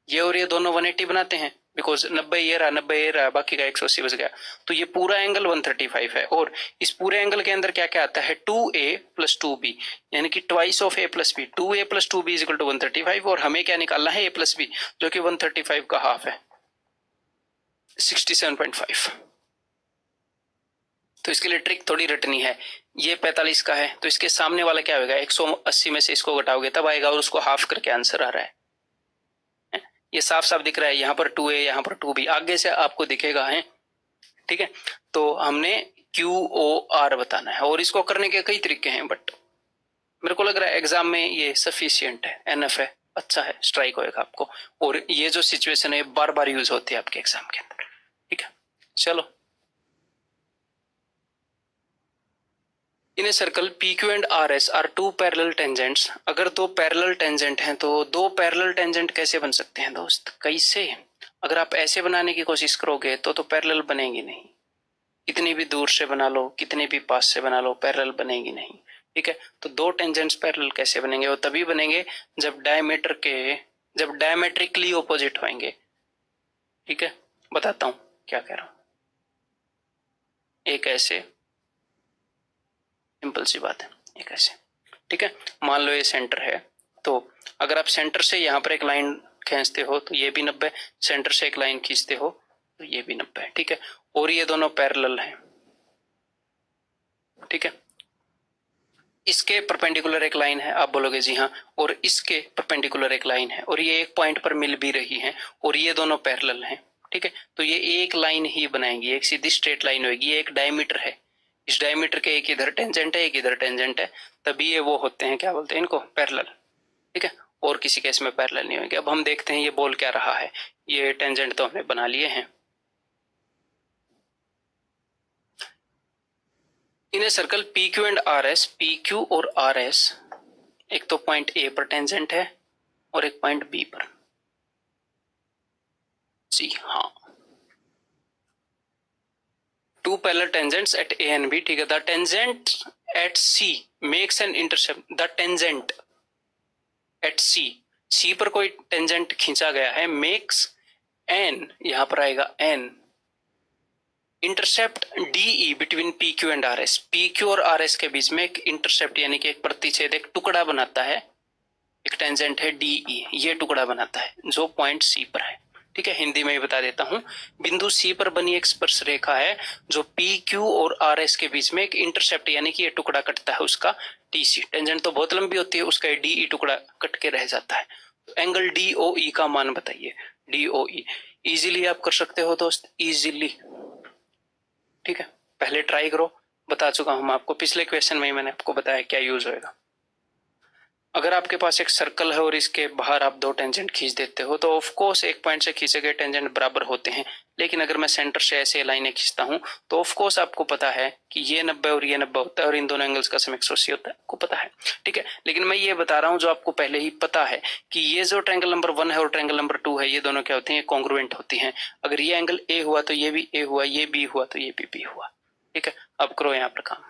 Speaker 1: ये और ये दोनों 180 बनाते हैं, बिकॉज 90 ये रहा, 90 ये रहा, बाकी का 180 बच गया। तो ये पूरा एंगल 135 है, और इस पूरे एंगल के अंदर क्या क्या आता है, 2a प्लस 2b, यानी कि twice of a plus B, 2a plus 2b is equal to 135, और हमें क्या निकालना है, a प्लस बी, जो कि 135 का हाफ है, 67.5। तो इसके लिए ट्रिक थोड़ी रटनी है, ये 45 का है तो इसके सामने वाला क्या होगा, 180 में से इसको घटाओगे तब आएगा, और उसको हाफ करके आंसर आ रहा है। ये साफ साफ दिख रहा है, यहाँ पर 2a, यहाँ पर 2b, आगे से आपको दिखेगा है, ठीक है। तो हमने QOR बताना है, और इसको करने के कई तरीके हैं, बट मेरे को लग रहा है एग्जाम में ये सफिशियंट है, एनफ है, अच्छा है, स्ट्राइक होएगा आपको। और ये जो सिचुएशन है बार बार यूज होती है आपके एग्जाम के अंदर, ठीक है। चलो, in a circle PQ and RS are 2 parallel tangents. अगर 2 पैरेलल टेंजेंट हैं तो 2 पैरेलल टेंजेंट कैसे बन सकते हैं दोस्त, कैसे? अगर आप ऐसे बनाने की कोशिश करोगे तो पैरेलल बनेंगी नहीं, कितनी भी दूर से बना लो, कितने भी पास से बना लो, पैरेलल बनेगी नहीं, ठीक है। तो 2 टेंजेंट्स पैरेलल कैसे बनेंगे, वो तभी बनेंगे जब डायमेट्रिकली ऑपोजिट होंगे, ठीक है। बताता हूं क्या कह रहा हूं। एक ऐसे, सिंपल सी बात है, एक ऐसे, ठीक है। मान लो ये सेंटर है, तो अगर आप सेंटर से यहाँ पर एक लाइन खींचते हो तो ये भी 90, सेंटर से एक लाइन खींचते हो तो ये भी 90 है, ठीक है। और ये दोनों पैरेलल हैं, ठीक है। इसके परपेंडिकुलर एक लाइन है, आप बोलोगे जी हाँ, और इसके परपेंडिकुलर एक लाइन है, और ये एक पॉइंट पर मिल भी रही है, और ये दोनों पैरेलल हैं, ठीक है। तो ये एक लाइन ही बनाएंगी, एक सीधी स्ट्रेट लाइन होगी। ये एक डायमीटर है, इस डायमीटर के एक इधर टेंजेंट है, एक इधर टेंजेंट है, तभी ये वो होते हैं, क्या बोलते हैं इनको, पैरेलल, ठीक है। और किसी केस में पैरेलल नहीं होंगे। अब हम देखते हैं ये बोल क्या रहा है। ये टेंजेंट तो हमने बना लिए हैं। In a circle P Q and R S, P Q और आर एस एक तो पॉइंट ए पर टेंजेंट है और एक पॉइंट बी पर। जी हाँ, two parallel tangents at A and B, ठीक है। The tangent at C makes an intercept, the tangent at C, C पर कोई टेंजेंट खींचा गया है, मेक्स एन, यहां पर आएगा N, intercept DE between P Q and R S, P Q और आर एस के बीच में एक इंटरसेप्ट यानी कि एक प्रतिच्छेद, एक टुकड़ा बनाता है, एक टेंजेंट है डीई, ये टुकड़ा बनाता है जो पॉइंट सी पर है, ठीक है। हिंदी में ही बता देता हूं, बिंदु सी पर बनी एक स्पर्श रेखा है जो पी क्यू और आर एस के बीच में एक इंटरसेप्ट यानी कि ये टुकड़ा कटता है, उसका टीसी, टेंजेंट तो बहुत लंबी होती है, उसका डीई टुकड़ा कट के रह जाता है। तो एंगल डीओई का मान बताइए, डीओई इजीली आप कर सकते हो दोस्त, इजीली, ठीक है। पहले ट्राई करो, बता चुका हूं मैं आपको, पिछले क्वेश्चन में ही मैंने आपको बताया क्या यूज होएगा। अगर आपके पास एक सर्कल है और इसके बाहर आप दो टेंजेंट खींच देते हो तो ऑफ कोर्स एक पॉइंट से खींचे गए टेंजेंट बराबर होते हैं, लेकिन अगर मैं सेंटर से ऐसे लाइनें खींचता हूं तो ऑफ कोर्स आपको पता है कि ये 90 और ये 90 होता है और इन दोनों एंगल्स का सम 180 होता है, आपको पता है, ठीक है। लेकिन मैं ये बता रहा हूं जो आपको पहले ही पता है कि ये जो ट्रायंगल नंबर 1 है और ट्रायंगल नंबर 2 है, ये दोनों क्या होती है, कॉन्ग्रुएंट होती है। अगर ये एंगल ए हुआ तो ये भी ए हुआ, ये बी हुआ तो ये भी बी हुआ, ठीक है। अब करो यहाँ पर काम,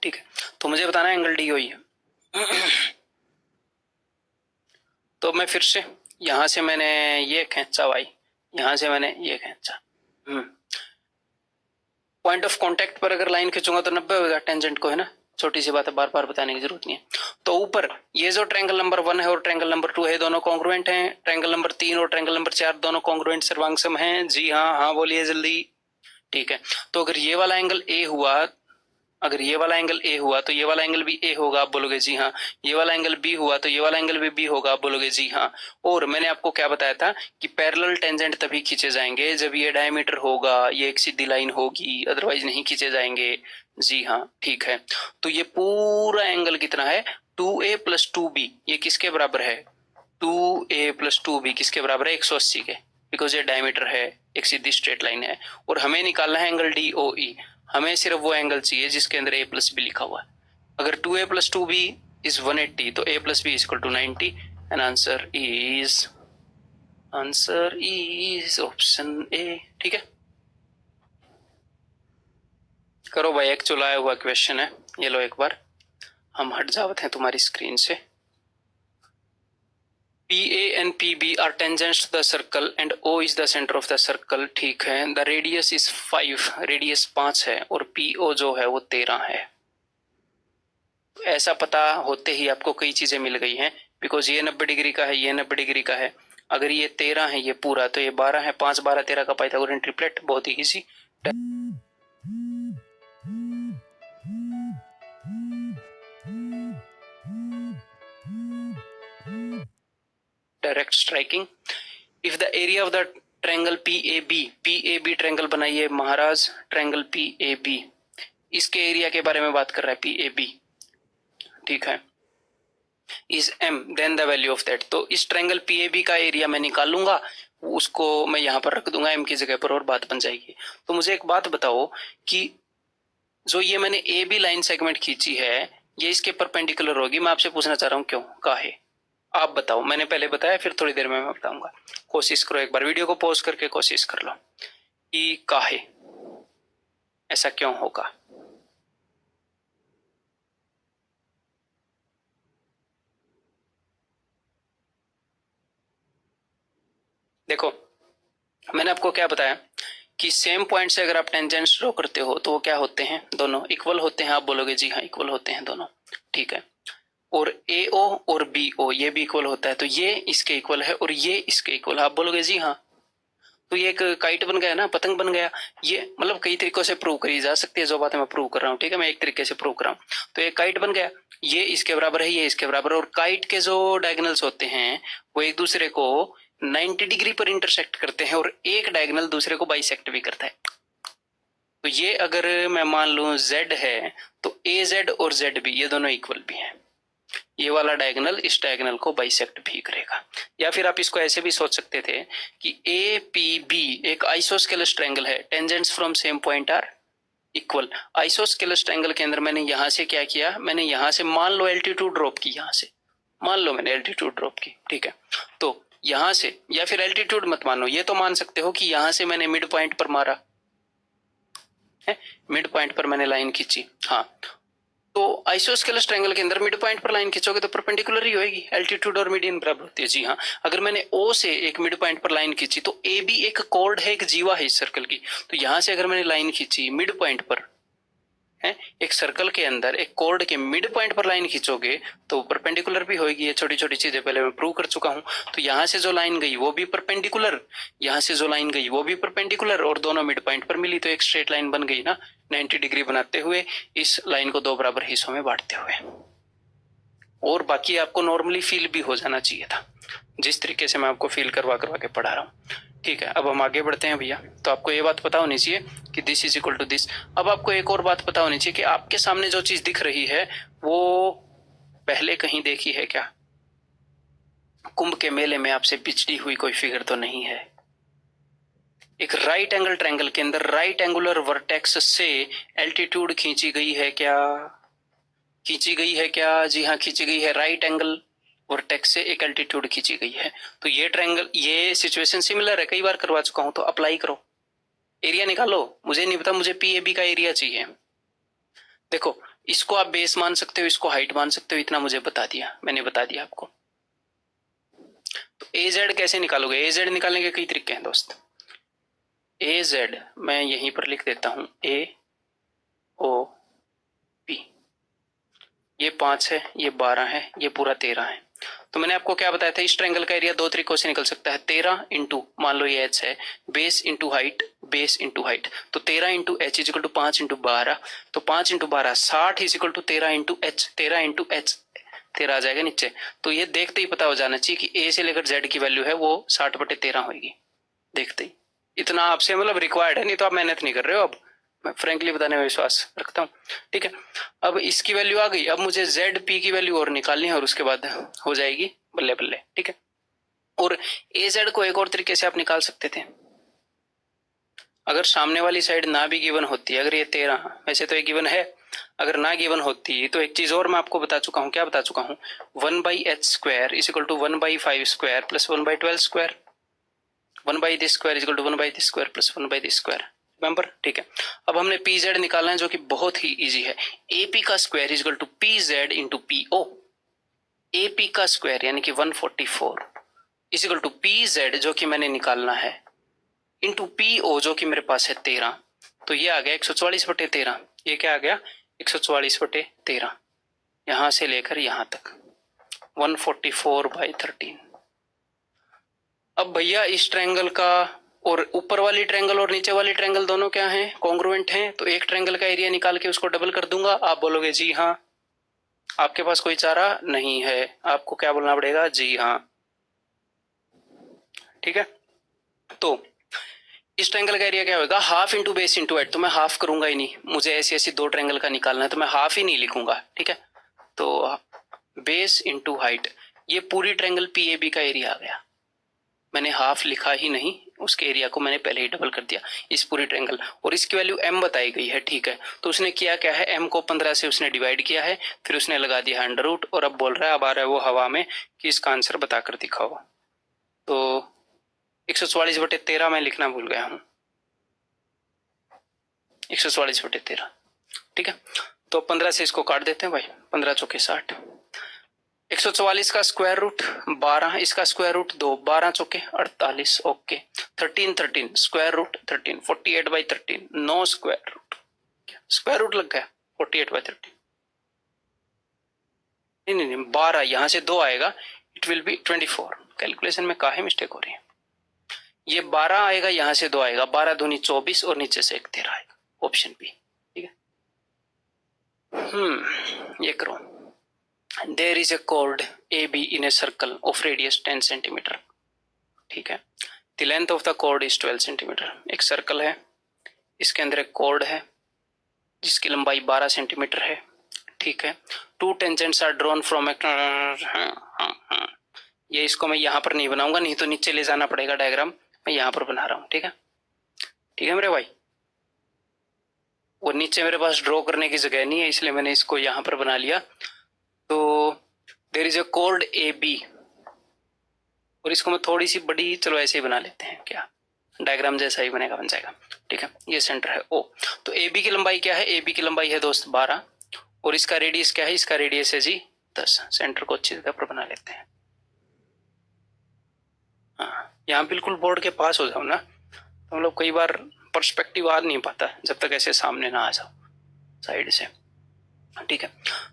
Speaker 1: ठीक है। तो मुझे बताना एंगल डी हुई है। तो मैं फिर से यहां से मैंने ये खींचा भाई, यहां से मैंने ये खींचा, पॉइंट ऑफ कांटेक्ट पर अगर लाइन खींचूंगा तो 90 होगा टेंजेंट को, है ना, छोटी सी बात है, बार बार बताने की जरूरत नहीं है। तो ऊपर ये जो ट्रायंगल नंबर 1 है और ट्रायंगल नंबर 2 है, दोनों कॉन्ग्रुएंट हैं। ट्रायंगल नंबर 3 और ट्रायंगल नंबर 4 दोनों कॉन्ग्रुएंट सर्वांगसम हैं। जी हाँ, हाँ बोलिए जल्दी, ठीक है। तो अगर ये वाला एंगल ए हुआ, अगर ये वाला एंगल ए हुआ तो ये वाला एंगल भी ए होगा, आप बोलोगे जी हाँ। ये वाला एंगल बी हुआ तो ये वाला एंगल भी बी होगा, आप बोलोगे जी हाँ। और मैंने आपको क्या बताया था कि पैरेलल टेंजेंट तभी खींचे जाएंगे जब ये डायमीटर होगा, ये एक सीधी लाइन होगी, अदरवाइज नहीं खींचे जाएंगे। जी हाँ, ठीक है। तो ये पूरा एंगल कितना है, 2a प्लस 2b, ये किसके बराबर है, 2a प्लस 2b किसके बराबर है, 180 के, बिकॉज ये डायमीटर है, एक सीधी स्ट्रेट लाइन है। और हमें निकालना है एंगल DOE, हमें सिर्फ वो एंगल चाहिए जिसके अंदर a प्लस बी लिखा हुआ है। अगर 2a प्लस 2b इज 180 तो a plus B is equal to 90 and answer is option A, ठीक है। करो भाई, एक चुलाया हुआ क्वेश्चन है, ये लो एक बार, हम हट जावत हैं तुम्हारी स्क्रीन से। PA and PB are tangents to the circle and O is the center of the circle, ठीक है। The radius is 5, रेडियस 5 है और PO जो है वो 13 है। ऐसा पता होते ही आपको कई चीजें मिल गई हैं, बिकॉज ये 90 डिग्री का है, ये 90 डिग्री का है। अगर ये 13 है ये पूरा, तो ये 12 है, 5 12 13 का पाइथागोरियन ट्रिपलेट, बहुत ही easy. Direct striking. If the area of the triangle PAB triangle बनाइए महाराज, ट्रायंगल PAB, इसके एरिया के बारे में बात कर रहा है PAB, ठीक है। Is M then the value of that, तो इस ट्रायंगल PAB का एरिया मैं निकालूंगा, उसको मैं यहां पर रख दूंगा M की जगह पर और बात बन जाएगी। तो मुझे एक बात बताओ कि जो ये मैंने AB लाइन सेगमेंट खींची है, ये इसके परपेंडिकुलर होगी, मैं आपसे पूछना चाह रहा हूं क्यों, काहे, आप बताओ। मैंने पहले बताया, फिर थोड़ी देर में मैं बताऊंगा। कोशिश करो, एक बार वीडियो को पॉज करके कोशिश कर लो कि काहे ऐसा क्यों होगा। देखो मैंने आपको क्या बताया कि सेम पॉइंट से अगर आप टेंजेंट्स ड्रॉ करते हो तो वो क्या होते हैं, दोनों इक्वल होते हैं। आप बोलोगे जी हाँ इक्वल होते हैं दोनों, ठीक है। और AO और BO ये भी इक्वल होता है, तो ये इसके इक्वल है और ये इसके इक्वल है। आप बोलोगे जी हाँ, तो ये एक काइट बन गया ना, पतंग बन गया। ये मतलब कई तरीकों से प्रूव करी जा सकती है जो बातें मैं प्रूव कर रहा हूँ, ठीक है। मैं एक तरीके से प्रूव कर रहा हूँ, तो ये काइट बन गया, ये इसके बराबर है, ये इसके बराबर है। और काइट के जो डायगोनल्स होते हैं वो एक दूसरे को 90 डिग्री पर इंटरसेक्ट करते हैं और एक डायगोनल दूसरे को बाइसेक्ट भी करता है। तो ये अगर मैं मान लूं Z है तो AZ और ZB ये दोनों इक्वल भी हैं। ये वाला डायगोनल इस डायगोनल को बाइसेक्ट भी करेगा। या फिर आप इसको ऐसे भी सोच सकते थे कि APB एक आइसोस्केलस ट्रायंगल है, tangents from same point are equal. Isosceles triangle के अंदर मैंने यहां से क्या किया, मैंने यहां से मान लो एल्टीट्यूड ड्रॉप की, यहां से मान लो मैंने एल्टीट्यूड ड्रॉप की, ठीक है। तो यहां से, या फिर एल्टीट्यूड मत मानो, ये तो मान सकते हो कि यहां से मैंने मिड पॉइंट पर मारा है, मिड पॉइंट पर मैंने लाइन खींची, हाँ। तो आइसोस्केलस ट्रायंगल के अंदर मिड पॉइंट पर लाइन खींचोगे तो परपेंडिकुलर ही होगी, एल्टीट्यूड और मीडियन बराबर होती है, जी हाँ। अगर मैंने O से एक मिड पॉइंट पर लाइन खींची तो AB एक कॉर्ड है, एक जीवा है इस सर्कल की, तो यहां से अगर मैंने लाइन खींची मिड पॉइंट पर है, एक सर्कल के अंदर एक कॉर्ड के मिड पॉइंट पर लाइन खींचोगे तो परपेंडिकुलर भी होगी। ये छोटी छोटी चीजें पहले मैं प्रूव कर चुका हूं। तो यहां से जो लाइन गई वो भी परपेंडिकुलर, यहां से जो लाइन गई वो भी परपेंडिकुलर, और दोनों मिड पॉइंट पर मिली तो एक स्ट्रेट लाइन बन गई ना, 90 डिग्री बनाते हुए इस लाइन को दो बराबर हिस्सों में बांटते हुए। और बाकी आपको नॉर्मली फील भी हो जाना चाहिए था, जिस तरीके से मैं आपको फील करवा करवा के पढ़ा रहा हूँ, ठीक है। अब हम आगे बढ़ते हैं भैया। तो आपको ये बात पता होनी चाहिए कि this is equal to this. अब आपको एक और बात पता होनी चाहिए कि आपके सामने जो चीज दिख रही है वो पहले कहीं देखी है क्या? कुंभ के मेले में आपसे बिछड़ी हुई कोई फिगर तो नहीं है। एक राइट एंगल ट्रायंगल के अंदर राइट एंगुलर वर्टेक्स से एल्टीट्यूड खींची गई है क्या? खींची गई है क्या? जी हाँ खींची गई है, राइट एंगल वर्टेक्स से एक एल्टीट्यूड खींची गई है। तो ये ट्रायंगल, ये सिचुएशन सिमिलर है, कई बार करवा चुका हूं, तो अप्लाई करो, एरिया निकालो। मुझे नहीं पता, मुझे PAB का एरिया चाहिए। देखो इसको आप बेस मान सकते हो, इसको हाइट मान सकते हो, इतना मुझे बता दिया, मैंने बता दिया आपको। तो AZ कैसे निकालोगे? AZ निकालने के कई तरीके हैं दोस्त। AZ मैं यहीं पर लिख देता हूं, AOP, ये 5 है, ये 12 है, ये पूरा 13 है। तो मैंने आपको क्या बताया था, इस ट्रायंगल का एरिया दो तरीकों से निकल सकता है, 13 इंटू, मान लो ये h है, base into height, base into height. तो 13 into H is equal to 5 into 12, तो 5 into 12 60 is equal to 13 into H, 13 into H 13 आ जाएगा नीचे। तो ये देखते ही पता हो जाना चाहिए कि A से लेकर Z की वैल्यू है वो 60/13 होगी, देखते ही। इतना आपसे मतलब रिक्वायर्ड है, नहीं तो आप मेहनत नहीं कर रहे हो। अब मैं फ्रेंकली बताने में विश्वास रखता हूँ, ठीक है। अब इसकी वैल्यू आ गई, अब मुझे ZP की वैल्यू और निकालनी है और उसके बाद हो जाएगी बल्ले बल्ले, ठीक है। और AZ को एक और तरीके से आप निकाल सकते थे, अगर सामने वाली साइड ना भी गिवन होती, अगर ये 13, वैसे तो ये गिवन है, अगर ना गिवन होती तो एक चीज और मैं आपको बता चुका हूँ, क्या बता चुका हूँ, 1/h² is equal to 1/5² plus 1/12², 1/this² is equal to 1/this² plus 1/this², remember, ठीक है। अब हमने PZ निकालना है जो कि बहुत ही इजी है, AP का square is equal to PZ into PO। AP का स्क्वायर यानी कि 144 इज इक्वल टू PZ जो कि मैंने निकालना है इंटू PO जो कि मेरे पास है 13। तो ये आ गया 144/13, ये क्या आ गया 144/13, यहां से लेकर यहां तक 144/13। अब भैया इस ट्रायंगल का और ऊपर वाली ट्रायंगल और नीचे वाली ट्रायंगल दोनों क्या हैं, कॉन्ग्रुएंट हैं, तो एक ट्रायंगल का एरिया निकाल के उसको डबल कर दूंगा। आप बोलोगे जी हाँ, आपके पास कोई चारा नहीं है, आपको क्या बोलना पड़ेगा, जी हाँ, ठीक है। तो इस ट्रायंगल का एरिया क्या होगा, half into base into height, तो मैं हाफ करूंगा ही नहीं, मुझे ऐसी ऐसी दो ट्रायंगल का निकालना है तो मैं हाफ ही नहीं लिखूंगा, ठीक है। तो बेस इंटू हाइट, ये पूरी ट्रायंगल PAB का एरिया आ गया, मैंने हाफ लिखा ही नहीं, उसके एरिया को मैंने पहले ही डबल कर दिया इस पूरी ट्रायंगल। और इसकी वैल्यू m बताई गई है, ठीक है। तो उसने किया क्या है, m को 15 से उसने डिवाइड किया है, फिर उसने लगा दिया अंडर रूट, और अब बोल रहा है, अब आ रहा है वो हवा में कि इसका आंसर बताकर दिखाओ। तो 144/13 मैं लिखना भूल गया हूं, 144/13, ठीक है। तो 15 से इसको काट देते हैं भाई, 15 चौके 60, 144 का स्क्वायर रूट 12, इसका स्क्वायर रूट 2, 12 चौके 48, okay. 13 square root 13, 48/13, 9 square root, square root लग गया 48/13। नहीं, 12 यहां से 2 आएगा, इट विल बी 24। कैलकुलेशन में काहे मिस्टेक हो रही है। ये 12 आएगा, यहां से 2 आएगा, 12 दूनी 24 और नीचे से 1 13 आएगा, ऑप्शन बी, ठीक है। ये करो। There is a chord A B in a circle of radius 10 centimetre, ठीक है। The length of the chord is 12 centimetre. एक सर्कल है, इसके अंदर एक कॉर्ड है जिसकी लंबाई 12 सेंटीमीटर है, ठीक है। 2 टेंजेंट्स आर ड्रॉन फ्रॉम ये इसको मैं यहां पर नहीं बनाऊंगा, नहीं तो नीचे ले जाना पड़ेगा डायग्राम, मैं यहां पर बना रहा हूं, ठीक है। ठीक है मेरे भाई, वो नीचे मेरे पास ड्रॉ करने की जगह नहीं है, इसलिए मैंने इसको यहां पर बना लिया। तो there is a chord A B, और इसको मैं थोड़ी सी बड़ी, चलो ऐसे ही बना लेते हैं, क्या डायग्राम जैसा ही बनेगा, बन जाएगा, ठीक है। ये सेंटर है ओ। तो ए बी की लंबाई क्या है, ए बी की लंबाई है दोस्त 12, और इसका रेडियस क्या है, इसका रेडियस है जी 10। सेंटर को अच्छी जगह पर बना लेते हैं। हाँ, यहाँ बिल्कुल बोर्ड के पास हो जाओ ना, तो हम लोग कई बार पर्सपेक्टिव आ नहीं पाता जब तक ऐसे सामने ना आ जाओ साइड से, ठीक है।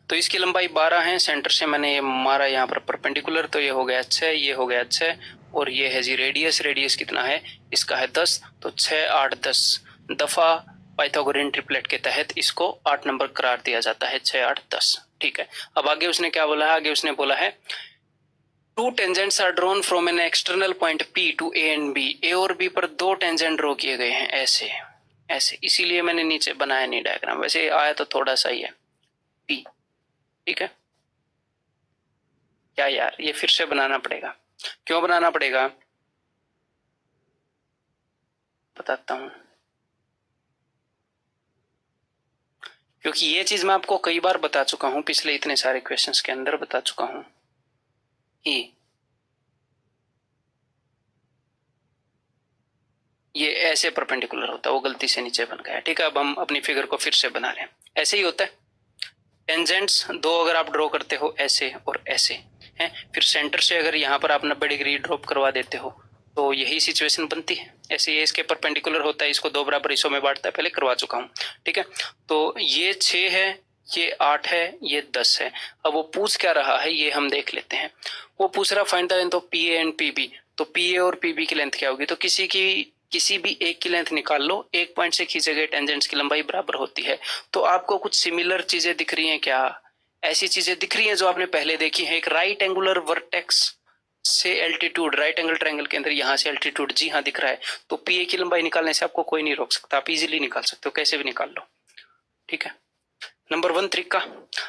Speaker 1: तो इसकी लंबाई 12 है, सेंटर से मैंने ये मारा यहाँ पर परपेंडिकुलर, तो ये हो गया 6, ये हो गया 6, और ये है जी रेडियस, रेडियस कितना है, इसका है 10, तो 6 8 10 दफा पाइथागोरियन ट्रिपलेट के तहत इसको 8 नंबर करार दिया जाता है, 6 8 10, ठीक है। अब आगे उसने क्या बोला है, आगे उसने बोला है 2 tangents are drawn from an external point P to A and B। A और B पर 2 टेंजेंट ड्रॉ किए गए हैं, ऐसे ऐसे, इसीलिए मैंने नीचे बनाया नहीं डायग्राम, वैसे आया तो थोड़ा सा ही है P, ठीक है। क्या यार, ये फिर से बनाना पड़ेगा, क्यों बनाना पड़ेगा बताता हूं। क्योंकि ये चीज मैं आपको कई बार बता चुका हूं, पिछले इतने सारे क्वेश्चंस के अंदर बता चुका हूं कि ये ऐसे परपेंडिकुलर होता है, वो गलती से नीचे बन गया, ठीक है। अब हम अपनी फिगर को फिर से बना लें, ऐसे ही होता है। टेंजेंट्स 2 अगर आप ड्रॉ करते हो ऐसे और ऐसे हैं, फिर सेंटर से अगर यहाँ पर आप 90 डिग्री ड्रॉप करवा देते हो, तो यही सिचुएशन बनती है। ऐसे ये इसके परपेंडिकुलर होता है, इसको 2 बराबर हिस्सों में बांटता है, पहले करवा चुका हूँ, ठीक है। तो ये 6 है, ये 8 है, ये 10 है। अब वो पूछ क्या रहा है ये हम देख लेते हैं। वो पूछ रहा find the length of P A and P B. तो पी ए और पी बी की लेंथ क्या होगी, तो किसी भी एक की लेंथ निकाल लो, एक पॉइंट से खींचे गए टेंजेंट्स की लंबाई बराबर होती है। तो आपको कुछ सिमिलर चीजें दिख रही हैं क्या, ऐसी चीजें दिख रही हैं जो आपने पहले देखी हैं। एक राइट एंगुलर वर्टेक्स से एल्टीट्यूड, राइट एंगल ट्रायंगल के अंदर यहां से एल्टीट्यूड, जी हाँ दिख रहा है। तो पी ए की लंबाई निकालने से आपको कोई नहीं रोक सकता, आप इजीली निकाल सकते हो, कैसे भी निकाल लो, ठीक है। नंबर 1 तरीका,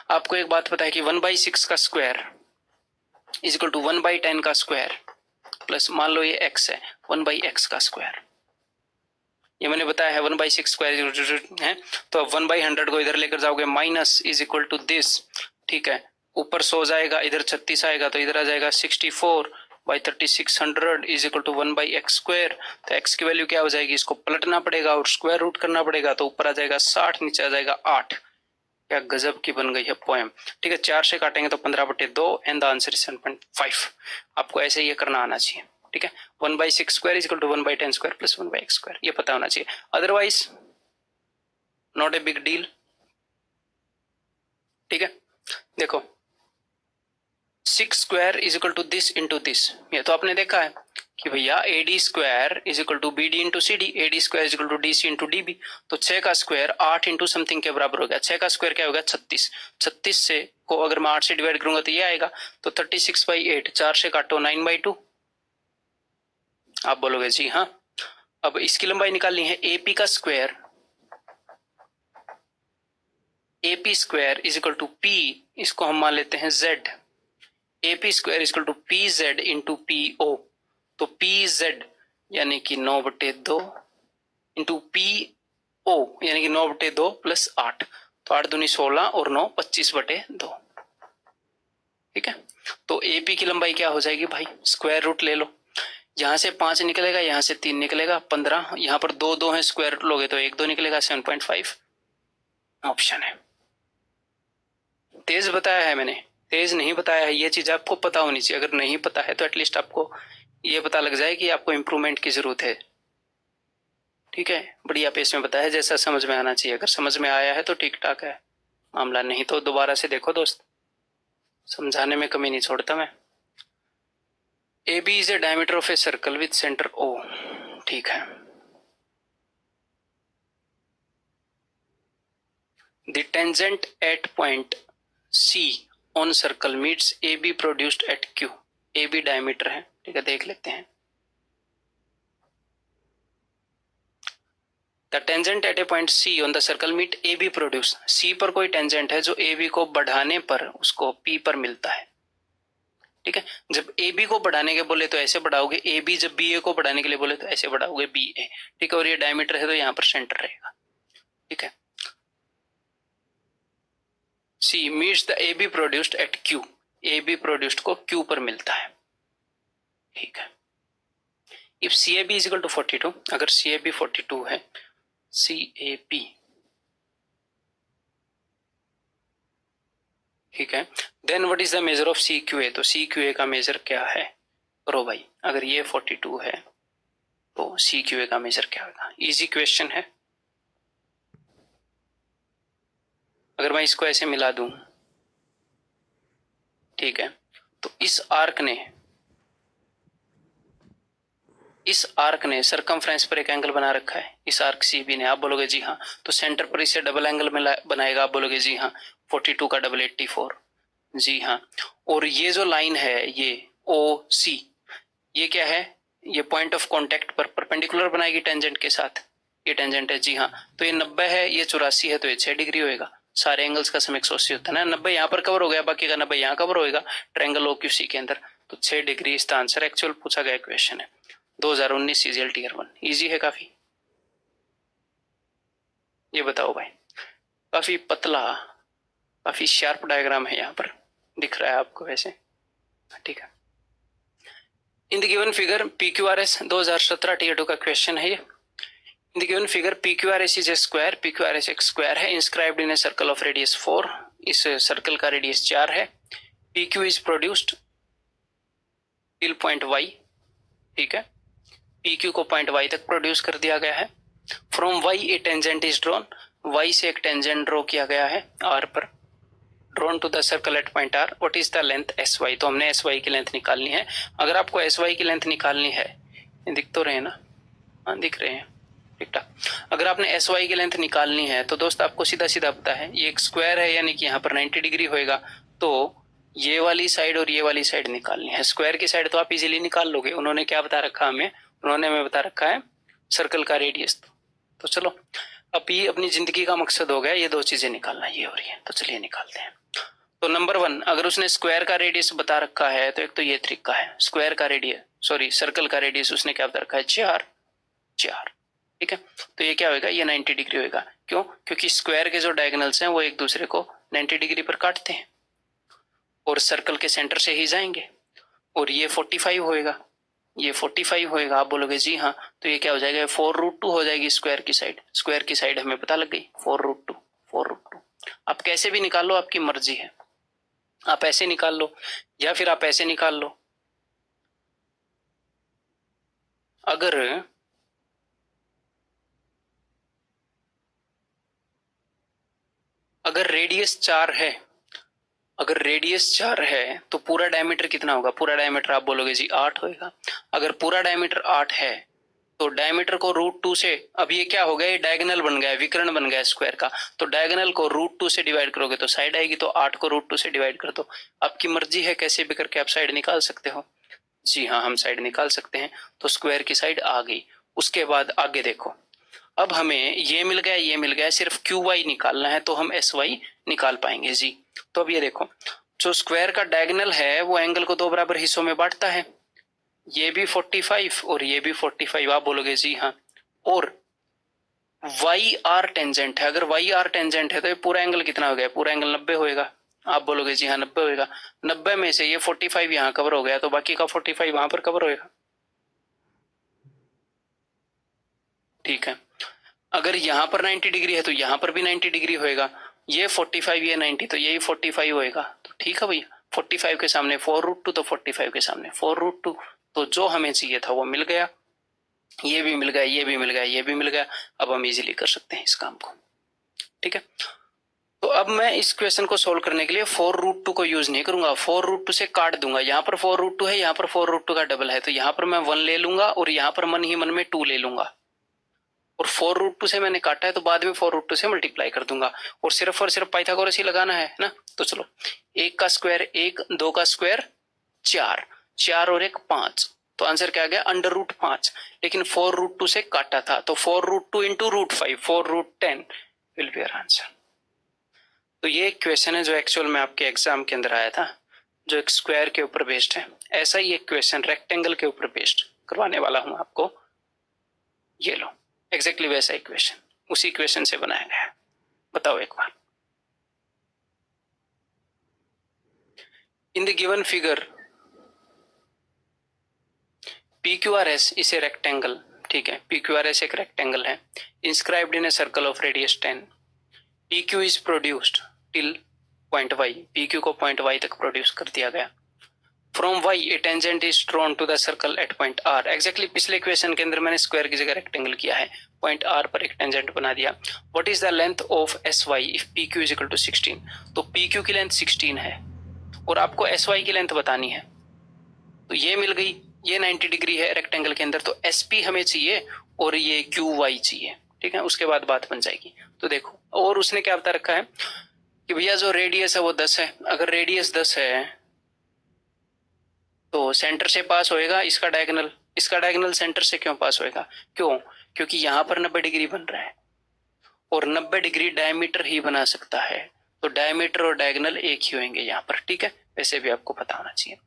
Speaker 1: आपको एक बात पता है कि 1/6 का स्क्वायर इज इक्वल टू 1/10 का स्क्वायर प्लस, मान लो ये x है, 1/x का स्क्वायर। ये मैंने बताया है 1/6 स्क्वायर है, तो अब 1/100 को इधर लेकर जाओगे, minus is equal to this, ठीक है। ऊपर 100 जाएगा, इधर 36 आएगा, तो इधर आ जाएगा 64/3600 is equal to 1/x square. तो x की वैल्यू क्या हो जाएगी, इसको पलटना पड़ेगा और स्क्वायर रूट करना पड़ेगा, तो ऊपर आ जाएगा 60, नीचे आ जाएगा 8। क्या गजब की बन गई है पोएम, ठीक है। 4 से काटेंगे तो 15/2 एंड द आंसर इज 7.5। आपको ऐसे ये करना आना चाहिए, ठीक है। 1/6 square is equal to 1/10 square plus 1/x square, ये पता होना चाहिए, otherwise not a big deal, ठीक है। देखो 6 square is equal to this into this, ये तो आपने देखा है कि भैया AD square is equal to BD into CD, AD square is equal to DC into DB। तो 6 का स्क्वायर 8 इंटू समथिंग के बराबर हो गया, 6 का स्क्वायर क्या होगा 36, 36 से को अगर मैं 8 से डिवाइड करूंगा तो ये आएगा, तो 36/8, 4 से काटो 9/2, आप बोलोगे जी हाँ। अब इसकी लंबाई निकालनी है, AP का square, AP square is equal to P, इसको हम मान लेते हैं Z, AP square is equal to PZ into PO। तो PZ यानी कि 9/2 इंटू PO यानी कि 9/2 प्लस 8, तो 8 दूनी 16 और 9 25/2, ठीक है। तो AP की लंबाई क्या हो जाएगी भाई, स्क्वायर रूट ले लो, यहां से 5 निकलेगा, यहां से 3 निकलेगा 15, यहां पर 2 2 है, स्क्वायर रूट लोगे तो 1 2 निकलेगा, 7.5 ऑप्शन है। तेज बताया है मैंने, फेज नहीं बताया है, ये चीज आपको पता होनी चाहिए। अगर नहीं पता है तो एटलीस्ट आपको ये पता लग जाए कि आपको इंप्रूवमेंट की जरूरत है। ठीक है, बढ़िया पेज में बताया, जैसा समझ में आना चाहिए। अगर समझ में आया है तो ठीक ठाक है मामला, नहीं तो दोबारा से देखो दोस्त, समझाने में कमी नहीं छोड़ता मैं। A B is a diameter of a circle with centre O. ठीक है, the tangent at point C on circle meets A B produced at Q. A B diameter है, ठीक है, देख लेते हैं। The tangent at a point C on the circle meet A B produce. C पर कोई टेंजेंट है जो ए बी को बढ़ाने पर उसको पी पर मिलता है। ठीक है, जब ए बी को बढ़ाने के बोले तो ऐसे बढ़ाओगे, ए बी जब बी ए को बढ़ाने के लिए बोले तो ऐसे बढ़ाओगे बी ए। ठीक है, और ये डायमीटर है तो यहां पर सेंटर रहेगा। ठीक है, C meets the A B produced at Q. A B produced को क्यू पर मिलता है। ठीक है, if C A B is equal to 42, अगर सी ए बी 42 है, सी ए बी, ठीक है, then what is the major of C Q A. तो सी क्यू ए का मेजर क्या है करो भाई। अगर ये 42 है तो सी क्यू ए का मेजर क्या होगा। इजी क्वेश्चन है। अगर मैं इसको ऐसे मिला दूं, ठीक है, तो इस आर्क ने सरकमफ्रेंस पर एक एंगल बना रखा है, इस आर्क सी बी ने। आप बोलोगे जी हाँ, तो सेंटर पर इसे डबल एंगल में बनाएगा। आप बोलोगे जी हाँ, 42 का डबल 84। जी हाँ, और ये जो लाइन है ये ओ सी, ये क्या है, ये पॉइंट ऑफ कांटेक्ट पर परपेंडिकुलर बनाएगी टेंजेंट के साथ। ये टेंजेंट है जी हाँ, तो ये 90 है, ये 84 है, तो ये 6 डिग्री होएगा। सारे एंगल्स का सम 180 होता है ना। 90 यहाँ पर कवर हो गया, बाकी का 90 यहाँ कवर होएगा ट्रायंगल ओक्यूसी के अंदर। तो 6 डिग्री इसका आंसर एक्चुअल पूछा गया क्वेश्चन है 2019 सीजीएल टीयर 1। इजी है काफी। ये बताओ भाई, काफी पतला, काफी शार्प डायग्राम है, यहाँ पर दिख रहा है आपको वैसे। ठीक है, in the given figure PQRS 2017 tier 2 का क्वेश्चन है ये। In the given figure PQRS is a square, PQRS एक स्क्वायर है inscribed in a circle of radius 4। इस सर्कल का रेडियस 4 है। PQ is produced till point Y। ठीक है, PQ को पॉइंट Y तक प्रोड्यूस कर दिया गया है। From Y a tangent is drawn. Y से एक टेंजेंट ड्रॉ किया गया है R पर। Drawn to the circle at point R। What is the length SY। तो हमने SY की लेंथ निकालनी है। अगर आपको SY की लेंथ निकालनी है, दिख तो रहे ना, हाँ दिख रहे हैं, ठीक ठाक। अगर आपने SY की लेंथ निकालनी है तो दोस्त आपको सीधा सीधा पता है, ये एक स्क्वायर है यानी कि यहाँ पर 90 डिग्री होएगा, तो ये वाली साइड और ये वाली साइड निकालनी है। स्क्वायर की साइड तो आप इजीली निकाल लोगे। उन्होंने क्या बता रखा हमें, उन्होंने हमें बता रखा है सर्कल का रेडियस। तो चलो, अब ये अपनी जिंदगी का मकसद हो गया ये दो चीजें निकालना, ये हो रही है, तो चलिए निकालते हैं। तो नंबर 1, अगर उसने स्क्वायर का रेडियस बता रखा है तो एक तो ये तरीका है, स्क्वायर का रेडियस, सॉरी सर्कल का रेडियस उसने क्या बता रखा है, 4। ठीक है, तो ये क्या होगा, ये 90 डिग्री होगा। क्यों, क्योंकि स्क्वायर के जो डायगोनल्स हैं वो एक दूसरे को 90 डिग्री पर काटते हैं और सर्कल के सेंटर से ही जाएंगे। और ये 45 होएगा, ये 45 होएगा। आप बोलोगे जी हाँ, तो ये क्या हो जाएगा, 4√2 हो जाएगी स्क्वायर की साइड। स्क्वायर की साइड हमें पता लग गई 4√2। आप कैसे भी निकाल लो, आपकी मर्जी है। आप ऐसे निकाल लो या फिर आप ऐसे निकाल लो। अगर रेडियस 4 है, अगर रेडियस 4 है तो पूरा डायमीटर कितना होगा, पूरा डायमीटर आप बोलोगे जी 8 होएगा। अगर पूरा डायमीटर 8 है तो डायमीटर को √2 से, अब ये क्या हो गया, ये डायगोनल बन गया है, विकर्ण बन गया है स्क्वायर का। तो डायगोनल को √2 से डिवाइड करोगे तो साइड आएगी, तो 8 को √2 से डिवाइड कर दो। आपकी मर्जी है, कैसे भी करके आप साइड निकाल सकते हो। जी हाँ, हम साइड निकाल सकते हैं। तो स्क्वायर की साइड आ गई। उसके बाद आगे देखो, अब हमें ये मिल गया, ये मिल गया, सिर्फ QY निकालना है तो हम SY निकाल पाएंगे जी। तो अब ये देखो, जो स्क्वायर का डायगोनल है वो एंगल को 2 बराबर हिस्सों में बांटता है। ये भी 45 और ये भी 45। आप बोलोगे जी हाँ, और YR टेंजेंट है। अगर YR टेंजेंट है तो ये पूरा एंगल कितना हो गया, पूरा एंगल 90 होएगा। आप बोलोगे जी हाँ 90 होएगा। 90 में से ये 45 यहाँ कवर हो गया तो बाकी का 45 वहां पर कवर होएगा। ठीक है, अगर यहाँ पर 90 डिग्री है तो यहाँ पर भी 90 डिग्री होएगा। ये 45, ये 90, तो यही 45 होएगा। तो ठीक है भैया, 45 के सामने 4√2 तो 45 के सामने 4√2, तो जो हमें चाहिए था वो मिल गया, ये भी मिल गया, ये भी मिल गया, ये भी मिल गया। अब हम इजीली कर सकते हैं इस काम को, ठीक है। तो अब मैं इस क्वेश्चन को सोल्व करने के लिए 4√2 को यूज नहीं करूंगा, 4√2 से काट दूंगा। यहाँ पर 4√2 है, यहाँ पर 4√2 का डबल है, तो यहाँ पर मैं 1 ले लूंगा और यहाँ पर मन ही मन में 2 ले लूंगा। और 4√2 से मैंने काटा है तो बाद में 4√2 से मल्टीप्लाई कर दूंगा, और सिर्फ पाइथागोरस ही लगाना है ना। तो चलो, 1 का स्क्वायर 1, 2 का स्क्वायर 4, 4 और 1 5, तो आंसर क्या आ गया √5। लेकिन 4√2 से काटा था, तो 4√2 into √5, 4√10 will be our answer. तो ये एक क्वेश्चन है जो एक्चुअल में आपके एग्जाम के अंदर आया था, जो एक स्क्वायर के ऊपर बेस्ड है। ऐसा ही एक क्वेश्चन रेक्टेंगल के ऊपर बेस्ड करवाने वाला हूं आपको। ये लो, एग्जैक्टली वैसा ही क्वेश्चन, उसी क्वेश्चन से बनाया गया है। बताओ एक बार, in the given figure PQRS is a rectangle, ठीक है, PQRS एक रेक्टेंगल है, inscribed in a circle of radius 10, PQ is produced till point y, PQ को पॉइंट y तक प्रोड्यूस कर दिया गया। From y a tangent is drawn to the circle at point r। Exactly पिछले question के अंदर मैंने स्क्वायर की जगह रेक्टेंगल किया है, पॉइंट r पर एक टेंजेंट बना दिया। What is the length of sy if PQ is equal to 16? तो PQ की लेंथ 16 है और आपको sy की लेंथ बतानी है, तो ये मिल गई, ये 90 डिग्री है रेक्टेंगल के अंदर, तो SP हमें चाहिए और ये QY चाहिए, ठीक है। उसके बाद बात बन जाएगी। तो देखो, और उसने क्या बता रखा है कि भैया जो रेडियस है वो 10 है। अगर रेडियस 10 है तो सेंटर से पास होएगा इसका डायगोनल, इसका डायगोनल सेंटर से क्यों पास होएगा? क्यों? क्योंकि यहाँ पर 90 डिग्री बन रहा है और 90 डिग्री डायमीटर ही बना सकता है, तो डायमीटर और डायगोनल एक ही होंगे यहाँ पर, ठीक है। वैसे भी आपको पता होना चाहिए।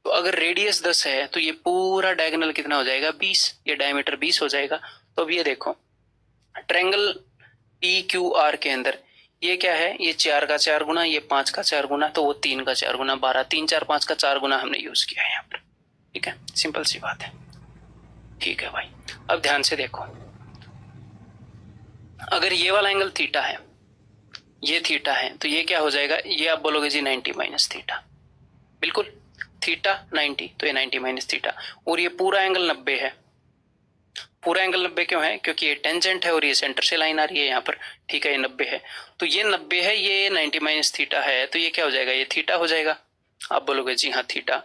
Speaker 1: तो अगर रेडियस 10 है तो ये पूरा डायगोनल कितना हो जाएगा? 20, ये डायमीटर 20 हो जाएगा। तो अब ये देखो, ट्रायंगल PQR के अंदर ये क्या है? ये 4 का 4 गुना, ये 5 का 4 गुना, तो वो 3 का 4 गुना 12, 3 4 5 का 4 गुना हमने यूज किया है यहाँ पर, ठीक है। सिंपल सी बात है, ठीक है भाई। अब ध्यान से देखो, अगर ये वाला एंगल थीटा है, ये थीटा है, तो ये क्या हो जाएगा? ये आप बोलोगे जी 90 माइनस थीटा, बिल्कुल, थीटा 90, तो ये 90 माइनस थीटा। और ये पूरा एंगल 90 है। पूरा एंगल 90 क्यों है? क्योंकि ये टेंजेंट है और ये सेंटर से लाइन आ रही है यहाँ पर, ठीक है। ये 90 है, तो ये 90 है, ये 90 माइनस थीटा है, तो ये क्या हो जाएगा? ये थीटा हो जाएगा। आप बोलोगे जी हाँ थीटा।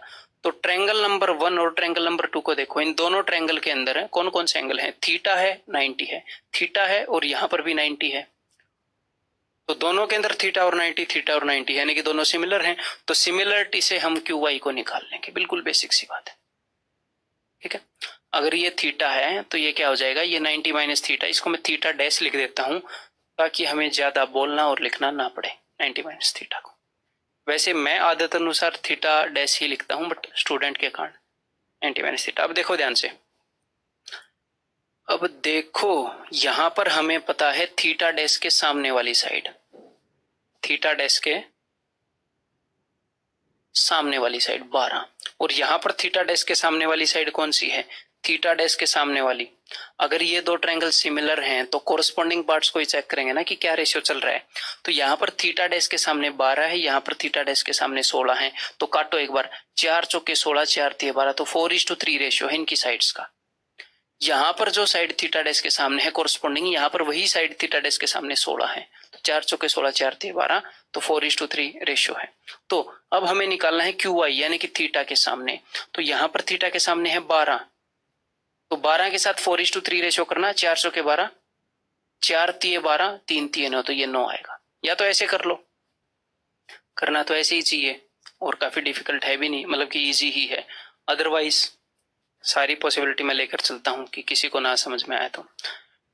Speaker 1: तो ट्रायंगल नंबर 1 और ट्रायंगल नंबर 2 को देखो, इन दोनों ट्रायंगल के अंदर है कौन कौन से एंगल है? थीटा है, 90 है, थीटा है और यहाँ पर भी 90 है। तो दोनों के अंदर थीटा और 90, थीटा और 90, यानी कि दोनों सिमिलर हैं। तो सिमिलरिटी से हम QY को निकाल लेंगे, बिल्कुल बेसिक सी बात है, ठीक है। अगर ये थीटा है तो ये क्या हो जाएगा? ये 90 माइनस थीटा, इसको मैं थीटा डैश लिख देता हूं ताकि हमें ज्यादा बोलना और लिखना ना पड़े 90 माइनस थीटा को। वैसे मैं आदत अनुसार थीटा डैश ही लिखता हूं, बट स्टूडेंट के कारण 90 माइनस थीटा। अब देखो ध्यान से, अब देखो यहां पर हमें पता है थीटा डैश के सामने वाली साइड, थीटा डैश के सामने वाली साइड 12, और यहां पर थीटा डैश के सामने वाली साइड कौन सी है? थीटा डैश के सामने वाली। अगर ये दो ट्रायंगल सिमिलर हैं तो कोरस्पॉन्डिंग पार्ट्स को ही चेक करेंगे ना कि क्या रेशियो चल रहा है। तो यहाँ पर थीटा डैश के सामने 12 है, यहाँ पर थीटा डैश के सामने 16 है, तो काटो एक बार, 4 चौके 16, 4 तिये 12, तो 4:3 रेशियो है इनकी साइड्स का। यहाँ पर जो साइड थीटा डैश के सामने है कोरस्पॉन्डिंग, यहाँ पर वही साइड थीटा डैश के सामने 16 है, तो 4 चौके 16, 4 तिये 12, तो 4:3 रेशियो है। तो अब हमें निकालना है QY यानी कि थीटा के सामने। तो यहाँ पर थीटा के सामने है 12, तो 12 के साथ 4:3 रेशियो करना, 4 चौके 12, 4 तिये 12, 3 तिये 9, तो ये 9 आएगा। या तो ऐसे कर लो, करना तो ऐसे ही चाहिए और काफी डिफिकल्ट है भी नहीं, मतलब कि इजी ही है। अदरवाइज सारी पॉसिबिलिटी मैं लेकर चलता हूं कि किसी को ना समझ में आए तो।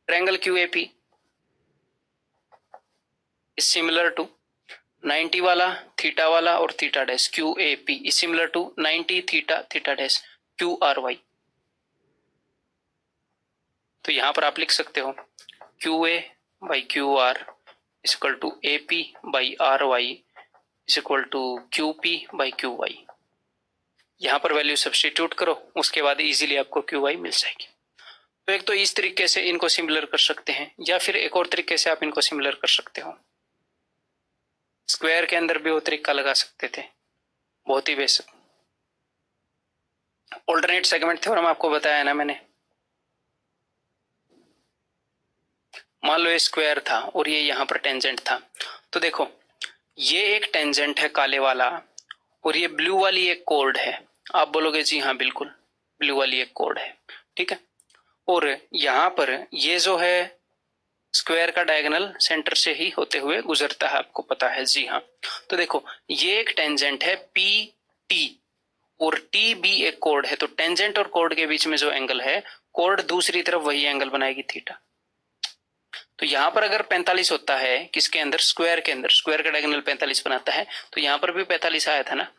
Speaker 1: Triangle QAP is similar to 90 वाला, थीटा वाला और theta dash, QAP is similar to 90 theta, theta dash, QRY। तो यहां पर आप लिख सकते हो QA by QR is equal to AP by RY is equal to QP by QY। यहां पर वैल्यू सब्स्टिट्यूट करो, उसके बाद इजीली आपको QY मिल जाएगी। तो एक तो इस तरीके से इनको सिमिलर कर सकते हैं, या फिर एक और तरीके से आप इनको सिमिलर कर सकते हो, स्क्वायर के अंदर भी वो तरीका लगा सकते थे, बहुत ही बेसिक। ऑल्टरनेट सेगमेंट थ्योरम आपको बताया ना मैंने। मान लो ये स्क्वायर था और ये यहां पर टेंजेंट था, तो देखो ये एक टेंजेंट है काले वाला और ये ब्लू वाली एक कॉर्ड है। आप बोलोगे जी हाँ बिल्कुल, ब्लू वाली एक कॉर्ड है, ठीक है। और यहां पर ये जो है स्क्वायर का डायगोनल सेंटर से ही होते हुए गुजरता है, आपको पता है, जी हाँ। तो देखो ये एक टेंजेंट है पी टी और टी बी एक कॉर्ड है, तो टेंजेंट और कॉर्ड के बीच में जो एंगल है, कॉर्ड दूसरी तरफ वही एंगल बनाएगी थीटा। तो यहां पर अगर 45 होता है किसके अंदर, स्क्वायर के अंदर, स्क्वायर का डायगोनल 45 बनाता है, तो यहां पर भी 45 आया था ना।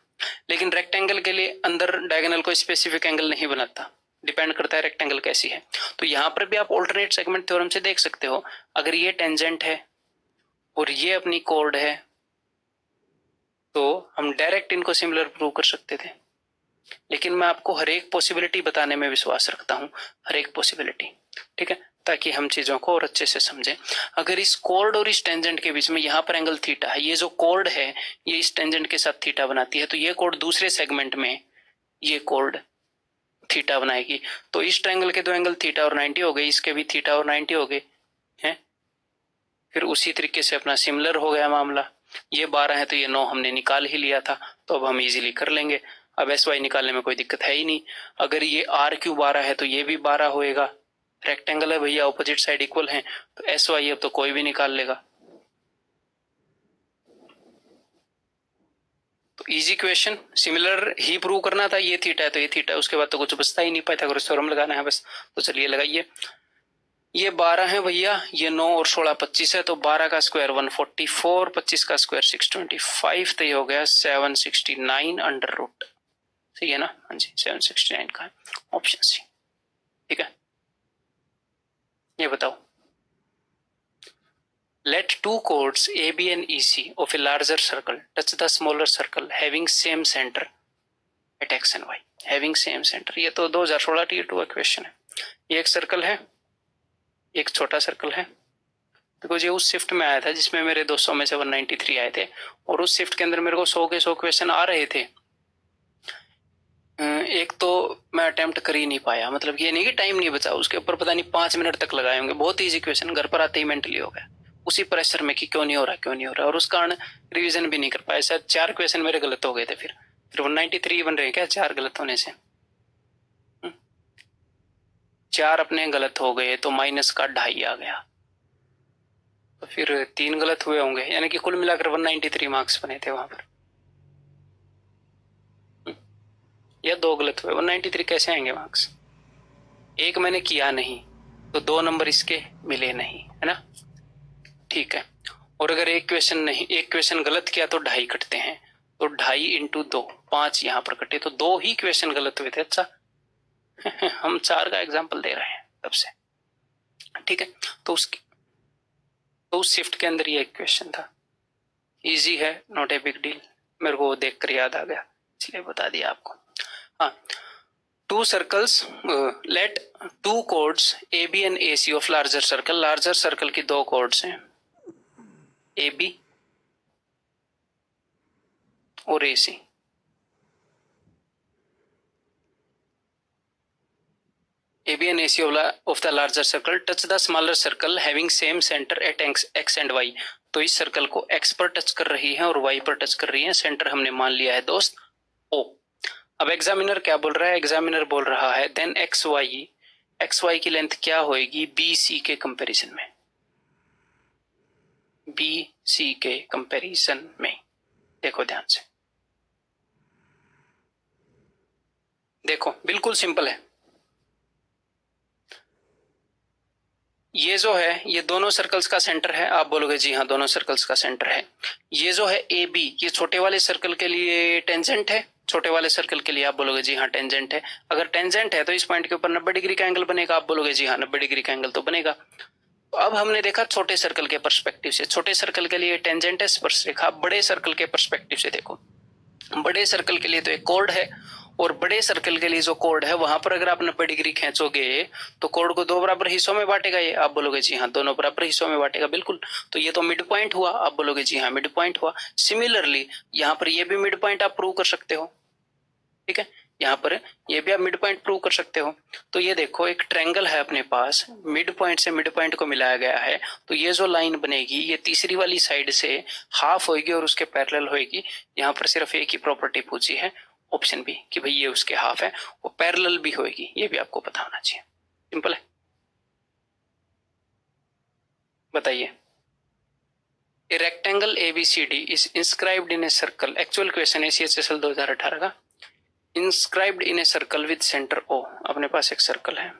Speaker 1: लेकिन रेक्टेंगल के लिए अंदर डायगोनल कोई स्पेसिफिक एंगल नहीं बनाता, डिपेंड करता है रेक्टेंगल कैसी है। तो यहां पर भी आप ऑल्टरनेट सेगमेंट थ्योरम से देख सकते हो, अगर ये टेंजेंट है और ये अपनी कॉर्ड है तो हम डायरेक्ट इनको सिमिलर प्रूव कर सकते थे। लेकिन मैं आपको हर एक पॉसिबिलिटी बताने में विश्वास रखता हूं, हर एक पॉसिबिलिटी, ठीक है, ताकि हम चीजों को और अच्छे से समझें। अगर इस कॉर्ड और इस टेंजेंट के बीच में यहां पर एंगल थीटा है, ये जो कॉर्ड है ये इस टेंजेंट के साथ थीटा बनाती है, तो ये कॉर्ड दूसरे सेगमेंट में ये कॉर्ड थीटा बनाएगी। तो इस ट्रायंगल के दो एंगल थीटा और 90 हो गए, इसके भी थीटा और 90 हो गए हैं। फिर उसी तरीके से अपना सिमिलर हो गया मामला। ये 12 है तो ये 9 हमने निकाल ही लिया था, तो अब हम इजीली कर लेंगे। अब एस वाई निकालने में कोई दिक्कत है ही नहीं। अगर ये आर क्यू 12 है तो ये भी 12 होएगा, रेक्टेंगल है भैया, ऑपोजिट साइड इक्वल है, तो एस वाई अब तो कोई भी निकाल लेगा। तो इजी क्वेश्चन, सिमिलर ही प्रूव करना था, ये थीटा है तो ये थीटा है, उसके बाद तो कुछ बचता ही नहीं, पाइथागोरस थ्योरम लगाना है बस। तो चलिए लगाइए। ये 12 है भैया, ये 9 और 16 25 है, तो 12 का स्क्वायर 144, 25 का स्क्वायर 625, तो ये हो गया 769 अंडर रूट। सही है ना, हाँ जी 769 का है ऑप्शन सी, ठीक है। ये बताओ, let two chords AB and EC of a larger circle touch the smaller circle having same center at x and y, having same center। ये तो 2016 टीयर 2 क्वेश्चन है। ये एक सर्कल है, एक छोटा सर्कल है, बिकॉज ये उस शिफ्ट में आया था जिसमें मेरे 200 में से 193 आए थे, और उस शिफ्ट के अंदर मेरे को 100 के 100 क्वेश्चन आ रहे थे। एक तो मैं अटेम्प्ट कर ही नहीं पाया, मतलब ये नहीं कि टाइम नहीं बचा, उसके ऊपर पता नहीं 5 मिनट तक लगाए होंगे, बहुत ईजी क्वेश्चन, घर पर आते ही मेंटली हो गया उसी प्रेशर में कि क्यों नहीं हो रहा, क्यों नहीं हो रहा, और उस कारण रिवीजन भी नहीं कर पाया। शायद 4 क्वेश्चन मेरे गलत हो गए थे, फिर 193 बन रहे क्या 4 गलत होने से। 4 अपने गलत हो गए तो माइनस का 2.5 आ गया, तो फिर 3 गलत हुए होंगे, यानी कि कुल मिलाकर 193 मार्क्स बने थे वहां पर, या 2 गलत हुए, 193 कैसे आएंगे मार्क्स। एक मैंने किया नहीं तो 2 नंबर इसके मिले नहीं, है ना, ठीक है। और अगर एक क्वेश्चन नहीं, एक क्वेश्चन गलत किया तो 2.5 कटते हैं, तो 2.5 इंटू 2 5 यहाँ पर कटे, तो 2 ही क्वेश्चन गलत हुए थे। अच्छा हम 4 का एग्जाम्पल दे रहे हैं तब से, ठीक है। तो उस शिफ्ट के अंदर ये एक क्वेश्चन था, इजी है, नॉट ए बिग डील, मेरे को देख कर याद आ गया इसलिए बता दिया आपको। हाँ, two circles, let two chords AB and AC of larger circle, larger circle की 2 chords हैं AB और AC। AB and AC of the larger circle touch the smaller circle having same center at x and y। तो इस circle को x पर touch कर रही है और y पर टच कर रही है, सेंटर हमने मान लिया है दोस्त O। अब एग्जामिनर क्या बोल रहा है, एग्जामिनर बोल रहा है देन एक्स वाई की लेंथ क्या होएगी बी सी के कंपैरिजन में, बी सी के कंपैरिजन में। देखो ध्यान से, देखो बिल्कुल सिंपल है। ये जो है ये दोनों सर्कल्स का सेंटर है, आप बोलोगे जी हाँ दोनों सर्कल्स का सेंटर है। ये जो है ए बी, ये छोटे वाले सर्कल के लिए टेंजेंट है, छोटे वाले सर्कल के लिए आप बोलोगे जी हाँ टेंजेंट है। अगर टेंजेंट है तो इस पॉइंट के ऊपर 90 डिग्री का एंगल बनेगा, आप बोलोगे जी हाँ 90 डिग्री का एंगल तो बनेगा। तो अब हमने देखा छोटे सर्कल के पर्सपेक्टिव से, छोटे सर्कल के लिए टेंजेंट है स्पर्शरेखा। बड़े सर्कल के पर्सपेक्टिव से देखो, बड़े सर्कल के लिए तो एक कॉर्ड है और बड़े सर्कल के लिए जो कोड है वहां पर अगर आप 90 डिग्री खींचोगे तो कोड को दो बराबर हिस्सों में बांटेगा ये। आप बोलोगे जी हाँ, दोनों बराबर हिस्सों में बांटेगा, बिल्कुल। तो ये तो मिड पॉइंट हुआ। आप बोलोगे जी हाँ, मिड पॉइंट हुआ। सिमिलरली यहाँ पर ये भी मिड पॉइंट आप प्रूव कर सकते हो, ठीक है। यहाँ पर ये भी आप मिड पॉइंट प्रूव कर सकते हो। तो ये देखो, एक ट्रायंगल है अपने पास, मिड पॉइंट से मिड पॉइंट को मिलाया गया है। तो ये जो लाइन बनेगी ये तीसरी वाली साइड से हाफ होगी और उसके पैरेलल होगी। यहाँ पर सिर्फ एक ही प्रॉपर्टी पूछी है, ऑप्शन बी, कि भाई ये उसके हाफ है, वो पैरेलल भी होगी, ये भी आपको पता होना चाहिए। सिंपल है। बताइए, a rectangle ABCD is inscribed in a circle. Actual question है CHSL 2018 का। Inscribed in a circle with centre O। अपने पास एक सर्कल है,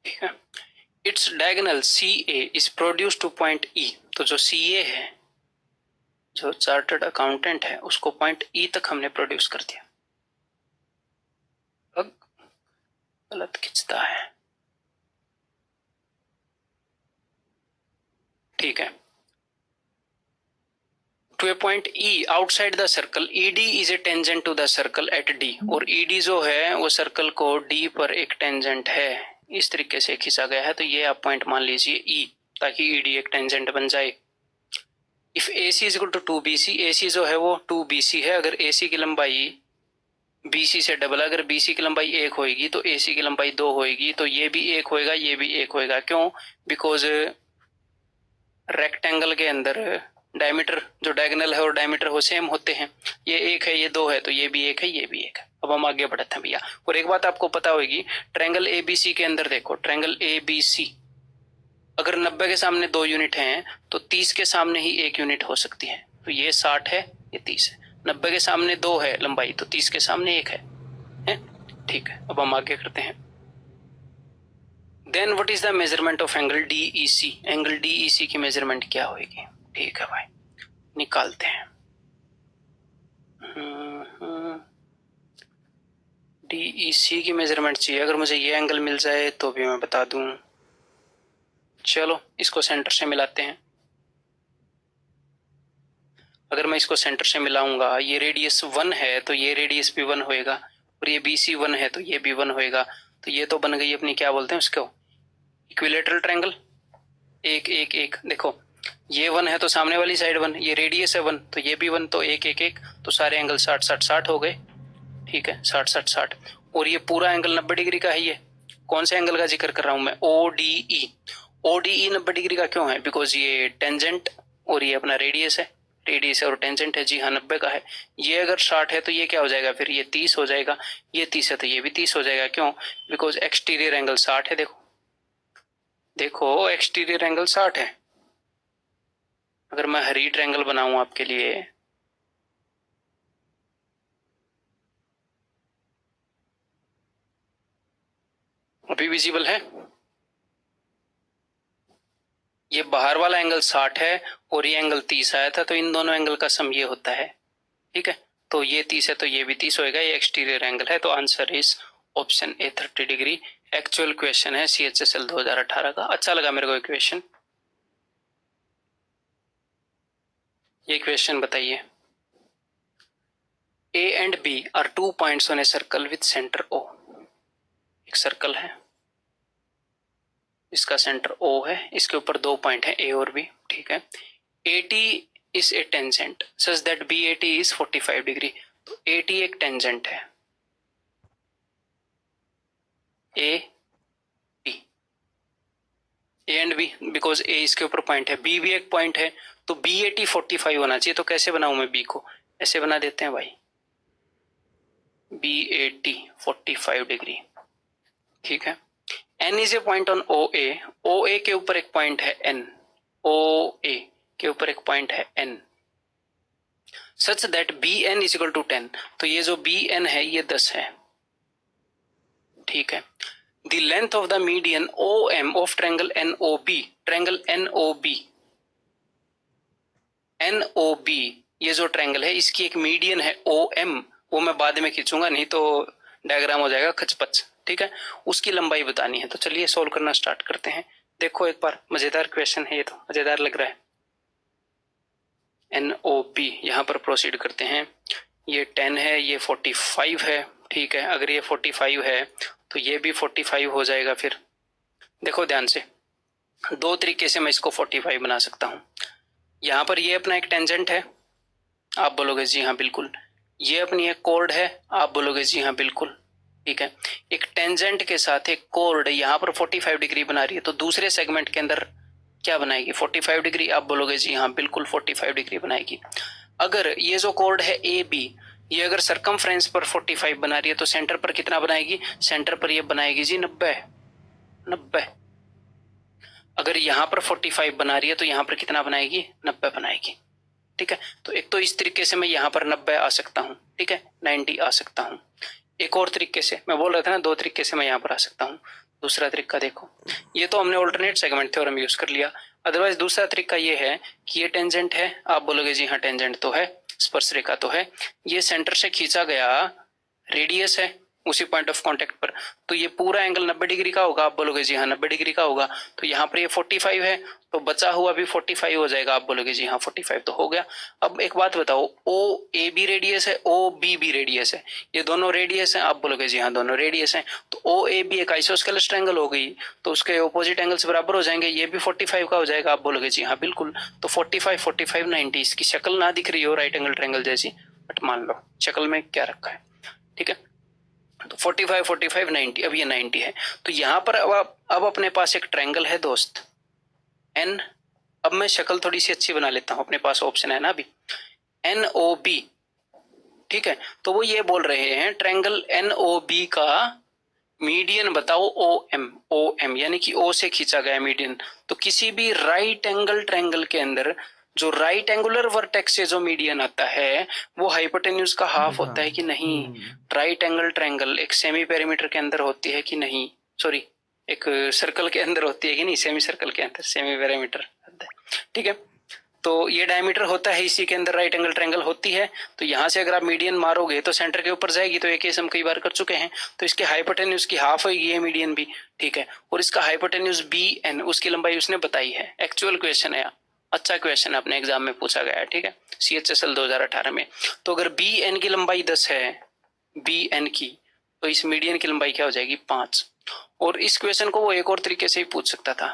Speaker 1: ठीक है। It's diagonal CA is produce to point E। तो जो CA है, जो चार्टर्ड अकाउंटेंट है, उसको पॉइंट E तक हमने प्रोड्यूस कर दिया। अब गलत खिंचता है, ठीक है। To a point E outside the circle, ED is a tangent to the circle at D। और ED जो है वो सर्कल को D पर एक टेंजेंट है, इस तरीके से खींचा गया है। तो ये आप पॉइंट मान लीजिए E, ताकि ED एक टेंजेंट बन जाए। If AC is equal to 2BC, AC जो है वो 2BC है। अगर AC की लंबाई BC से डबल, अगर BC की लंबाई 1 होगी तो AC की लंबाई 2 होगी। तो ये भी 1 होएगा, ये भी 1 होएगा। क्यों? बिकॉज रेक्टेंगल के अंदर डायमीटर, जो डायगोनल है और डायमीटर वो सेम होते हैं। ये 1 है, ये 2 है, तो ये भी 1 है, ये भी 1 है। अब हम आगे बढ़ते हैं भैया। और एक बात आपको पता होगी, ट्रायंगल ABC के अंदर देखो, ट्रायंगल ABC अगर 90 के सामने 2 यूनिट हैं तो 30 के सामने ही 1 यूनिट हो सकती है। तो ये 60 है, ये 30 है। 90 के सामने 2 है लंबाई, तो 30 के सामने 1 है? ठीक है। अब हम आगे करते हैं। Then what is the measurement of angle DEC। Angle DEC की मेजरमेंट क्या होगी? ठीक है भाई, निकालते हैं। DEC की मेजरमेंट चाहिए। अगर मुझे ये एंगल मिल जाए तो भी मैं बता दूं। चलो इसको सेंटर से मिलाते हैं। अगर मैं इसको सेंटर से मिलाऊंगा, ये रेडियस 1 है तो ये रेडियस भी 1 होएगा, और ये BC 1 है तो ये भी 1 होएगा। तो ये तो बन गई अपनी, क्या बोलते हैं उसको, इक्विलेटरल ट्रायंगल। 1 1 1। देखो ये 1 है तो सामने वाली साइड 1, ये रेडियस है 1 तो ये भी 1, तो 1 1 1, तो सारे एंगल 60 60 60 हो गए। ठीक है, 60 60 60। और ये पूरा एंगल 90 डिग्री का है। ये कौन से एंगल का जिक्र कर रहा हूं मैं? ODE। ODE 90 डिग्री का क्यों है? बिकॉज ये टेंजेंट और ये अपना रेडियस है, रेडियस और टेंजेंट है। जी हाँ, 90 का है। ये अगर 60 है तो ये क्या हो जाएगा फिर? ये 30 हो जाएगा। ये 30 है तो ये भी 30 हो जाएगा। क्यों? बिकॉज एक्सटीरियर एंगल 60 है। देखो देखो, एक्सटीरियर एंगल 60 है। अगर मैं हरी ट्रायंगल बनाऊं आपके लिए, अभी विजिबल है? ये बाहर वाला एंगल 60 है और ये एंगल 30 आया था, तो इन दोनों एंगल का सम ये होता है। ठीक है, तो ये 30 है तो ये भी 30 होएगा। ये एक्सटीरियर एंगल है, तो answer is option A 30 degree. Actual question है CHSL 2018 का। अच्छा लगा मेरे को क्वेश्चन। ये क्वेश्चन बताइए, A and B are 2 points on a circle with center O। एक सर्कल है, इसका सेंटर O है, इसके ऊपर 2 पॉइंट है A और B। ठीक है, AT is a tangent such that BAT is 45 degree. तो AT एक टेंजेंट है, A and B, because A इसके ऊपर पॉइंट है, B भी एक पॉइंट है, तो BAT 45 होना चाहिए। तो कैसे बनाऊं मैं B को? ऐसे बना देते हैं भाई, BAT 45 डिग्री। ठीक है, N is a point on OA। OA के ऊपर एक पॉइंट है N, OA के ऊपर एक पॉइंट है N, such that BN is equal to 10। तो ये जो BN है ये 10 है। ठीक है, the length of the median OM of triangle NOB। Triangle NOB, NOB ये जो ट्रायंगल है इसकी एक मीडियन है OM, वो मैं बाद में खींचूंगा, नहीं तो डायग्राम हो जाएगा खचपच। ठीक है, उसकी लंबाई बतानी है। तो चलिए सोल्व करना स्टार्ट करते हैं। देखो एक बार, मजेदार क्वेश्चन है ये, तो मजेदार लग रहा है। NOP यहाँ पर प्रोसीड करते हैं। ये 10 है, ये 45 है। ठीक है, अगर ये 45 है तो ये भी 45 हो जाएगा। फिर देखो ध्यान से, दो तरीके से मैं इसको 45 बना सकता हूँ। यहाँ पर ये अपना एक टेंजेंट है, आप बोलोगे जी हाँ बिल्कुल। ये अपनी एक कोर्ड है, आप बोलोगे जी हाँ बिल्कुल। ठीक है, एक टेंजेंट के साथ एक कोर्ड यहाँ पर 45 डिग्री बना रही है, तो दूसरे सेगमेंट के अंदर क्या बनाएगी? 45 डिग्री। आप बोलोगे जी हाँ बिल्कुल 45 डिग्री बनाएगी। अगर ये जो कोर्ड है AB, ये अगर सरकमफ्रेंस पर 45 बना रही है तो सेंटर पर कितना बनाएगी? सेंटर पर ये बनाएगी जी 90। अगर यहाँ पर 45 बना रही है तो यहाँ पर कितना बनाएगी? 90 बनाएगी। ठीक है, तो एक तो इस तरीके से मैं यहाँ पर 90 आ सकता हूँ। ठीक है, 90 आ सकता हूँ। एक और तरीके से, मैं बोल रहा था ना दो तरीके से मैं यहाँ पर आ सकता हूँ। दूसरा तरीका देखो, ये तो हमने ऑल्टरनेट सेगमेंट थ्योरम यूज कर लिया। अदरवाइज दूसरा तरीका ये है कि ये टेंजेंट है, आप बोलोगे जी हाँ टेंजेंट तो है, स्पर्श रेखा तो है, ये सेंटर से खींचा गया रेडियस है उसी पॉइंट ऑफ कांटेक्ट पर, तो ये पूरा एंगल 90 डिग्री का होगा। आप बोलोगे जी हाँ 90 डिग्री का होगा। तो यहाँ पर ये 45 है, तो बचा हुआ भी 45 हो जाएगा। आप बोलोगे जी हाँ 45 तो हो गया। अब एक बात बताओ, OAB रेडियस है, OBB रेडियस है, ये दोनों रेडियस है। आप बोलोगे जी हाँ दोनों रेडियस हैं। तो OAB एक आइसोस्केलस ट्रायंगल हो गई, तो उसके ऑपोजिट एंगल्स बराबर हो जाएंगे, ये भी 45 का हो जाएगा। आप बोलोगे जी हाँ बिल्कुल। तो 45 45 90, इसकी शक्ल ना दिख रही हो राइट एंगल ट्रायंगल जैसी, बट मान लो शक्ल में क्या रखा है। ठीक है, तो 45 45 90, अब ये 90 है। तो यहाँ पर अब अपने पास एक ट्रायंगल है दोस्त N। अब मैं शक्ल थोड़ी सी अच्छी बना लेता हूं, अपने पास ऑप्शन है ना अभी, NOB। ठीक है, तो वो ये बोल रहे हैं ट्रायंगल NOB का मीडियन बताओ OM यानी कि O से खींचा गया मीडियन। तो किसी भी राइट एंगल ट्रायंगल के अंदर जो राइट एंगुलर वर्टेक्स से जो मीडियन आता है वो हाइपोटेन्यूज का हाफ होता है कि नहीं? राइट एंगल ट्रायंगल एक सेमी पेरीमीटर के अंदर होती है कि नहीं? सॉरी, एक सर्कल के अंदर होती है कि नहीं? सेमी सर्कल के अंदर, सेमी पेरीमीटर। ठीक है, तो ये डायमीटर होता है इसी के अंदर, राइट एंगल ट्रायंगल होती है। तो यहां से अगर आप मीडियन मारोगे तो सेंटर के ऊपर जाएगी, तो ये केस हम कई बार कर चुके हैं। तो इसके हाइपोटेन्यूज की हाफ होगी ये मीडियन भी। ठीक है, और इसका हाइपोटेन्यूज BN, उसकी लंबाई उसने बताई है। एक्चुअल क्वेश्चन है, अच्छा क्वेश्चन अपने एग्जाम में पूछा गया है। ठीक है, CHSL 2018 में। तो अगर BN की लंबाई 10 है, BN की, तो इस मीडियन की लंबाई क्या हो जाएगी? 5। और इस क्वेश्चन को वो एक और तरीके से ही पूछ सकता था,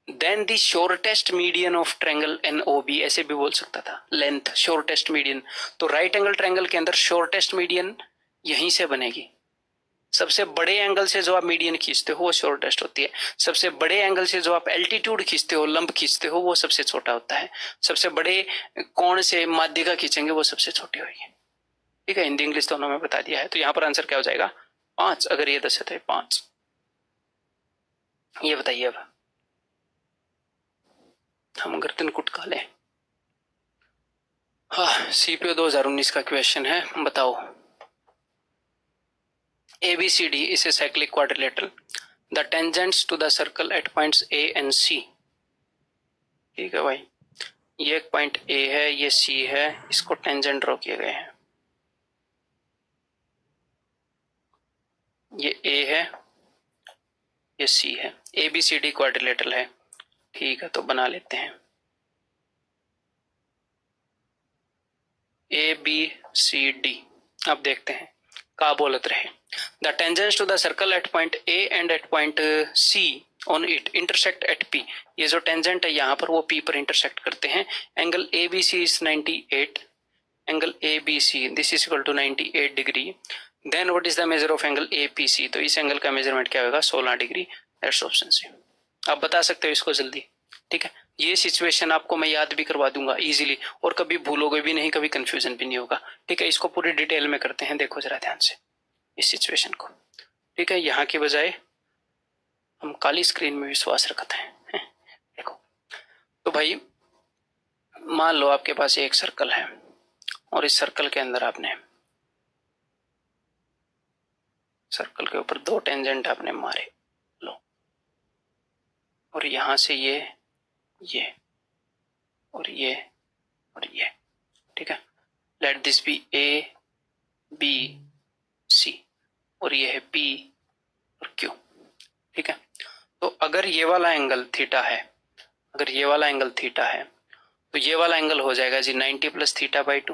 Speaker 1: then the shortest median of triangle NOB, ऐसे भी बोल सकता था, लेंथ शॉर्टेस्ट मीडियन। तो राइट एंगल ट्रायंगल के अंदर शॉर्टेस्ट मीडियन यहीं से बनेगी। सबसे बड़े एंगल से जो आप मीडियन खींचते हो वो शॉर्टेस्ट होती है। सबसे बड़े एंगल से जो आप एल्टीट्यूड खींचते हो, लंब खींचते हो, वो सबसे छोटा होता है। सबसे बड़े कोण से माध्यिका खींचेंगे वो सबसे छोटी होगी। ठीक है, हिंदी इंग्लिश दोनों में बता दिया है। तो यहाँ पर आंसर क्या हो जाएगा? 5। अगर ये 10 है तो 5। ये बताइए अब हम गर्दन कुटका लें। हाँ, CPO 2019 का क्वेश्चन है, बताओ। ABCD is a cyclic quadrilateral. The tangents to the circle at points A and C. ठीक है भाई, ये एक पॉइंट A है, ये C है, इसको टेंजेंट ड्रॉ किए गए हैं। ये A है, ये C है, ABCD क्वाड्रिलेटरल है। ठीक है, तो बना लेते हैं ABCD। अब देखते हैं का बोलत रहे। The tangents to the circle at point A and at point C on it intersect at P। ये जो टेंजेंट है यहाँ पर वो P पर इंटरसेक्ट करते हैं। Angle ABC is 98, angle ABC this is equal to 98 degree. Then what is the major of angle APC? तो इस एंगल का मेजरमेंट क्या होगा? 16 डिग्री। That's option C. आप बता सकते हो इसको जल्दी। ठीक है, ये सिचुएशन आपको मैं याद भी करवा दूंगा इजीली, और कभी भूलोगे भी नहीं, कभी कंफ्यूजन भी नहीं होगा। ठीक है, इसको पूरी डिटेल में करते हैं, देखो जरा ध्यान से इस सिचुएशन को। ठीक है, यहाँ के बजाय हम काली स्क्रीन में विश्वास रखते हैं। देखो, तो भाई मान लो आपके पास एक सर्कल है, और इस सर्कल के अंदर आपने सर्कल के ऊपर दो टेंजेंट आपने मारे, लो, और यहां से ये और ये और ये। ठीक है, let this be A B C, और ये है पी और क्यू। ठीक है, तो अगर ये वाला एंगल थीटा है, अगर ये वाला एंगल थीटा है तो ये वाला एंगल हो जाएगा जी 90 प्लस थीटा बाई 2,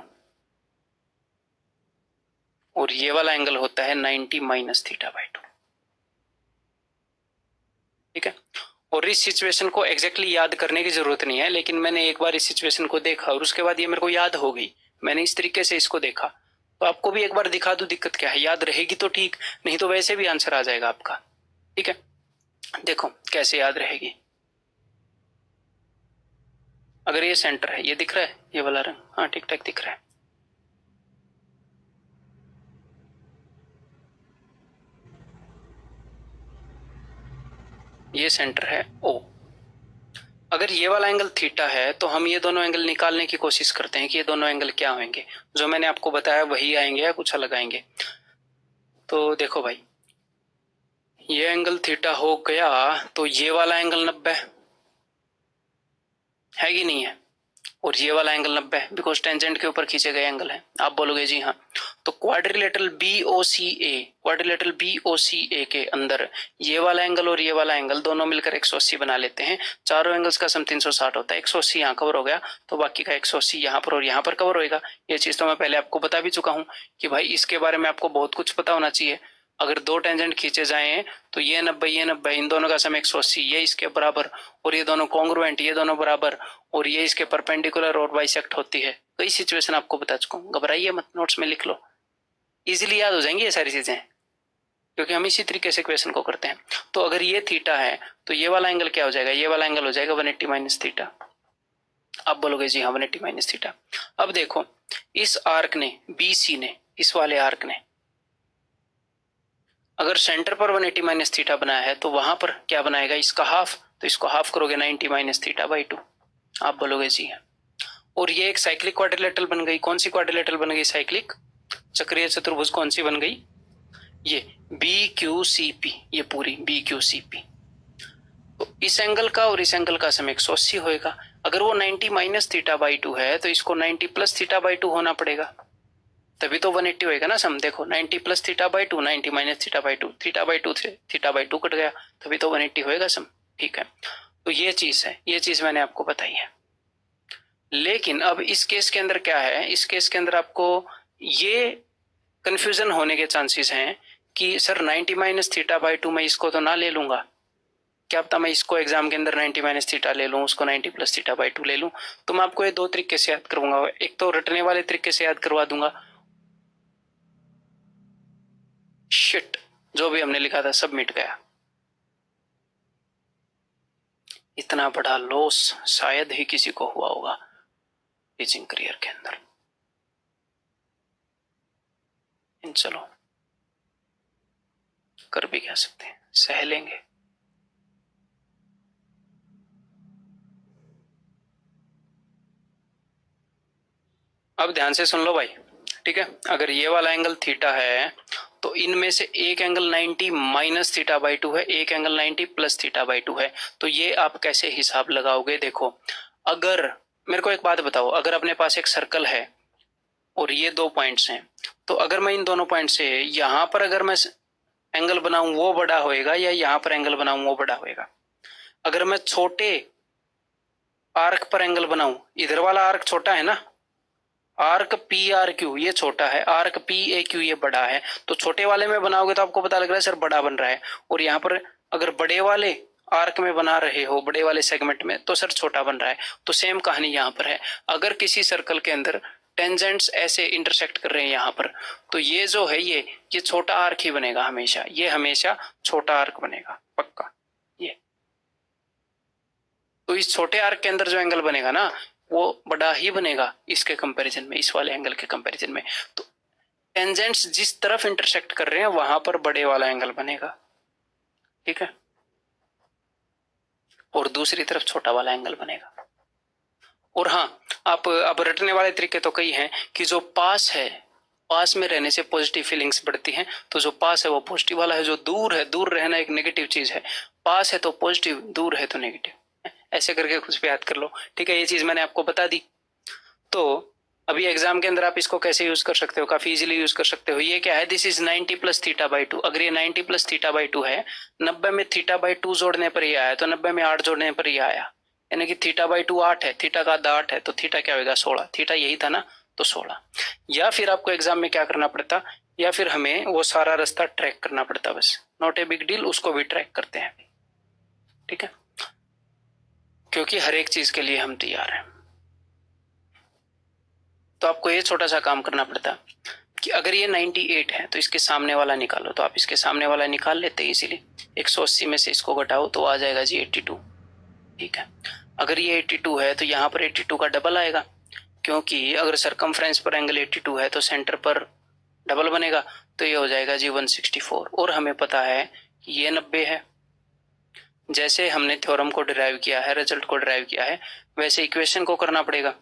Speaker 1: और ये वाला एंगल होता है 90 माइनस थीटा बाई 2। ठीक है, और इस सिचुएशन को एग्जैक्टली याद करने की जरूरत नहीं है, लेकिन मैंने एक बार इस सिचुएशन को देखा और उसके बाद ये मेरे को याद हो गई, मैंने इस तरीके से इसको देखा, तो आपको भी एक बार दिखा दूं, दिक्कत क्या है, याद रहेगी तो ठीक, नहीं तो वैसे भी आंसर आ जाएगा आपका। ठीक है, देखो कैसे याद रहेगी। अगर ये सेंटर है, ये दिख रहा है ये वाला रंग, हाँ ठीक ठाक दिख रहा है। ये सेंटर है ओ। अगर ये वाला एंगल थीटा है तो हम ये दोनों एंगल निकालने की कोशिश करते हैं कि ये दोनों एंगल क्या होंगे, जो मैंने आपको बताया वही आएंगे या कुछ अलग आएंगे। तो देखो भाई, ये एंगल थीटा हो गया तो ये वाला एंगल 90 है कि नहीं है, और ये वाला एंगल 90 है, बिकॉज टेंजेंट के ऊपर खींचे गए एंगल है। आप बोलोगे जी हाँ, तो क्वाड्रिलेटरल BOCA, क्वाड्रिलेटरल BOCA के अंदर ये वाला एंगल और ये वाला एंगल दोनों मिलकर 180 बना लेते हैं। चारों एंगल्स का सम 360 होता है, 180 यहाँ कवर हो गया तो बाकी का 180 यहाँ पर और यहाँ पर कवर होएगा। ये चीज तो मैं पहले आपको बता भी चुका हूँ कि भाई इसके बारे में आपको बहुत कुछ पता होना चाहिए। अगर दो टेंजेंट खींचे जाए तो ये 90 ये 90, इन दोनों का सम 180, ये इसके बराबर, और ये दोनों कॉन्ग्रुएंट, ये दोनों बराबर, और ये इसके परपेंडिकुलर और बाइसेक्ट होती है। कई सिचुएशन आपको बता चुका हूँ, घबराइए मत, नोट्स में लिख लो, इजीली याद हो जाएंगी ये सारी चीजें, क्योंकि हम इसी तरीके से क्वेश्चन को करते हैं। तो अगर ये थीटा है तो ये वाला एंगल क्या हो जाएगा, ये वाला एंगल हो जाएगा 180 माइनस थीटा। आप बोलोगे जी हाँ 180 माइनस थीटा। अब देखो, इस आर्क ने, BC ने, इस वाले आर्क ने अगर सेंटर पर 180 माइनस थीटा बनाया है तो वहां पर क्या बनाएगा, इसका हाफ, तो इसको हाफ करोगे 90 माइनस थीटा बाई 2। आप बोलोगे जी हाँ, और ये एक साइक्लिक क्वाड्रिलेटरल बन गई। कौन सी क्वाड्रिलेटरल बन गई, साइक्लिक चक्रीय चतुर्भुज। कौन सी बन गई, ये BQCP, ये पूरी BQCP। तो इस एंगल का और इस एंगल का सम 180 होएगा। अगर वो 90 माइनस थीटा बाई 2 है तो इसको 90 प्लस थीटा बाई 2 होना पड़ेगा, तभी तो 180 होएगा ना सम। देखो 90 plus theta by 2, 90 minus theta by 2, theta by 2 से थीटा बाई 2 कट गया, तभी तो 180 होएगा सम। ठीक है, तो ये चीज है, ये चीज मैंने आपको बताई है। लेकिन अब इस केस के अंदर क्या है, इस केस के अंदर आपको ये कंफ्यूजन होने के चांसेस हैं कि सर 90 माइनस थीटा बाई 2 मैं इसको तो ना ले लूंगा, क्या पता मैं इसको एग्जाम के अंदर 90 माइनस थीटा ले लूं, उसको 90 प्लस थीटा बाई 2 ले लूं। तो मैं आपको ये दो तरीके से याद करवाऊंगा, एक तो रटने वाले तरीके से याद करवा दूंगा, शिट जो भी हमने लिखा था सब मिट गया। इतना बड़ा लॉस शायद ही किसी को हुआ होगा टीचिंग करियर के अंदर। चलो कर भी क्या सकते हैं, सह लेंगे। अब ध्यान से सुन लो भाई, ठीक है। अगर ये वाला एंगल थीटा है तो इनमें से एक एंगल 90 माइनस थीटा बाई 2 है, एक एंगल 90 प्लस थीटा बाई 2 है। तो ये आप कैसे हिसाब लगाओगे, देखो अगर मेरे को एक बात बताओ, अगर अपने पास एक सर्कल है और ये दो पॉइंट्स हैं, तो अगर मैं इन दोनों पॉइंट से यहां पर अगर मैं एंगल बनाऊं वो बड़ा होएगा या यहां पर एंगल बनाऊं वो बड़ा होएगा। अगर मैं छोटे आर्क पर एंगल बनाऊं, इधर वाला आर्क छोटा है ना, आर्क PRQ ये छोटा है, आर्क PAQ ये बड़ा है, तो छोटे वाले में बनाओगे तो आपको पता लग रहा है सर बड़ा बन रहा है, और यहाँ पर अगर बड़े वाले आर्क में बना रहे हो, बड़े वाले सेगमेंट में, तो सर छोटा बन रहा है। तो सेम कहानी यहाँ पर है, अगर किसी सर्कल के अंदर टेंजेंट्स ऐसे इंटरसेक्ट कर रहे हैं यहाँ पर, तो ये जो है ये छोटा आर्क ही बनेगा हमेशा, ये हमेशा छोटा आर्क बनेगा पक्का। ये तो इस छोटे आर्क के अंदर जो एंगल बनेगा ना वो बड़ा ही बनेगा इसके कंपैरिजन में, इस वाले एंगल के कंपैरिजन में। तो टेंजेंट्स जिस तरफ इंटरसेक्ट कर रहे हैं वहां पर बड़े वाला एंगल बनेगा, ठीक है, और दूसरी तरफ छोटा वाला एंगल बनेगा। और हाँ, आप अब रटने वाले तरीके तो कई हैं कि जो पास है, पास में रहने से पॉजिटिव फीलिंग्स बढ़ती हैं, तो जो पास है वो पॉजिटिव वाला है, जो दूर है, दूर रहना एक नेगेटिव चीज है, पास है तो पॉजिटिव, दूर है तो नेगेटिव, ऐसे करके कुछ भी याद कर लो, ठीक है। ये चीज मैंने आपको बता दी। तो अभी एग्जाम के अंदर आप इसको कैसे यूज कर सकते हो, काफी इजीली यूज कर सकते हो। ये क्या है, this is 90 plus theta by 2। अगर ये 90 प्लस थीटा बाई 2 है, 90 में थीटा बाई 2 जोड़ने पर ये आया, तो 90 में 8 जोड़ने पर ये आया, यानी कि थीटा बाई 2 8 है, थीटा का आधा 8 है, तो थीटा क्या होगा 16। थीटा यही था ना, तो 16। या फिर आपको एग्जाम में क्या करना पड़ता, या फिर हमें वो सारा रास्ता ट्रैक करना पड़ता, बस नॉट ए बिग डील, उसको भी ट्रैक करते हैं, ठीक है, क्योंकि हर एक चीज के लिए हम तैयार हैं। तो आपको ये छोटा सा काम करना पड़ता कि अगर ये 98 है तो इसके सामने वाला निकालो, तो आप इसके सामने वाला निकाल लेते हैं इजीली। 180 में से इसको घटाओ तो आ जाएगा जी 82, ठीक है। अगर ये 82 है तो यहाँ पर 82 का डबल आएगा, क्योंकि अगर सरकमफ्रेंस पर एंगल 82 है तो सेंटर पर डबल बनेगा, तो ये हो जाएगा जी 164। और हमें पता है कि ये 90 है। जैसे हमने थ्योरम को डिराइव किया है, रिजल्ट को डिराइव किया है, वैसे इक्वेशन को करना पड़ेगा।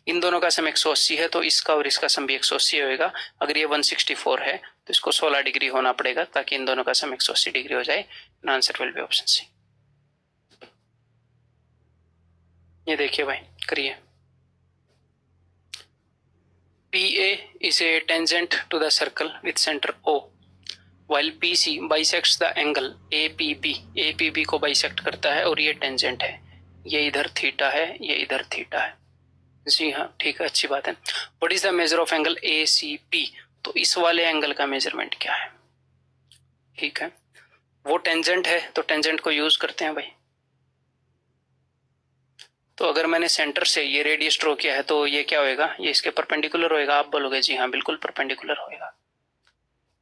Speaker 1: इन दोनों का सम 180 है, तो इसका और इसका सम भी 180 होगा। अगर ये 164 है तो इसको 16 डिग्री होना पड़ेगा, ताकि इन दोनों का सम 180 डिग्री हो जाए। Answer will be option C. ये देखिए भाई, करिए। PA is a tangent to the circle with center O, while PC bisects the angle APB। APB को बाइसेक्ट करता है और ये टेंजेंट है, ये इधर थीटा है, ये इधर थीटा है। जी हाँ, ठीक है, अच्छी बात है। What is the major of angle ACP? तो इस वाले एंगल का मेजरमेंट क्या है, ठीक है। वो टेंजेंट है तो टेंजेंट को यूज करते हैं भाई। तो अगर मैंने सेंटर से ये रेडियस ड्रॉ किया है तो ये क्या होएगा, ये इसके परपेंडिकुलर होएगा। आप बोलोगे जी हाँ बिल्कुल परपेंडिकुलर होएगा,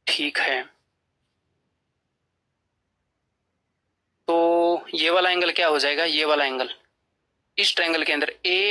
Speaker 1: ठीक है। तो ये वाला एंगल क्या हो जाएगा, ये वाला एंगल, इस ट्रायंगल के अंदर ए